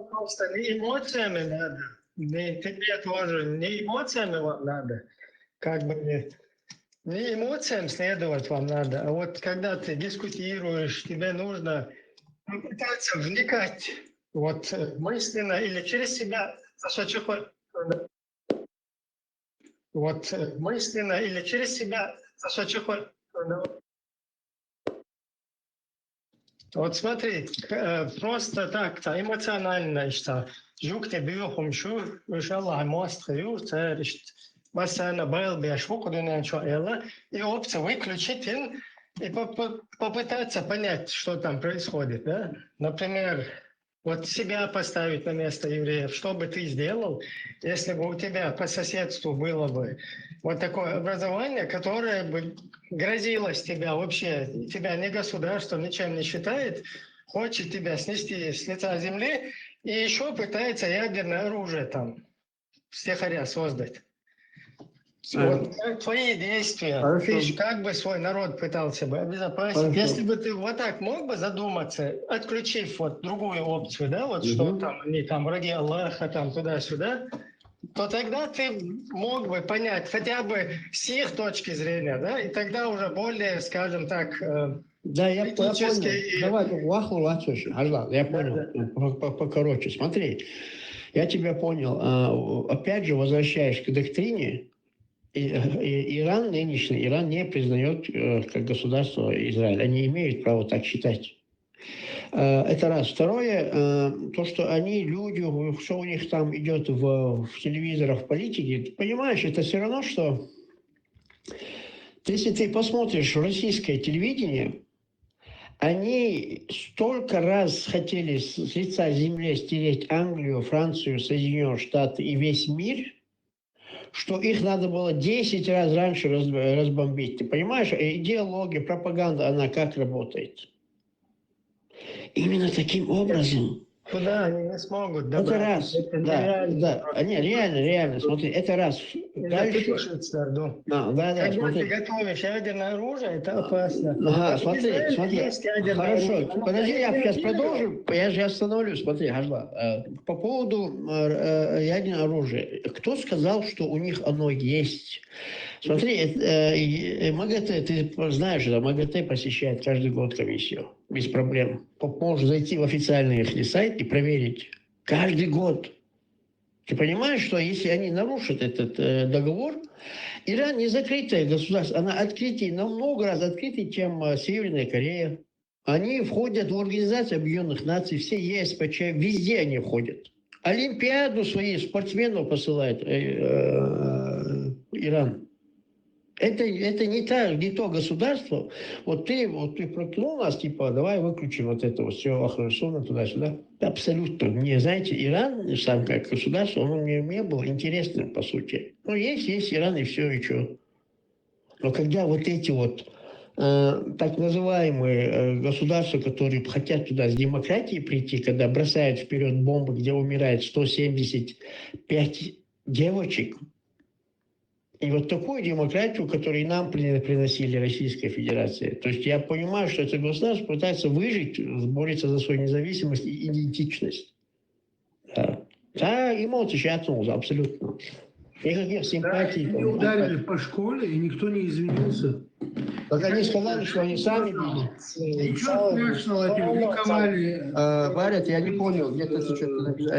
Просто не эмоциями надо, не тебе тоже, не эмоциями вам надо, как бы не эмоциям следовать вам надо, а вот когда ты дискутируешь, тебе нужно попытаться вникать вот мысленно или через себя, вот мысленно или через себя, вот смотри, просто так-то эмоционально, что жукте бюхом шу, вышала мостр, царишь, бассейна был бешву, куда ничего элла, и опция выключить и попытаться понять, что там происходит, да? Например, вот себя поставить на место евреев, что бы ты сделал, если бы у тебя по соседству было бы вот такое образование, которое бы грозилось тебя вообще, тебя не государство ничем не считает, хочет тебя снести с лица земли и еще пытается ядерное оружие там втихаря создать. Вот твои действия, ты ж как бы свой народ пытался бы обезопасить. Если бы ты вот так мог бы задуматься, отключив вот другую опцию, да, вот что там, они там враги Аллаха, там туда-сюда, то тогда ты мог бы понять хотя бы с их точки зрения, да, и тогда уже более, скажем так, да, я понял. критически. Давай, ваху, слушай, Ажлан, я понял. Покороче, смотри, я тебя понял. Опять же, возвращаясь к доктрине, Иран нынешний, Иран не признает как государство Израиль. Они имеют право так считать. Это раз. Второе, то, что они, люди, что у них там идет в телевизорах, в политике, ты понимаешь, это все равно, что если ты посмотришь российское телевидение, они столько раз хотели с лица земли стереть Англию, Францию, Соединенные Штаты и весь мир, что их надо было 10 раз раньше разбомбить. Ты понимаешь, идеология, пропаганда, она как работает? Именно таким образом. Куда они не смогут Это добраться. раз. Это Да, нереально. да. Не, реально. Смотри, это раз. Дальше. Когда Смотри. ты готовишь ядерное оружие, это опасно. Ага, смотри. Есть ядерное Хорошо, оружие. подожди, я сейчас продолжу. Я же остановлюсь. Смотри, Ажла, по поводу ядерного оружия. Кто сказал, что у них оно есть? Смотри, МАГАТЭ, ты знаешь, что МАГАТЭ посещает каждый год комиссию. Без проблем. Можешь зайти в официальный их сайт и проверить. Каждый год. Ты понимаешь, что если они нарушат этот договор, Иран не закрытое государство, она открытие, намного раз открытее, чем Северная Корея. Они входят в Организацию Объединенных Наций, все ЕСПЧ, везде они входят. Олимпиаду своих спортсменов посылает Иран. Это не то государство. Вот ты проткнул нас, типа, давай выключим вот это вот все Ахрусуна туда-сюда. Абсолютно. Мне, знаете, Иран сам как государство, он мне был интересным, по сути. Ну, есть Иран, и все, и что. Но когда вот эти вот так называемые государства, которые хотят туда с демократией прийти, когда бросают вперед бомбы, где умирает 175 девочек, и вот такую демократию, которую нам приносили Российская Федерация. То есть я понимаю, что это государство пытается выжить, борется за свою независимость и идентичность. Да, эмоции шатнулся абсолютно. Никаких симпатий. Они ударили по школе, и никто не извинился. Так они сказали, что они сами били. Ничего страшного, эти ликовали. Барят, я не понял, где-то что-то написано.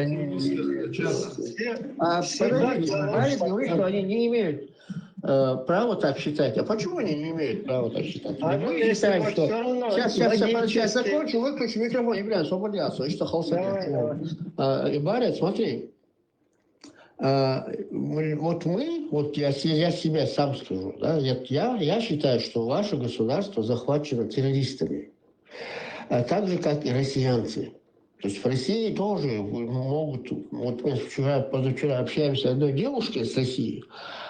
Барят говорит, что они не имеют права так считать. А почему они не имеют права так считать? Мы считаем, что... Сейчас закончу, выключу микрофон, и, блядь, освободятся. И что, холсовет. И Барят, смотри. Вот я себя сам скажу, да, я считаю, что ваше государство захвачено террористами, так же, как и россиянцы. То есть в России тоже могут, вот мы позавчера общаемся с одной девушкой с России,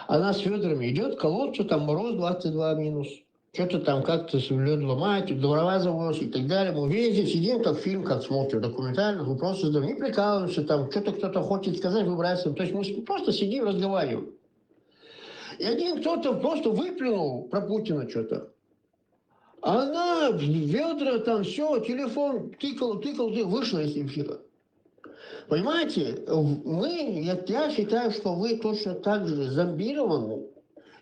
она с ведрами идет к колодцу, там мороз 22 минус. Что-то там как-то лед ломает, дрова завоз и так далее. Мы везде сидим, как фильм, как смотрим, документально, мы просто не прикалываемся, там что-то кто-то хочет сказать, выбрасываем. То есть мы просто сидим, разговариваем. И один кто-то просто выплюнул про Путина что-то. А она ведра, там все, телефон тыкал, вышла из эфира. Понимаете, я считаю, что вы точно так же зомбированы,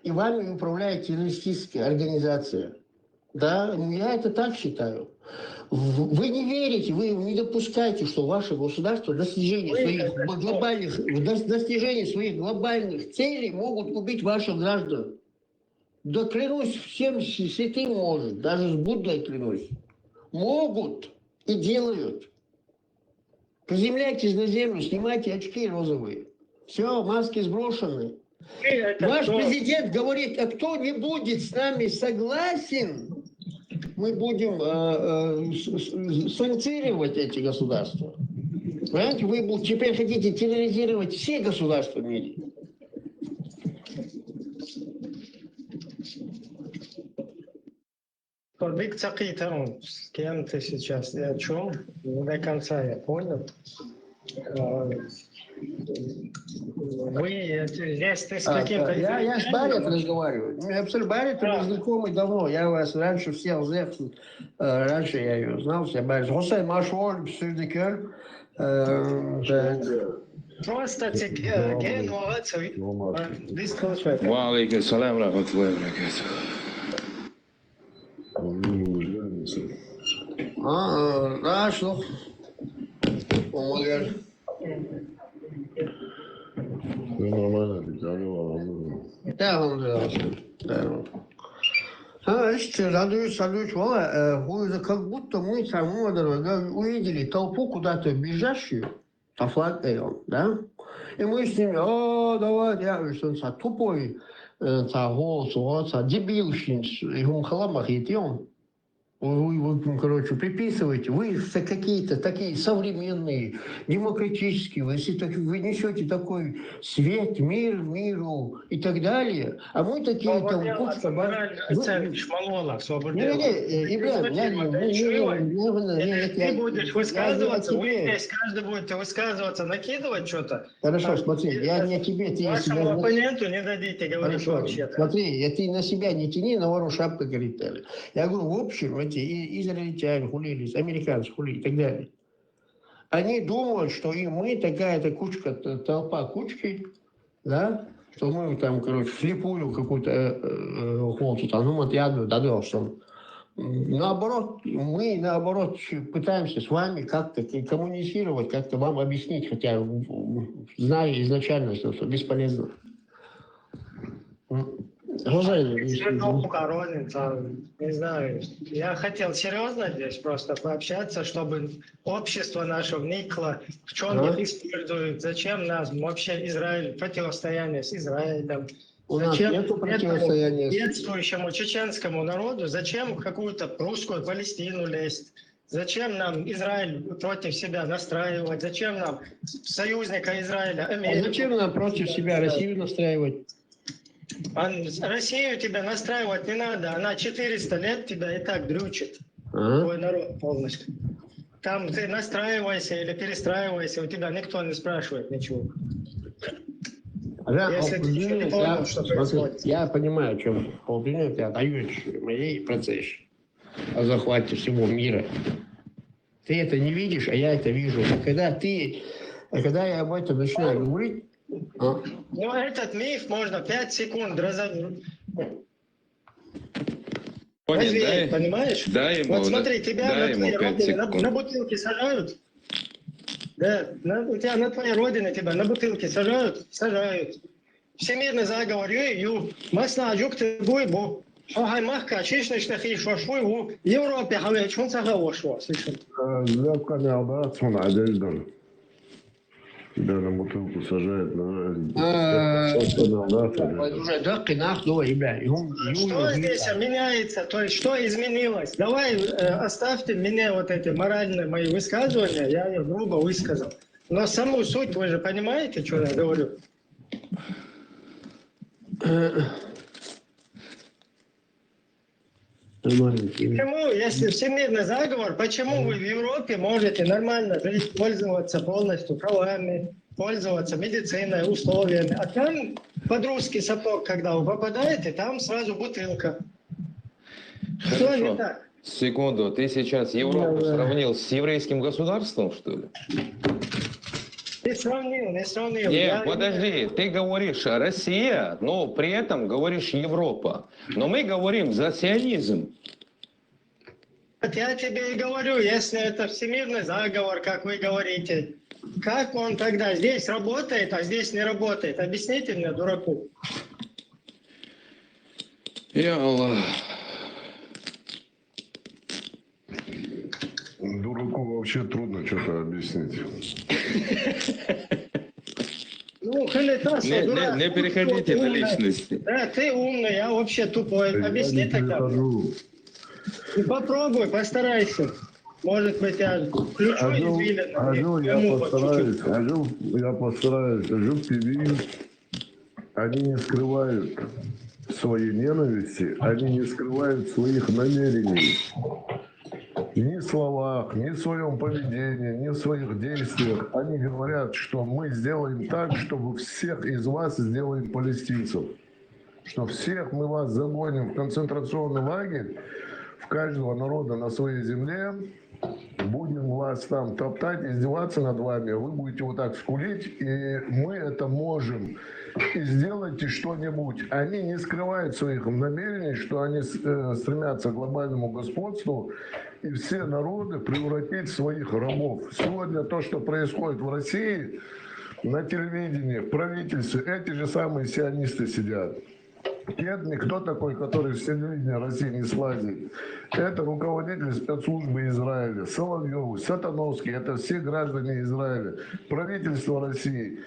и вами управляет террористическая организация. Да, я это так считаю. Вы не верите, вы не допускаете, что ваше государство достижение своих глобальных целей могут убить ваших граждан. Да клянусь, всем святым может, даже с Буддой клянусь. Могут и делают. Приземляйтесь на землю, снимайте очки розовые. Все, маски сброшены. Ваш президент говорит, а кто не будет с нами согласен, мы будем санкционировать эти государства. Понимаете, вы теперь хотите терроризировать все государства в мире. Дикция там, с кем ты сейчас и о чем? Не до конца я понял. Вы здесь ты с каким-то... Я с Барет разговариваю. Абсолютно, Барет мы знакомы давно. Я вас раньше всех раньше я ее знал, все Барет. Хусейн Машволь, Псюдикер. Просто ген Ва алейкум салам рахматуллахи ва баракатух. Да, что? Помогали. Да. Радуюсь. Как будто мы увидели толпу куда-то бежащую, по флагу, да? И мы с ними, давай, я говорю, тупой, голос, дебилщин, и он халамах идем. Вы, короче, приписываете, вы какие-то такие современные, демократические, вы несете такой свет, миру и так далее, а мы такие там... Ты будешь высказываться, вы здесь каждый будет высказываться, накидывать что-то. Хорошо, смотри, я не тебе, ты... Вашему оппоненту не дадите говорить вообще-то. Смотри, ты на себя не тяни, на вору шапка горит. Я говорю, в общем, эти израильтяне хулились, американцы хулили и так далее. Они думают, что и мы такая-то кучка, толпа кучки, да, что мы там, короче, слепую какую-то холцу, там, вот я дадал, что наоборот, мы пытаемся с вами как-то коммуницировать, как-то вам объяснить, хотя зная изначально, что бесполезно. Не знаю. Я хотел серьезно здесь просто пообщаться, чтобы общество наше вникло, в чем их используют, зачем нас вообще Израиль, противостояние с Израилем, У нас Зачем нету этому противостояния. бедствующему чеченскому народу, зачем в какую-то русскую Палестину лезть? Зачем нам Израиль против себя настраивать? Зачем нам союзника Израиля, А Америку? зачем нам против себя Россию настраивать? А Россию тебя настраивать не надо. Она 400 лет тебя и так дрючит. Ага. Твой народ полностью. Там ты настраивайся или перестраивайся, у тебя никто не спрашивает ничего. Если ты еще не понял, что происходит. Я понимаю, о чем полдня ты отдаешь моей процессе о захвате всего мира. Ты это не видишь, а я это вижу. Когда я об этом начинаю говорить, Ну, этот миф можно 5 секунд разобрать. Понял, Понимаешь? дай ему, Вот смотри, тебя дай на ему твоей 5 родине секунд. на бутылке сажают. Да, у тебя на твоей родине тебя на бутылке сажают. Всемирный заговор, масна жук ты буйбу. Хай махка, чишничных и шошвуй в Европе, хаве, чун сагаво шо, слышал? Тебя на бутылку сажают, уже дак и нахуй, ребят. Что здесь меняется? То есть что изменилось? Давай оставьте мне вот эти моральные мои высказывания, я их грубо высказал. Но саму суть вы же понимаете, что я говорю? Почему, если всемирный заговор, почему вы в Европе можете нормально жить, пользоваться полностью правами, пользоваться медициной, условиями, а там под русский сапог, когда вы попадаете, там сразу бутылка. Что не так? Секунду, ты сейчас Европу сравнил с еврейским государством, что ли? Не сравнил. Нет, подожди, ты говоришь Россия, но при этом говоришь Европа. Но мы говорим за сионизм. Вот я тебе и говорю, если это всемирный заговор, как вы говорите, как он тогда здесь работает, а здесь не работает? Объясните мне, дураку. Я Аллах. Дураку вообще трудно что-то объяснить. Ну, Халитас, Не переходите на личности. Да, ты умный, я вообще тупой. Объясни тогда. Попробуй, постарайся. Может быть, я включу извилины. Я постараюсь. В TV они не скрывают своей ненависти, они не скрывают своих намерений. Ни в словах, ни в своем поведении, ни в своих действиях. Они говорят, что мы сделаем так, чтобы всех из вас сделаем палестинцев. Что всех мы вас загоним в концентрационный лагерь, в каждого народа на своей земле, будем вас там топтать, издеваться над вами, вы будете вот так скулить, и мы это можем. И сделайте что-нибудь. Они не скрывают своих намерений, что они стремятся к глобальному господству и все народы превратить в своих рабов. Сегодня то, что происходит в России, на телевидении, в правительстве, эти же самые сионисты сидят. Кто такой, который в телевидении России не слазит? Это руководитель спецслужбы Израиля, Соловьев, Сатановский, это все граждане Израиля, правительство России.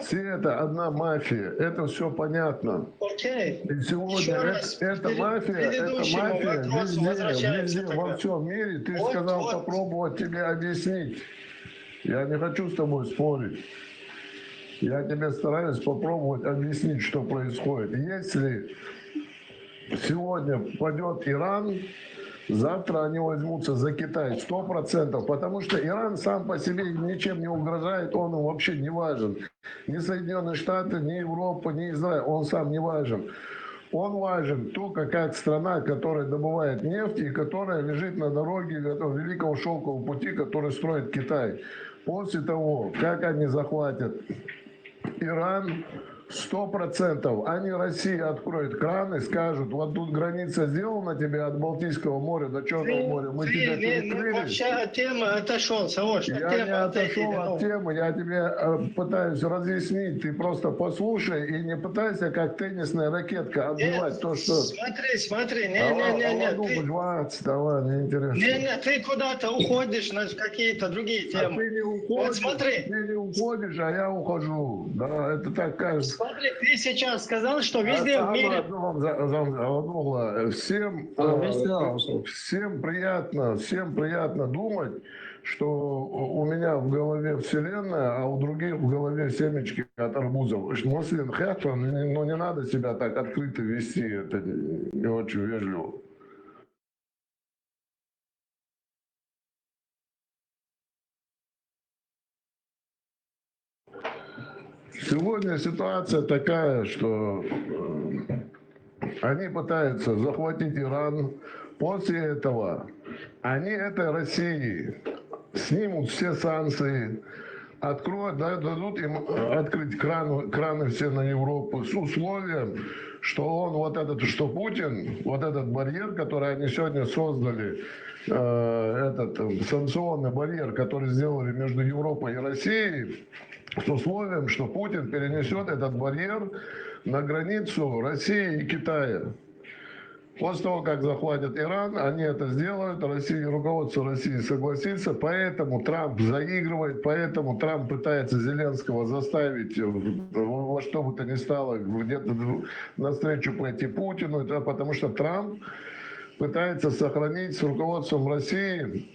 Все это одна мафия, это все понятно. Окей. И сегодня эта мафия везде, во всем мире. Ты сказал попробовать тебе объяснить. Я не хочу с тобой спорить. Я тебе стараюсь попробовать объяснить, что происходит. Если сегодня падет Иран, завтра они возьмутся за Китай 100%, потому что Иран сам по себе ничем не угрожает, он им вообще не важен. Ни Соединенные Штаты, ни Европа, ни Израиль, он сам не важен. Он важен только как страна, которая добывает нефть и которая лежит на дороге этого великого шелкового пути, который строит Китай. После того, как они захватят Иран, 100%. Они России откроют кран и скажут, вот тут граница сделана тебе от Балтийского моря до Черного моря, мы тебя перекрыли. Вообще от темы отошел, Савош. Я не отошел от темы, я тебе пытаюсь разъяснить, ты просто послушай и не пытайся как теннисная ракетка отбивать то, что... Смотри, Давай, неинтересно. Не, ты куда-то уходишь на какие-то другие темы. Ты не уходишь, Вот смотри. Ты не уходишь, а я ухожу. Да, это так кажется. Смотри, ты сейчас сказал, что везде в мире... Всем приятно думать, что у меня в голове вселенная, а у других в голове семечки от арбузов. Муслин Хэффан, но не надо себя так открыто вести, это не очень вежливо. Сегодня ситуация такая, что они пытаются захватить Иран. После этого они этой России снимут все санкции, откроют, дадут им открыть краны все на Европу с условием, что он что Путин, вот этот барьер, который они сегодня создали, этот санкционный барьер, который сделали между Европой и Россией, с условием, что Путин перенесет этот барьер на границу России и Китая. После того, как захватят Иран, они это сделают, руководство России согласится, поэтому Трамп заигрывает, поэтому Трамп пытается Зеленского заставить во что бы то ни стало где-то навстречу пойти Путину, это потому что Трамп пытается сохранить с руководством России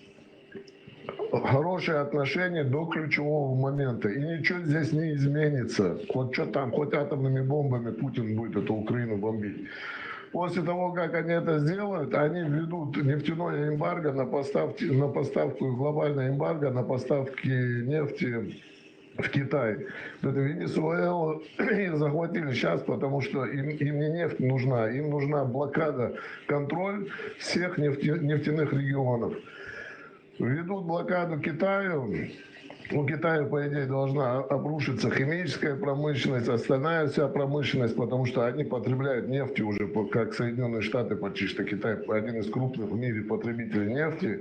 хорошие отношения до ключевого момента. И ничего здесь не изменится. Вот что там, хоть атомными бомбами Путин будет эту Украину бомбить. После того, как они это сделают, они введут нефтяное эмбарго на поставку, глобальное эмбарго на поставки нефти в Китай. Это Венесуэлу захватили сейчас, потому что им не нефть нужна, им нужна блокада, контроль всех нефтяных регионов. Введут блокаду Китаю. У Китая, по идее, должна обрушиться химическая промышленность, остальная вся промышленность, потому что они потребляют нефть уже, как Соединенные Штаты, почти что Китай один из крупных в мире потребителей нефти.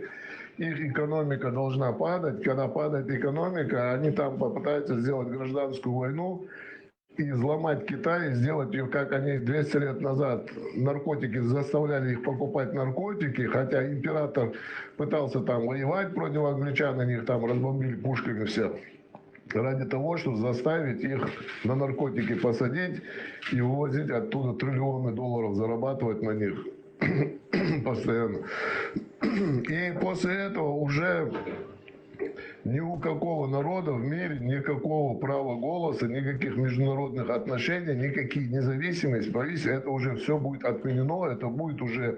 Их экономика должна падать. Когда падает экономика, они там попытаются сделать гражданскую войну и взломать Китай, и сделать ее, как они 200 лет назад наркотики, заставляли их покупать наркотики, хотя император пытался там воевать против англичан, они их там разбомбили пушками все, ради того, чтобы заставить их на наркотики посадить и вывозить оттуда триллионы долларов, зарабатывать на них постоянно. И после этого уже ни у какого народа в мире никакого права голоса, никаких международных отношений, никакие независимости, это уже все будет отменено, это будет уже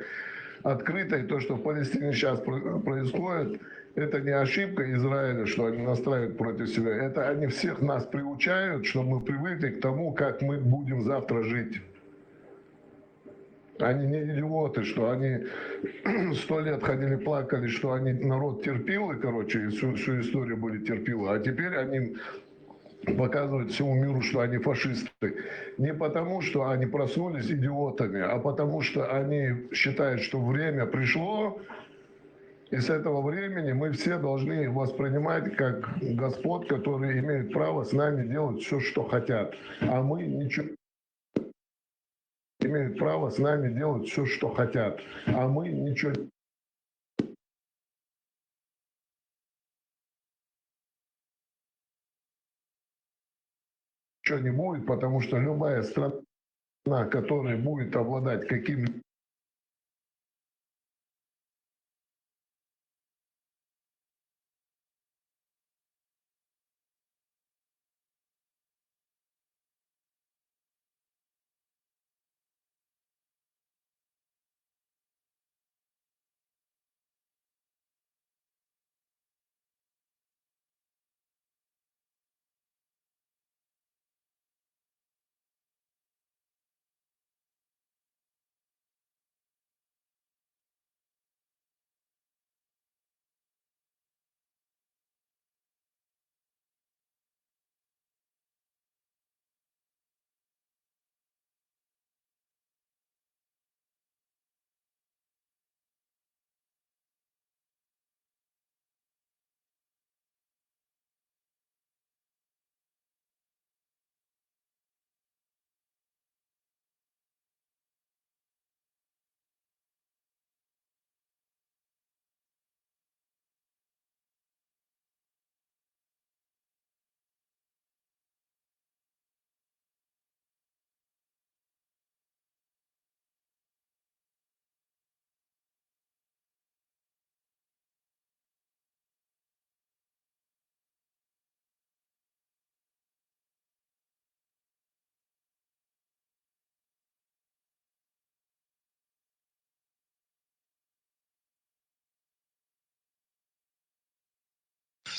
открыто. И то, что в Палестине сейчас происходит, это не ошибка Израиля, что они настраивают против себя. Это они всех нас приучают, чтобы мы привыкли к тому, как мы будем завтра жить. Они не идиоты, что они 100 лет ходили, плакали, что они народ терпилы, короче, и всю историю были терпилы. А теперь они показывают всему миру, что они фашисты. Не потому, что они проснулись идиотами, а потому, что они считают, что время пришло, и с этого времени мы все должны воспринимать как господ, которые имеют право с нами делать все, что хотят. А мы ничего имеют право с нами делать все, что хотят, а мы ничего не будет, потому что любая страна, которая будет обладать каким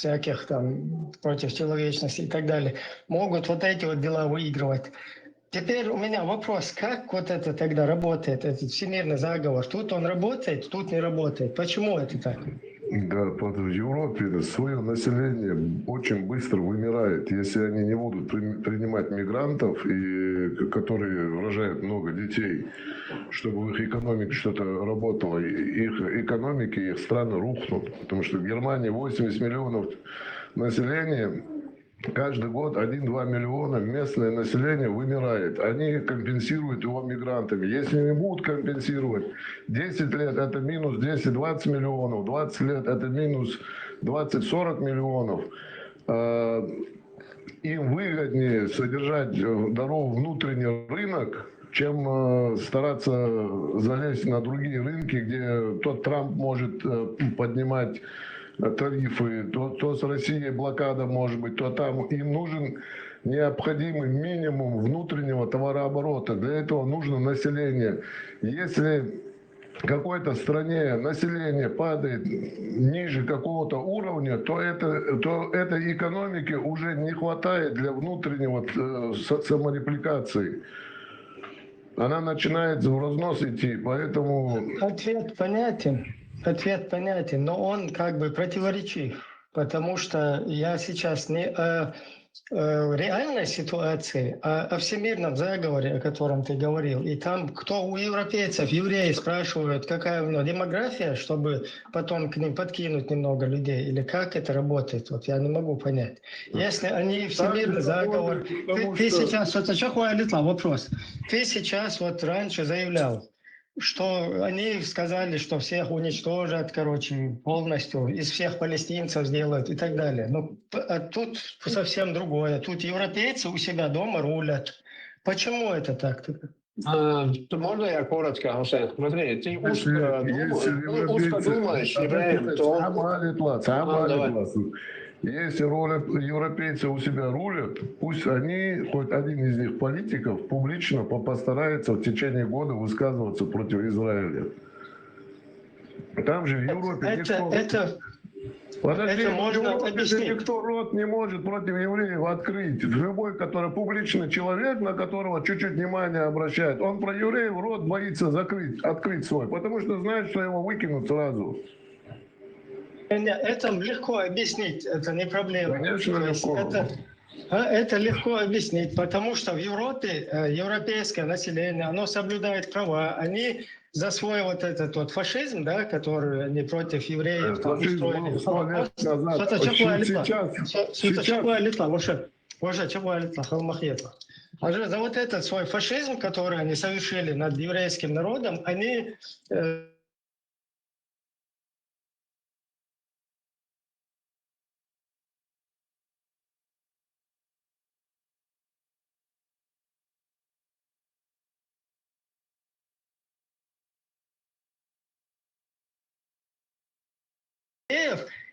всяких там против человечности и так далее, могут вот эти вот дела выигрывать. Теперь у меня вопрос, как вот это тогда работает, этот всемирный заговор? Тут он работает, тут не работает. Почему это так? Да, в Европе свое население очень быстро вымирает, если они не будут принимать мигрантов, и, которые рожают много детей, чтобы в их экономике что-то работало. Их экономики, их страны рухнут. Потому что в Германии 80 миллионов населения, каждый год 1-2 миллиона местное население вымирает. Они компенсируют его мигрантами. Если не будут компенсировать, 10 лет это минус 10-20 миллионов, 20 лет это минус 20-40 миллионов. Им выгоднее содержать здоровый внутренний рынок, чем стараться залезть на другие рынки, где тот Трамп может поднимать тарифы, то с Россией блокада может быть, то там. Им нужен необходимый минимум внутреннего товарооборота. Для этого нужно население. Если в какой-то стране население падает ниже какого-то уровня, то этой экономике уже не хватает для внутреннего саморепликации. Она начинает в разнос идти, поэтому... Ответ понятен, но он как бы противоречив, потому что я сейчас не о реальной ситуации, а о всемирном заговоре, о котором ты говорил. И там, кто у европейцев, евреи спрашивают, какая у него демография, чтобы потом к ним подкинуть немного людей, или как это работает, вот я не могу понять. Если они всемирный заговор... Ты сейчас, вопрос. Ты сейчас вот раньше заявлял, что они сказали, что всех уничтожат, полностью, из всех палестинцев сделают и так далее. Но тут совсем другое. Тут европейцы у себя дома рулят. Почему это так? Можно я коротко, Хусейн? Смотри, ты узко думаешь, евреям, то... Если европейцы у себя рулят, пусть они, хоть один из них политиков, публично постарается в течение года высказываться против Израиля. Там же в Европе никто рот не может против евреев открыть. Любой, который публичный человек, на которого чуть-чуть внимание обращает, он про евреев рот боится открыть свой, потому что знает, что его выкинут сразу. Это легко объяснить, это не проблема. Конечно, легко. Это легко объяснить, потому что в Европе европейское население, оно соблюдает права, они за свой вот этот вот фашизм, да, который они против евреев там устроили. За вот этот свой фашизм, который они совершили над еврейским народом, они...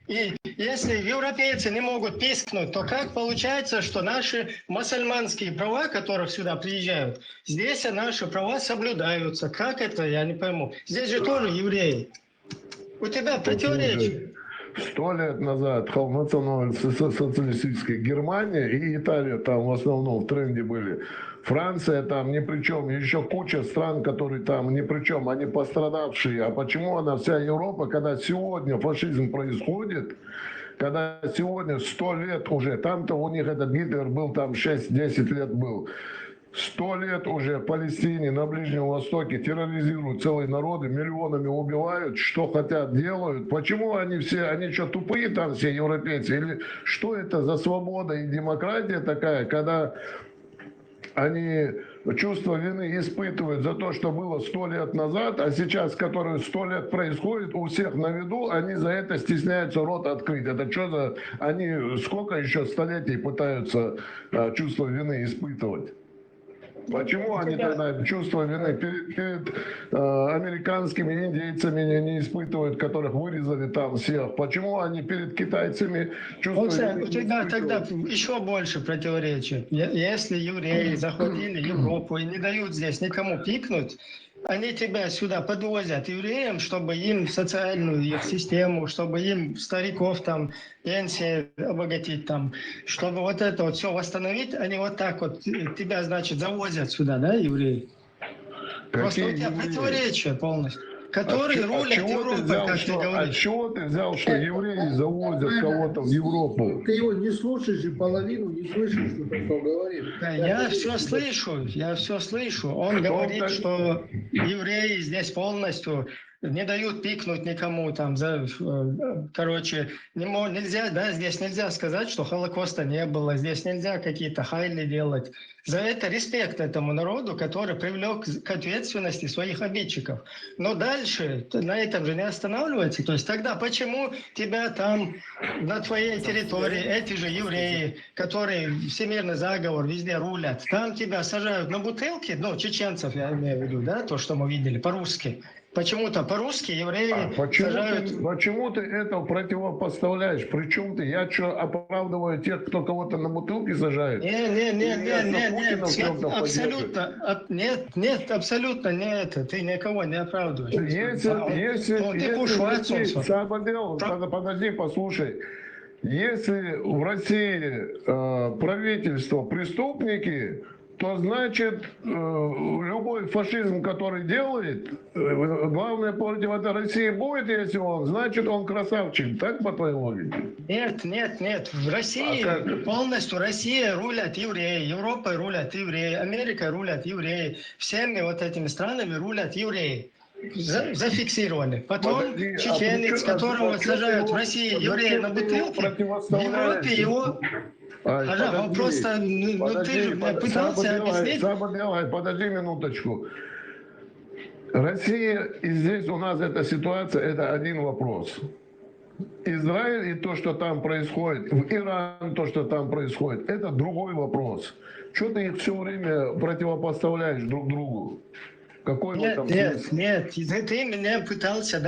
И если европейцы не могут пискнуть, то как получается, что наши мусульманские права, которых сюда приезжают, здесь наши права соблюдаются? Как это, я не пойму. Здесь же тоже евреи. У тебя противоречие. 100 лет назад национал-социалистическая Германия и Италия там в основном в тренде были. Франция там ни при чем, еще куча стран, которые там ни при чем, они пострадавшие. А почему она вся Европа, когда сегодня фашизм происходит, когда сегодня 100 лет уже, там-то у них этот Гитлер был там 6-10 лет был. 100 лет уже в Палестине, на Ближнем Востоке терроризируют целые народы, миллионами убивают, что хотят делают. Почему они все, они что, тупые там все европейцы? Или что это за свобода и демократия такая, когда они чувство вины испытывают за то, что было 100 лет назад, а сейчас, которое 100 лет происходит, у всех на виду, они за это стесняются рот открыть. Это что за... Они сколько еще столетий пытаются чувство вины испытывать? Почему они тогда чувство вины перед американскими индейцами не испытывают, которых вырезали там всех? Почему они перед китайцами чувство вины? У тебя тогда еще больше противоречий. Если евреи захватили Европу и не дают здесь никому пикнуть, они тебя сюда подвозят евреям, чтобы им социальную их систему, чтобы им стариков там пенсии обогатить там, чтобы вот это вот все восстановить, они вот так вот тебя, значит, завозят сюда, да, евреи? Просто у тебя противоречие полностью. Которые рулят Европой, как ты говоришь. От чего ты взял, что евреи завозят кого-то в Европу? Ты его не слушаешь и половину не слышишь, что он говорит. Да, я все слышу. Он говорит, что евреи здесь полностью не дают пикнуть никому там, короче, нельзя, да, здесь нельзя сказать, что Холокоста не было, здесь нельзя какие-то хайли делать. За это респект этому народу, который привлек к ответственности своих обидчиков. Но дальше на этом же не останавливается. То есть тогда почему тебя там на твоей территории эти же евреи, которые всемирный заговор везде рулят, там тебя сажают на бутылки, ну, чеченцев я имею в виду, да, то, что мы видели, по-русски. Почему-то по-русски евреи сажают... Почему ты это противопоставляешь? Причем ты? Я что, оправдываю тех, кто кого-то на бутылки сажает? Нет, абсолютно. Нет, абсолютно не это. Ты никого не оправдываешь. Подожди, послушай. Если в России правительство преступники, то значит любой фашизм, который делает, главное против этой России будет, если он, значит он красавчик. Так по твоей логике? Нет. В России полностью Россия рулят евреи, Европой рулят евреи, Америкой рулят евреи, всеми вот этими странами рулят евреи. Зафиксировали. Потом чеченец, которого сажают в России евреи на бутылке, в Европе его... Вопрос, ты же пытался объяснить. Подожди минуточку. Россия и здесь у нас эта ситуация, это один вопрос. Израиль и то, что там происходит, в Иран то, что там происходит, это другой вопрос. Что ты их все время противопоставляешь друг другу? Нет, ты меня пытался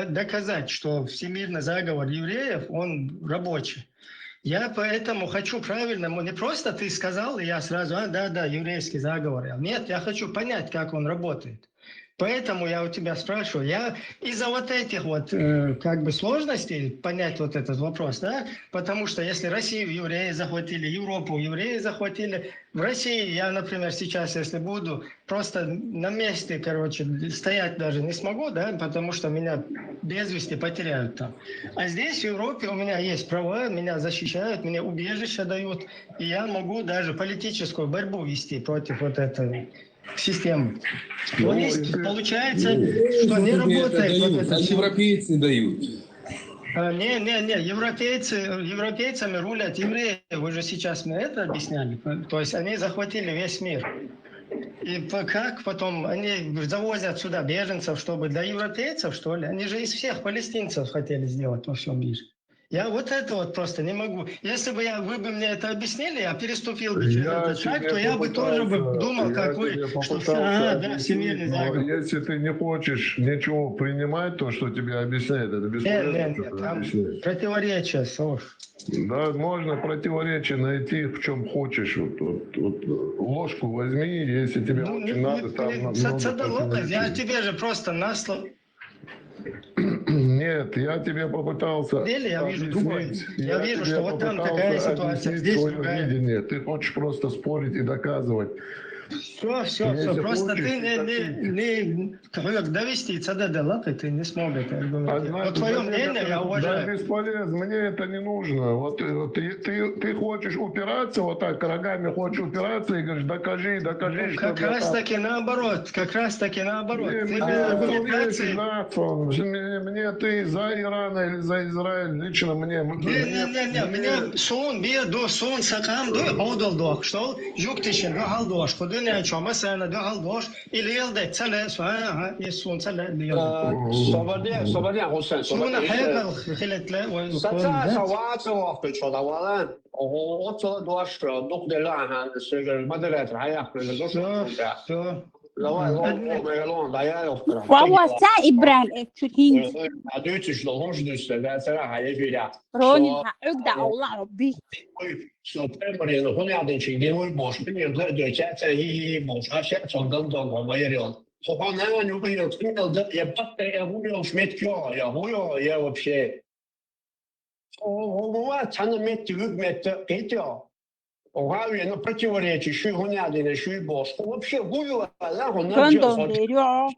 доказать, что всемирный заговор евреев, он рабочий. Я поэтому хочу правильно, не просто ты сказал, и я сразу, да, еврейский заговор. Нет, я хочу понять, как он работает. Поэтому я у тебя спрашиваю, я из-за вот этих вот как бы сложностей понять вот этот вопрос, да, потому что если Россию евреи захватили, Европу евреи захватили, в России я, например, сейчас, если буду просто на месте, короче, стоять даже не смогу, да, потому что меня без вести потеряют там. А здесь, в Европе, у меня есть права, меня защищают, мне убежище дают, и я могу даже политическую борьбу вести против вот этой системы. Получается, что не работает. Вот это европейцы дают. Не, европейцами рулят евреи. Вы же сейчас мне это объясняли. То есть они захватили весь мир. И как потом они завозят сюда беженцев, чтобы для европейцев, что ли? Они же из всех палестинцев хотели сделать во всем мире. Я вот это вот просто не могу. Если бы вы бы мне это объяснили, я переступил бы через этот шаг, то я бы тоже бы думал, как вы, что да, всемирный заговор. Если ты не хочешь ничего принимать, то, что тебе объясняют, это бесполезно. Нет, там противоречие, Саш. Да, можно противоречие найти в чем хочешь. Вот ложку возьми, если тебе очень надо, там... Я тебе же просто на слово... Нет, я тебе попытался я вижу другое. Я вижу, что вот там такая ситуация, здесь другая. Видение. Ты хочешь просто спорить и доказывать. Все. Просто ты не довести до лапы, ты не смог это аргументировать. Вот твое мнение я уважаю. Да, бесполезно, мне это не нужно. Вот ты хочешь упираться, вот так, рогами хочешь упираться и говоришь, докажи, как раз таки наоборот. Мне ты за Иран или за Израиль, лично мне. Меня сон, беду, сон, сакам, одалдох, что юктишен, галдош, не чем مثلا ده هالدوش اللي ده تلا سواء يسون تلا اللي صبرنا حسين صبرنا حاجه خلت لا سواء وقت شو اولا وصل دوش نقطه لا عن السجل ما درت الحياه ووسع إبراهيم تشين عدوتش لهمش دوست صراحة يجي روني عقدة الله ربي سوبر هنا هون قاعدين شيء والموش بين يطلع دوتشات هي موش عشان صندوق وما يريون Хохана, я хуя шметкё, я вообще. Цана метти, это. Ну, противоречащий, гонядиный, босс. Вообще, гуляла, Гондон берё.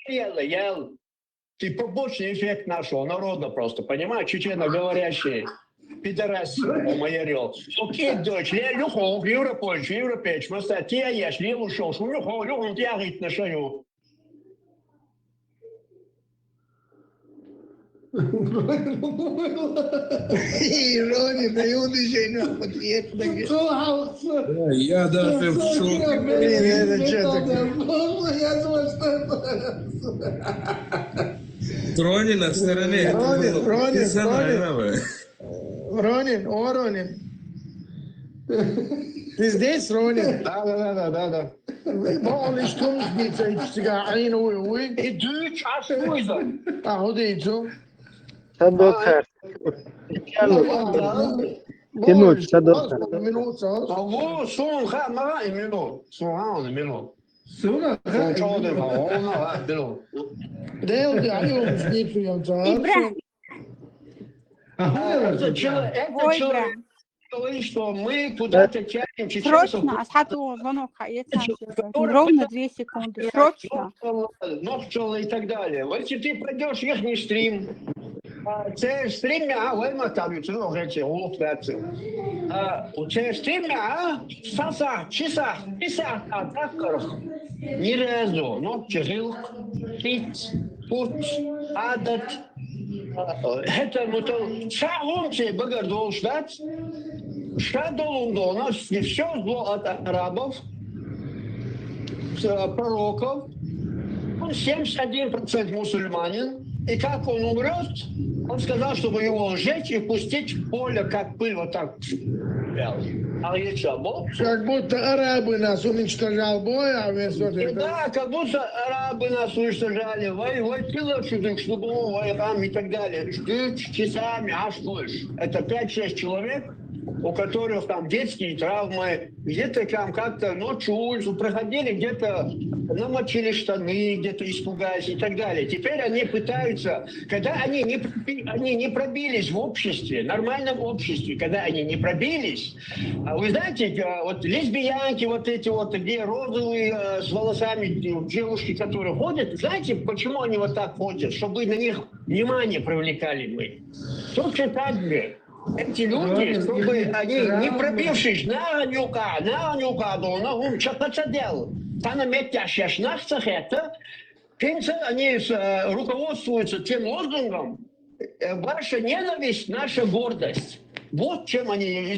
ел. Ты побочный эффект нашего народа просто, понимаешь? Чечено-говорящий пидорас майорел. Окей, дочь, я люхов, европейч, просто те ешь, я ушел, люхов, я говорит на шею. Ronnie, да и он еще не ответил. Я даже в шоке. Я думаю, что это... Ронин на стороне. Ронин. Ты здесь, Ронин? Да. Waarom is Toms niet eens te gaan? Een uur. Ik doe het als moeilijk. Ah, hoe deed zo? Что мы куда-то тянем Срочно, Асхату звонок, ровно 2 секунды, срочно. И так далее. Вот если ты пройдешь их стрим, це стрім, вельма там цього речі, це стрім, часа, а так ні разу, ну, чигил, піць, путь, адат, это, ну, то, шагом це багардол штат, шадол у нас все зло от арабов, пророков, он 71% мусульманин, и как он умрет, он сказал, чтобы его сжечь и пустить в поле, как пыль, вот так. А я что, Бог? Как будто арабы нас уничтожал бой, а вы что? Да, как будто арабы нас уничтожали. Вой пилочек, чтобы войрам и так далее. Ждут часами, аж больше. Это 5-6 человек, у которых там детские травмы, где-то там как-то ночью улицу проходили, где-то намочили штаны, где-то испугались и так далее. Теперь они пытаются, когда они не пробились в обществе, нормальном обществе, когда они не пробились, вы знаете, вот лесбиянки, вот эти вот, где розовые с волосами девушки, которые ходят, знаете, почему они вот так ходят? Чтобы на них внимание привлекали мы. Точно так же. Эти люди, чтобы они, не пробившись на нюка, он что-то делал. Там метящая шнахцах это, они руководствуются тем лозунгом, ваша ненависть, наша гордость. Вот чем они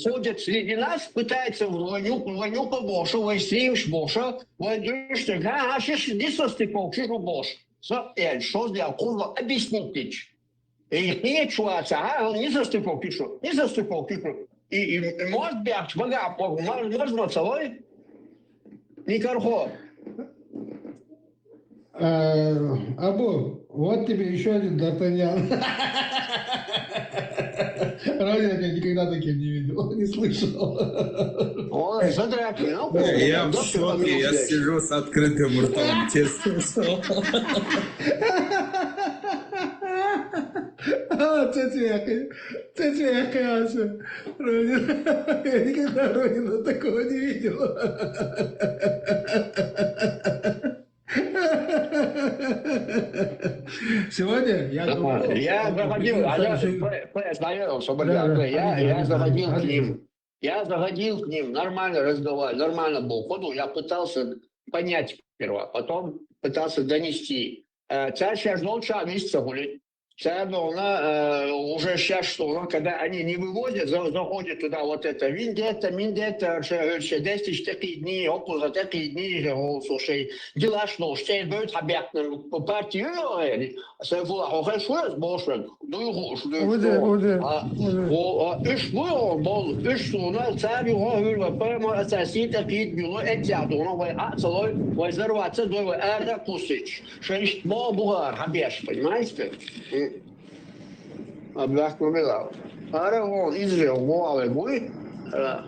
ходят среди нас, пытаются войну побольше, войстрим шбоша, войдешь, не состыковки шбош. Что сделал? Курва, объясните. И не чуваться, он не застыковки пишу. И может бегать, можно целой? Никархо. Абу, вот тебе еще один Д'Артаньян. Ранее я никогда таким не видел, не слышал. Ой, задряпли. Я в шоке, я сижу с открытым ртом, честно слово. Тетя Каша. Я никогда Ронина такого не видел. Сегодня я заходил к ним, нормально разговаривал, нормально был. Ходу я пытался понять сперва, потом пытался донести. Царь сейчас долго месяца гулять. Уже сейчас, что когда они не выводят, заходят туда вот это виндета, 10 такие дни, около такие дни, слушай, дела что, что будет объектно по партии, c'est vous la chose, bon, إيش بول إيش صنع سامي هو البرم أساسي تقييد بيلو إتيادونا وأصله وزروات ده وأرد قصيش شيء ما بغار حبيش понимаете? أبلاك ما بلا أنا هو إسرائيل مو على بوي لا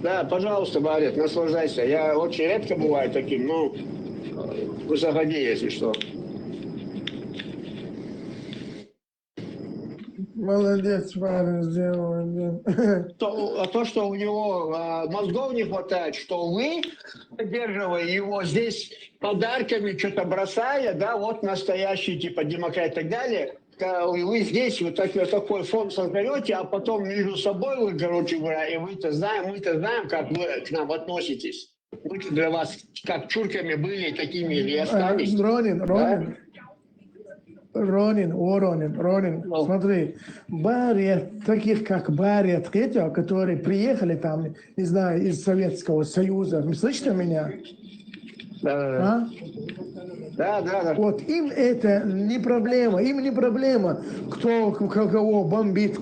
Да, пожалуйста, Барет, наслаждайся. Я очень редко бываю таким, но заходи, если что. Молодец, парень, сделал. То, что у него мозгов не хватает, что вы, поддерживая его здесь подарками, что-то бросая, да, вот настоящий типа демократ и так далее, вы здесь вот такой фонд создаете, а потом между собой вы, короче говоря, и мы-то знаем, как вы к нам относитесь. Мы для вас как чурками были, такими и остались. Ронин, смотри, Барет, таких как Барет, которые приехали там, не знаю, из Советского Союза, вы слышите меня? Да. Да. Вот им это не проблема, кто кого бомбит,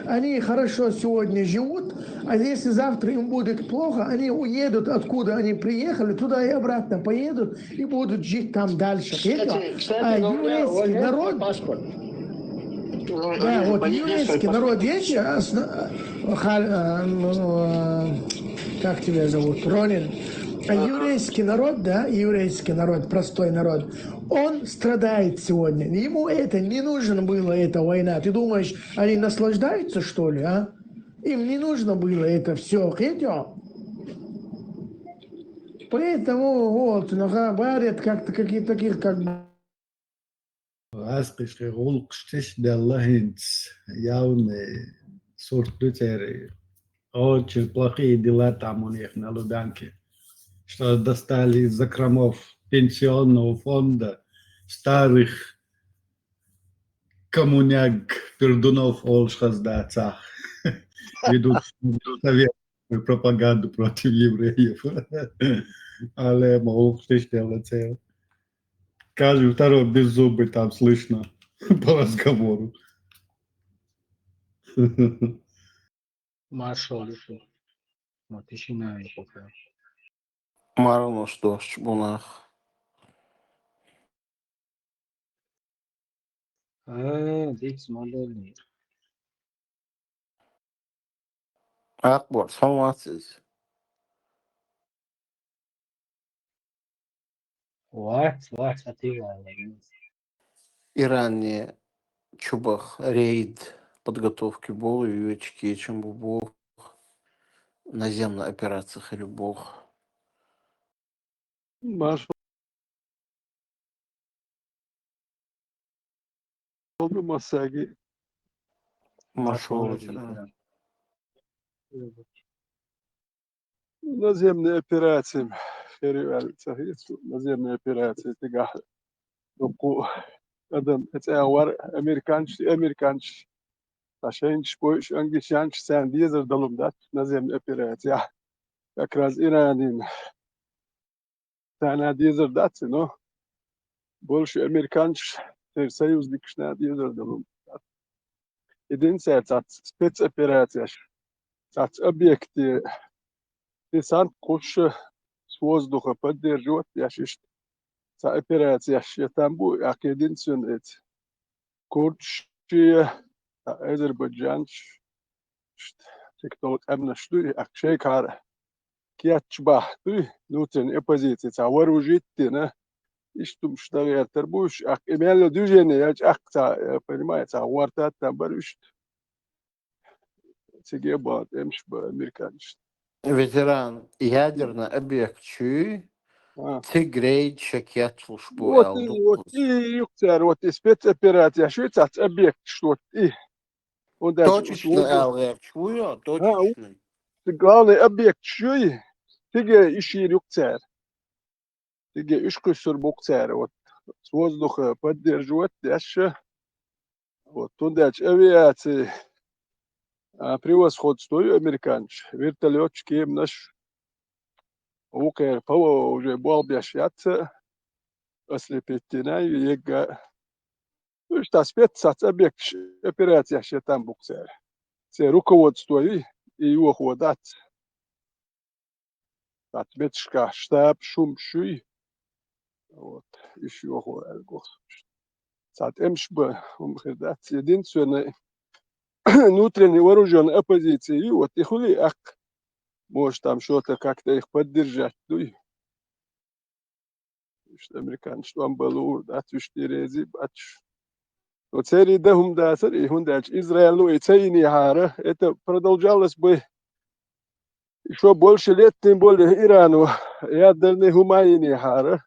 они хорошо сегодня живут, а если завтра им будет плохо, они уедут, откуда они приехали, туда и обратно поедут и будут жить там дальше. А еврейский народ... Да, вот еврейский народ есть, как тебя зовут, Ронин? А еврейский народ, простой народ, он страдает сегодня. Ему это не нужно было, эта война. Ты думаешь, они наслаждаются, что ли, а? Им не нужно было это все. Поэтому вот, Барет как-то какие-то таких, как бы... Asqis qulqshtish dallahins явные суртутеры. Очень плохие дела там у них на Лубянке. Что достали из закромов пенсионного фонда старых коммуняк пердунов Олшхаздацах. Ведут советскую пропаганду против евреев. Але молчишь делать. Каждый второй беззубый там слышно по разговору. Маршал, вот еще на пока. Марно что, шбунах. Дикс модельный. Акбар, самоцыз. What, атыга. Иране чубах рейд подготовки был, и очки, чем был наземная операция или бог. Маршал Масаги. Маршал. Наземные операции. Наземные операции. Adam, var Amerikanç. Taşınç bu İngilizce sen diyezer dalımda nazem operatsiya. Akraz İran'ın sana diyezer datsı no. Bolş Amerikanç Союз dikişne diyezer dalım. Edin sert spets operatsiya. Sat объекты. Desant koşu с воздуха поддерживать яшишт. Sa operatsiya там bu akidin sünet. Kurtçi Azerbaycan TikTok amnashtu akşay kar kiyatçbah tu nutren opozиция sa вооружить на истум штагер тербуш ак эмело движение ак понимаете вартат там баруш тебе бат эмшба американец. Ветеран ядерный объект чуй. Тигрей чекетл Вот и юктер, вот и спецоперация, швейцарц объект, что и. Точечный объект, чую, точечный. Главный объект, чуй, тиге ищи юктер. Тиге ишку сурбуктер, вот с воздуха поддерживать, дальше. Вот туда авиации превосходство американцев, вертолетчики наш. Окей, Павло уже был бешаться, ослепительно, и ега. Ну что, спецобъект операция ще там буксер. Це руководство и его хватать. Отметка штаб шумшуй. Вот, еще его. Сат эмшб, умхедать, единственное внутренне вооруженной оппозиции, и вот их хули ак. может там что-то как-то их поддержать. Что американцы, что он был, да, тюштирези, батюш. Вот цари дахум да, цари хундач, Израилу и цаини хара, это продолжалось бы еще больше лет, тем более Ирану. Я дальний хумайни хара.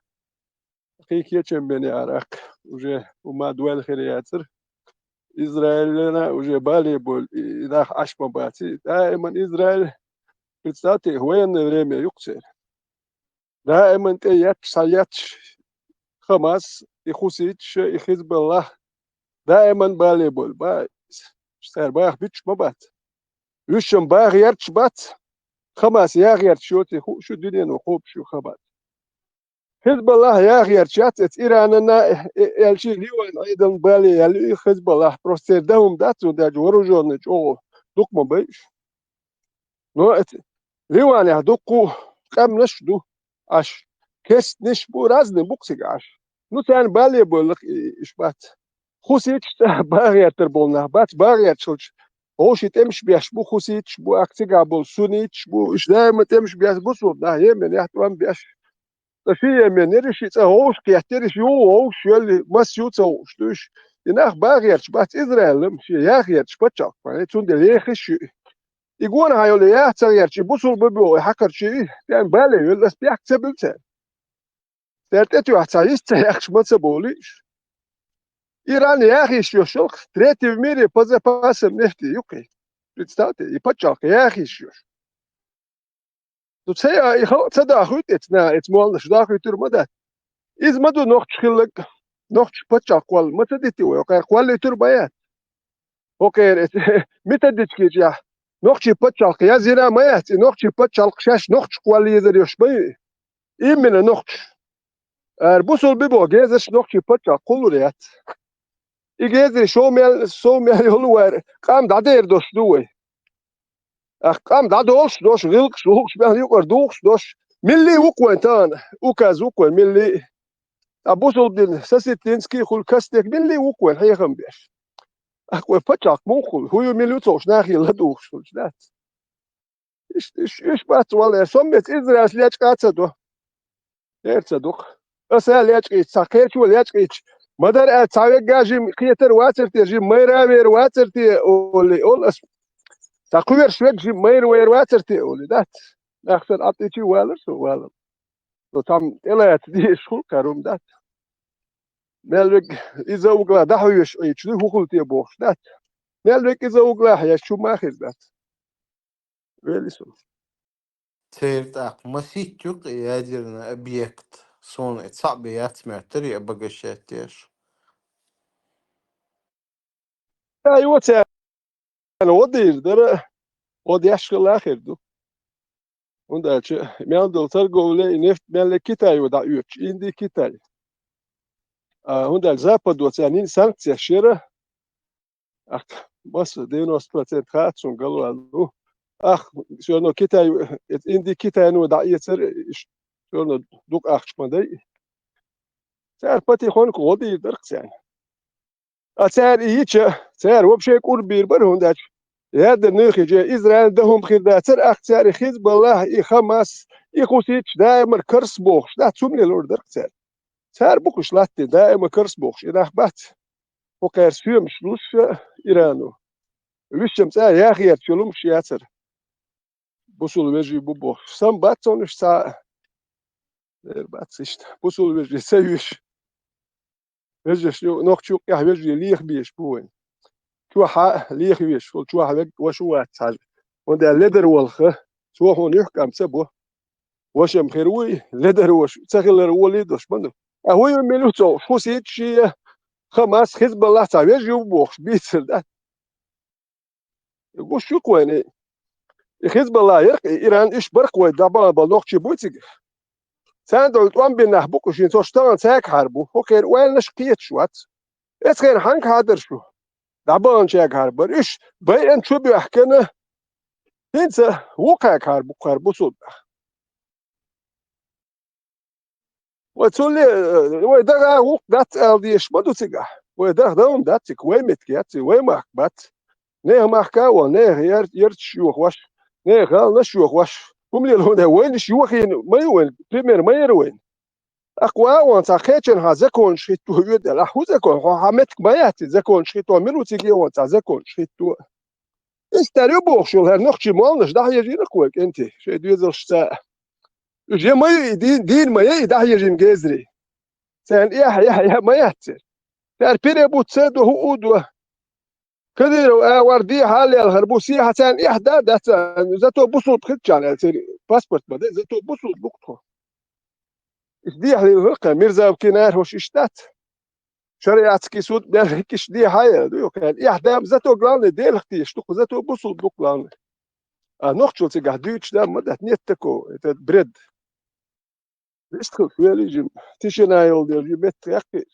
Хикья чем бени арак. Уже ума дуэль хириацер. Израиль уже бали боль. И дах ашма бати. Дайман Израиль. Представьте, военное время юкцер. Дайман те яч саяч. Хамас и Хусич и Хизбаллах. Дайман бали боль. Ба. Штар бах бич мабат. Вишем бах ярч бат. خمس يا غير شوتي شو الدنيا نخوب شو خبر حزب الله يا غير شات إيران أنا الشيء اليوم أيضا بالي اللي حزب الله بروستيردهم داتو داج ورجون جو دوك ما بيش نو اليوم يعني دوكو كم نشدو أش كيس نشبو رازن بوكسيج أش نو تان بالي بقول إشبات خوسيتش باغير تربولنا بات باغير شوش هوش تمش بيش بو خوسيتش بو اكتيغا بو سونيتش بو اش دايما تمش بيش بوصل ده يمن يحتوان بيش تشي يمن يرشي هوش كيحترش يو هوش يلي مسيوت هوش دوش يناخ باغيرش بات إسرائيل مشي ياغيرش باتشاق يعني تون دي ليخش يقول هايو لي يحتريرش بوصل ببو يحكرش يعني بالي يلس بيحتسبلتين ترتيتو يحتسايست يخش متسبوليش Иран яхиш ёшок, третий в мире по запасам нефти юки. Представьте, и почак яхиш ёш. Тут saya це да хуйтець на эцмолна шда хуйтур мада. Из маду нох чхилек, нох почак квал, матадити ой, окей, квал тур баят. Окей, метадички я. Нох почак, я зира маят, и нох почак шаш нох квал езер ёш бай. Именно нох. Бусул бибо gezеш нох почак кулурят. İgezi şomel yolu var. Kam da der doş duy. Kam da doş vilk şuluk ben yukarı doş. Milli ukwentan. Ukaz ukwen milli. Abusul din sasitinski khul kastek milli ukwen haykham beş. Akwe paçak mukhul. Huyu milli toş nahi la doş. Dat. İş bat wala sommet İsrail liach katsa do. Ertsa dok. Asal liach saker şu liach مدار تعويق جاجم خيتر واترتي جيم مير واترتي أولي أول اسم تقوير شوية جيم مير واترتي أولي دات أخسر أعطيتي والر لو تام إلا يتدي شغل كاروم دات مالك إذا وقلا دحو يشدي هقولتي بوش دات مالك إذا وقلا يشو ما خير دات ويلي سو تيرتاق مسيتوق ядерный объект сон صعب يتمتر يبقى شاتيش أيوة أنا ودير درا ودي أشغل آخر دو وندالش مال دلتر قولي نفت مال كتاي ودا يوتش إندي كتاي وندال زابد وتانين سانكسيا شيرة بس 90% خاتون قالوا له شو إنه كتاي إندي كتاي إنه دا يصير شو إنه دوك مداي تعرف بتي خونك ودي دركس يعني أتار إيش تار وبشيء قربير برهون داش هذا النخي جاء إسرائيل دهم خير ده تر أختار حزب الله إخماس إخوسيتش دائما كرس بوخش ده تسمي الأردن تار بوخش لاتي دائما كرس بوخش إذا أخبات وكيرس فيهم شلوش إيرانو ويشم تار يا أخي يرتشلوم شياتر بوصل وجهي بوخش سام باتونش سا باتسيشت بوصل وجهي سيوش وجهش نوختشوك يا وجهي ليخ بيش بوين شو ليخ بيش شو وشو واتسال وده لدر والخ شو هون يحكم سبوه وشم خيروي لدر وش تغلر ولي دوش منو هو يملوتو خوسيت شي خماس حزب الله تعالى يجيو بوخش بيتر ده يقول شو كويني حزب الله يرق إيران إيش برق ودابا بالنوختشي بوتيج ساندو توان بينه بوكشين توشتان تاك حربو هوكير وين نشقيت شوات اتخين حنك هادر شو دابا نشاك حربر إيش بين شو بيحكنا هنسى وقعك حربو صوب وتقولي ويدغا وق دات الديش بدو تيغا ويدغ داون داتك ويمت كياتي ويماك بات نه ماكا ونيه يرتشوخ واش نه غال نشوخ واش هم اللي هنا وين شيوخين ما يوين بريمير ما يروين أقوى وانت خيتشن هذاكون شيتو يد لا هو زاكون حمتك ما ياتي زاكون شيتو منو تيجي وانت زاكون شيتو استريو بوخشل هر نخشي مالنش ده يجي نكوك انت شي دوزر شتا جي ما دين ما يده يجي مجزري سان يا ما ياتي تر بيري بوتسد وهو ودو كدير وردي حالي الهربوسي حسن إحدى دات زاتو بوصل بخدشان يعني باسبورت بده زاتو بوصل بوقته دي حلي هلقة ميرزا بكينار هوش إشتات شريعة كيسود بيركش دي هاي دو كان إحدى زاتو غلاني ديل اختي شتوق زاتو بوصل بوقلان نوختشل تيجا دوتش دا مدة نيتكو بريد استخل فيالي جم تيشنايل ديال جبت يقي